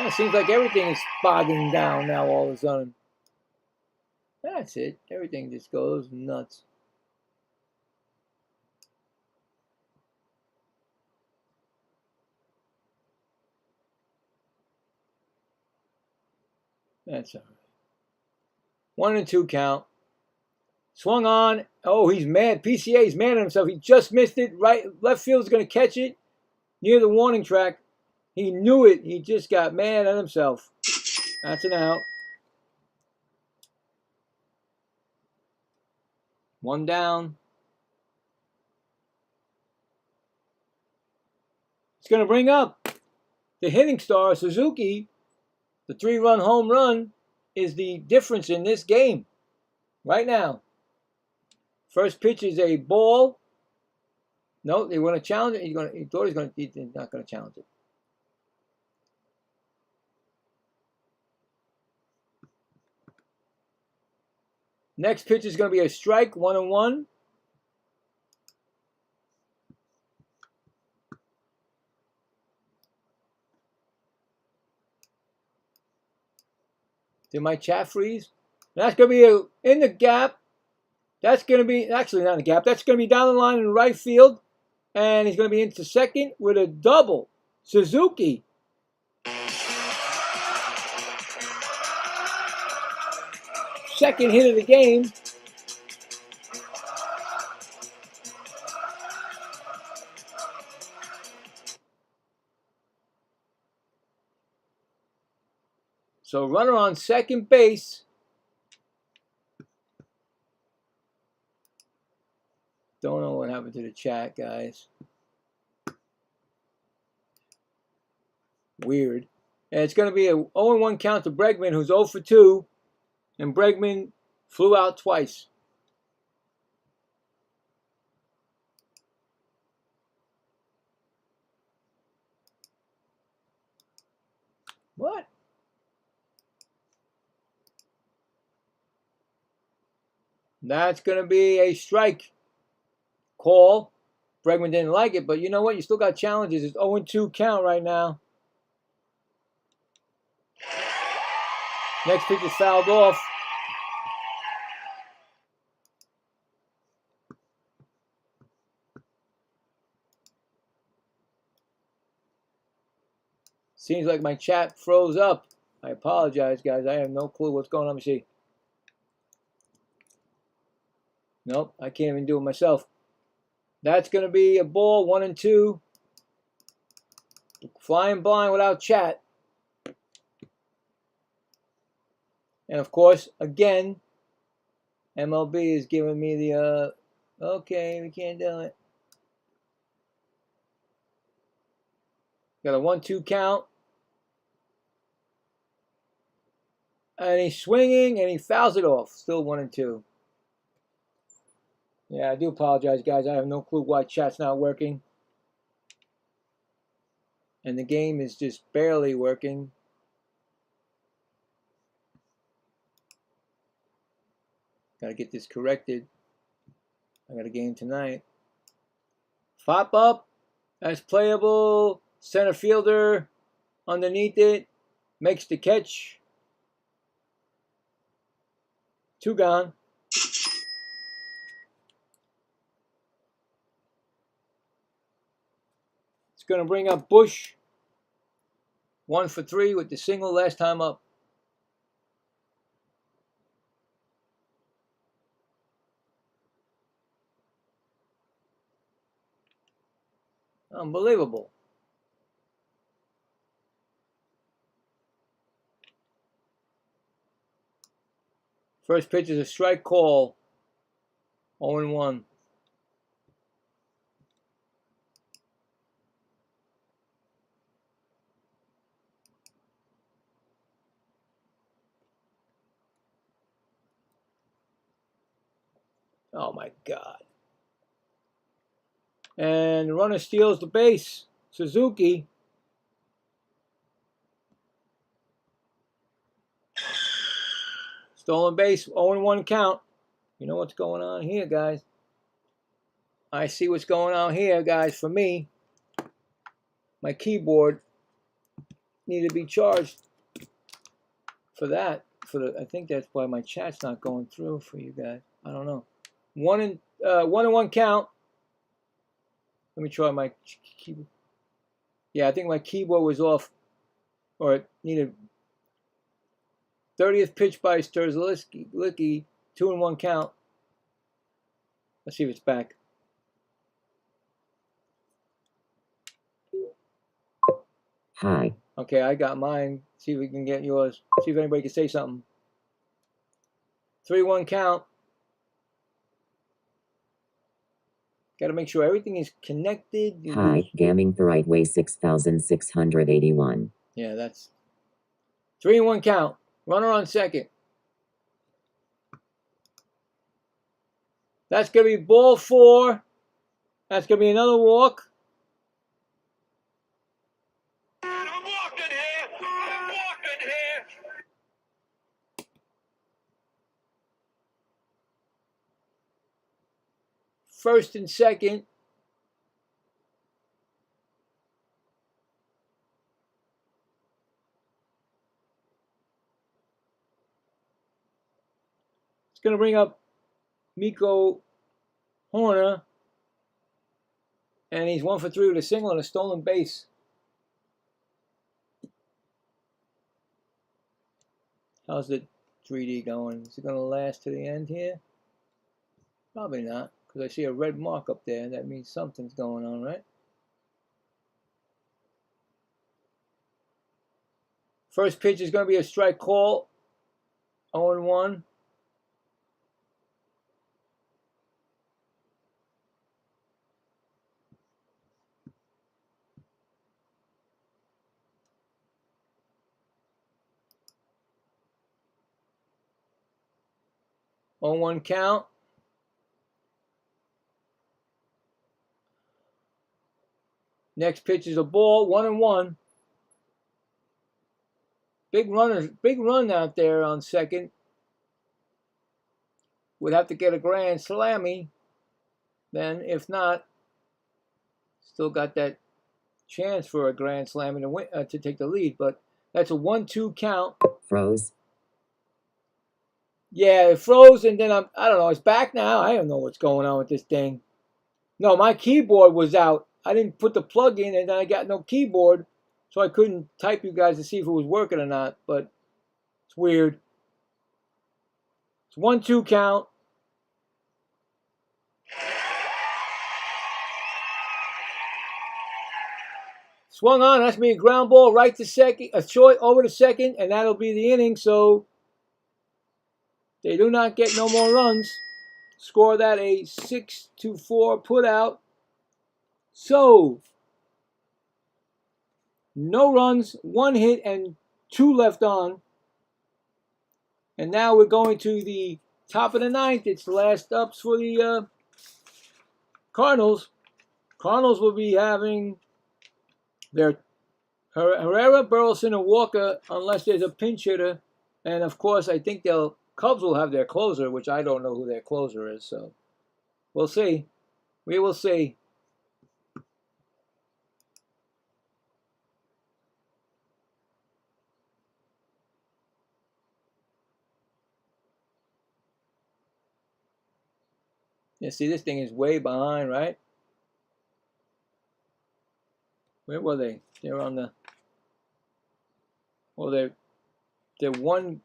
It seems like everything is bogging down now all of a sudden. That's it. Everything just goes nuts. That's all right. 1-2 count. Swung on. Oh, he's mad. PCA's mad at himself. He just missed it. Right, left field's going to catch it near the warning track. He knew it. He just got mad at himself. That's an out. 1 down. It's going to bring up the hitting star, Suzuki. The 3-run home run is the difference in this game right now. First pitch is a ball. No, they want to challenge it. He's not going to challenge it. Next pitch is going to be a strike, 1-1. Did my chat freeze? That's going to be in the gap. That's going to be, actually not in the gap. That's going to be down the line in right field. And he's going to be into second with a double. Suzuki. Second hit of the game. So runner on second base. Don't know what happened to the chat, guys. Weird. And it's going to be a 0-1 count to Bregman, who's 0 for 2. And Bregman flew out twice. What? That's going to be a strike call. Bregman didn't like it, but you know what? You still got challenges. It's 0-2 count right now. Next pitch is fouled off. Seems like my chat froze up. I apologize, guys. I have no clue what's going on. Let me see. Nope, I can't even do it myself. That's going to be a ball, 1-2. Flying blind without chat. And of course, again, MLB is giving me the, okay, we can't do it. Got a 1-2 count. And he's swinging, and he fouls it off. Still 1-2. Yeah, I do apologize, guys. I have no clue why chat's not working. And the game is just barely working. Got to get this corrected. I got a game tonight. Pop up. That's playable. Center fielder underneath it. Makes the catch. 2 gone. It's going to bring up Bush. 1 for 3 with the single last time up. Unbelievable. First pitch is a strike call. 0-1. Oh my God. And the runner steals the base. Suzuki. Stolen base, 0-1 count. You know what's going on here, guys. I see what's going on here, guys, for me. My keyboard needed to be charged for that. I think that's why my chat's not going through for you guys. I don't know. 1-1 count. Let me try my keyboard. Yeah, I think my keyboard was off, or it needed 30th pitch by Sturzlicky, 2-1 count. Let's see if it's back. Hi. Okay, I got mine. See if we can get yours. See if anybody can say something. 3-1 count. Got to make sure everything is connected. Hi, gamming the right way 6,681. Yeah, that's 3-1 count. Runner on second. That's going to be ball 4. That's going to be another walk. I'm walking here. I'm walking here. First and second. It's going to bring up Miko Horner. And he's 1 for 3 with a single and a stolen base. How's the 3D going? Is it going to last to the end here? Probably not, because I see a red mark up there. That means something's going on, right? First pitch is going to be a strike call. 0-1. On 1 count. Next pitch is a ball, 1-1. Big run out there on second. Would have to get a grand slammy. Then, if not, still got that chance for a grand slam to win, to take the lead. But that's a 1-2 count. Froze. Yeah, it froze, and then I don't know. It's back now. I don't know what's going on with this thing. No, my keyboard was out. I didn't put the plug in, and I got no keyboard, so I couldn't type you guys to see if it was working or not. But it's weird. It's 1-2 count. Swung on. That's me a ground ball right to second, a short over to second, and that'll be the inning. So They do not get no more runs. Score that a 6-4 put out. So, no runs, 1 hit, and 2 left on. And now we're going to the top of the 9th. It's the last ups for the Cardinals. Cardinals will be having their Herrera, Burleson, and Walker unless there's a pinch hitter. And, of course, I think Cubs will have their closer, which I don't know who their closer is. So, we'll see. We will see. You see, this thing is way behind, right? Where were they? They're on the. Well, they're one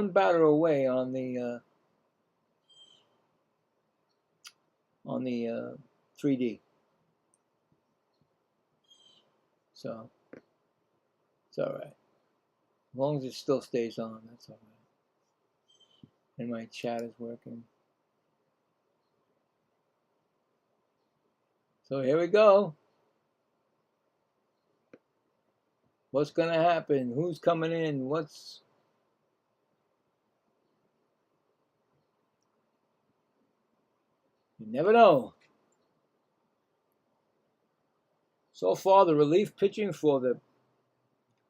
batter away on the 3D. So it's all right. As long as it still stays on, that's all right. And my chat is working. So here we go. What's going to happen? Who's coming in? You never know. So far, the relief pitching for the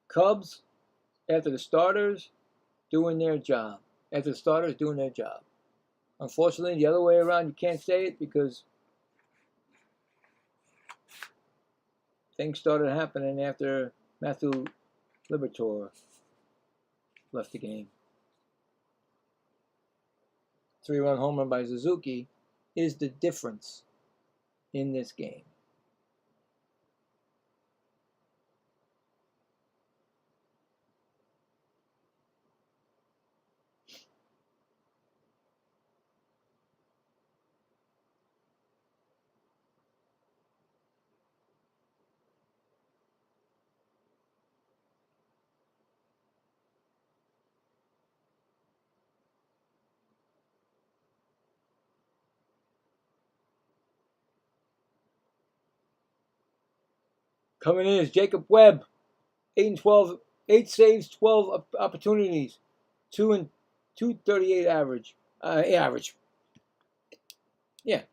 Cubs after the starters doing their job. Unfortunately, the other way around, you can't say it because things started happening after Matthew Liberatore left the game. 3-run home run by Suzuki is the difference in this game. Coming in is Jacob Webb, 8 saves, 12 opportunities, 238 average. Average. Yeah,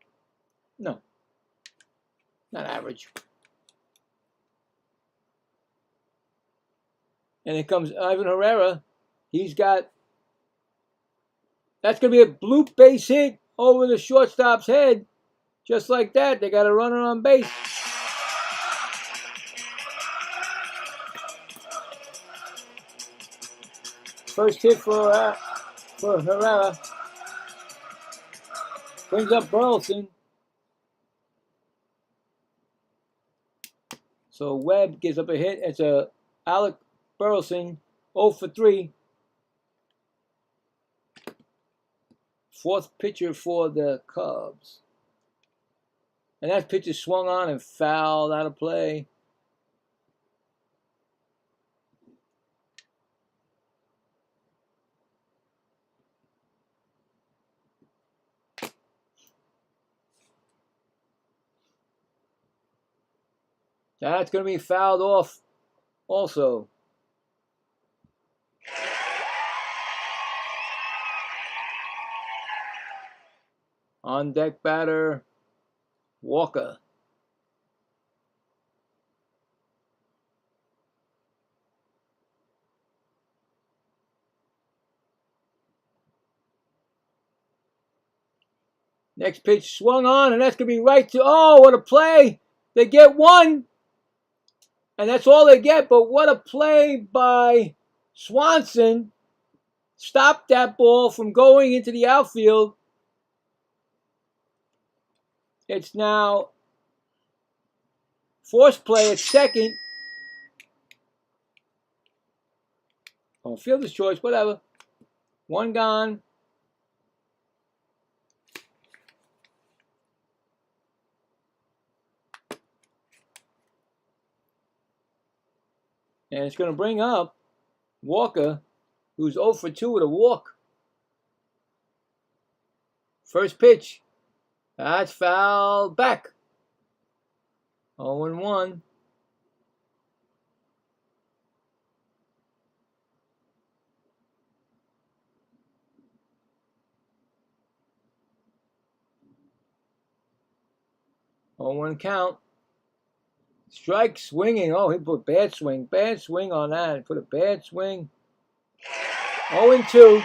no, not average. And here comes Ivan Herrera. That's going to be a bloop base hit over the shortstop's head. Just like that, they got a runner on base. First hit for Herrera. Brings up Burleson. So Webb gives up a hit. It's a Alec Burleson, 0 for 3. Fourth pitcher for the Cubs. And that pitch is swung on and fouled out of play. That's going to be fouled off also. On deck batter, Walker. Next pitch swung on, and that's going to be right to, oh, what a play. They get one, and that's all they get, but what a play by Swanson. Stopped that ball from going into the outfield. It's now force play at second. Oh, fielder's choice, whatever. One gone. And it's going to bring up Walker He was 0 for 2 with a walk. First pitch. That's foul back. 0-1. On one count. Strike swinging. Oh, he put bad swing. Bad swing on that. He put a bad swing. 0-2.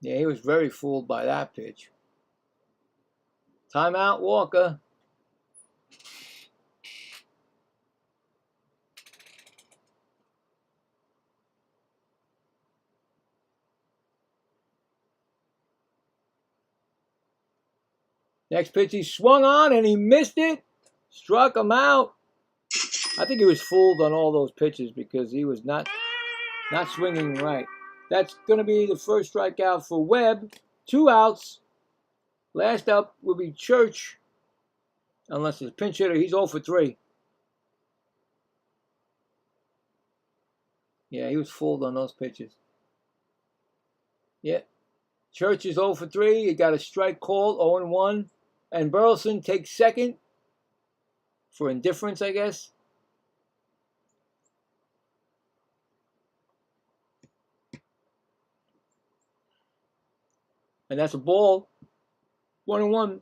Yeah, he was very fooled by that pitch. Timeout, Walker. Next pitch, he swung on and he missed it. Struck him out. I think he was fooled on all those pitches because he was not swinging right. That's going to be the first strikeout for Webb. 2 outs. Last up will be Church. Unless it's a pinch hitter. He's 0 for 3. Yeah, he was fooled on those pitches. Yeah. Church is 0 for 3. He got a strike called, 0-1. And Burleson takes second for indifference, I guess. And that's a ball. 1-1.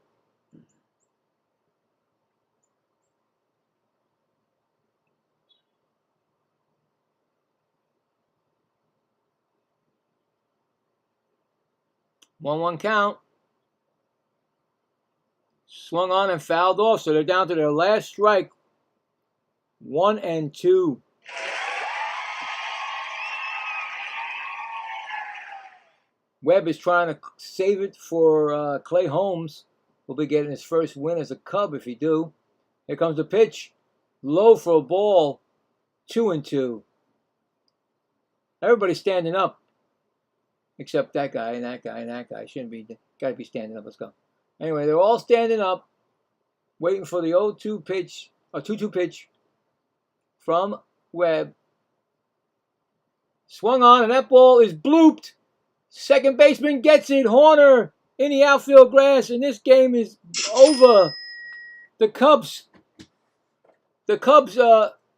1-1 count. Swung on and fouled off, so they're down to their last strike. 1-2. Webb is trying to save it for Clay Holmes. Will be getting his first win as a Cub if he do. Here comes the pitch. Low for a ball. 2-2. Everybody's standing up. Except that guy and that guy and that guy. Shouldn't be. Got to be standing up. Let's go. Anyway, they're all standing up. Waiting for the 0-2 pitch. Or 2-2 pitch. From Webb. Swung on and that ball is blooped. Second baseman gets it. Horner in the outfield grass, and this game is over. The Cubs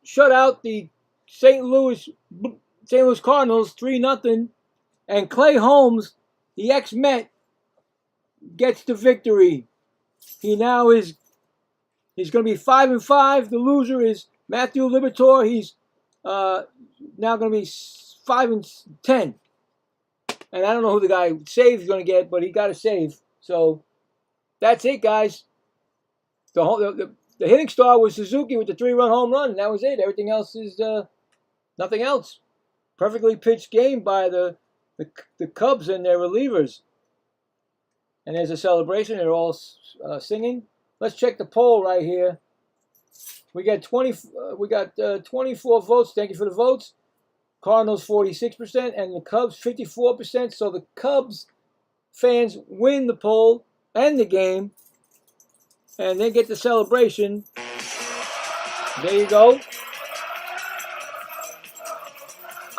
shut out the St. Louis Cardinals 3-0, and Clay Holmes, the ex-Met, gets the victory. He now is he's going to be 5-5. The loser is Matthew Liberatore. He's now going to be 5-10. And I don't know who the guy saved is going to get, but he got a save. So that's it, guys. The hitting star was Suzuki with the 3-run home run, and that was it. Everything else is nothing else. Perfectly pitched game by the Cubs and their relievers. And there's a celebration. They're all singing. Let's check the poll right here. We got 24 votes. Thank you for the votes. Cardinals 46% and the Cubs 54%. So the Cubs fans win the poll and the game. And they get the celebration. There you go.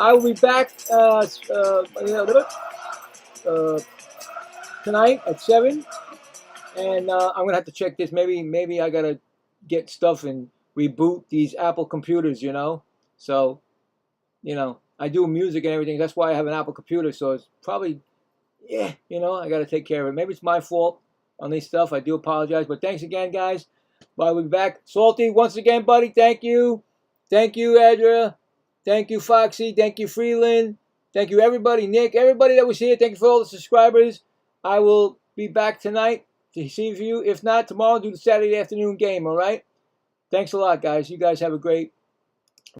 I will be back tonight at 7. And I'm going to have to check this. Maybe I got to get stuff and reboot these Apple computers, you know. So, you know, I do music and everything. That's why I have an Apple computer. So it's probably, I got to take care of it. Maybe it's my fault on this stuff. I do apologize. But thanks again, guys. I'll be back. Salty, once again, buddy, thank you. Thank you, Adria. Thank you, Foxy. Thank you, Freeland. Thank you, everybody. Nick, everybody that was here. Thank you for all the subscribers. I will be back tonight to see you. If not, tomorrow, do the Saturday afternoon game, all right? Thanks a lot, guys. You guys have a great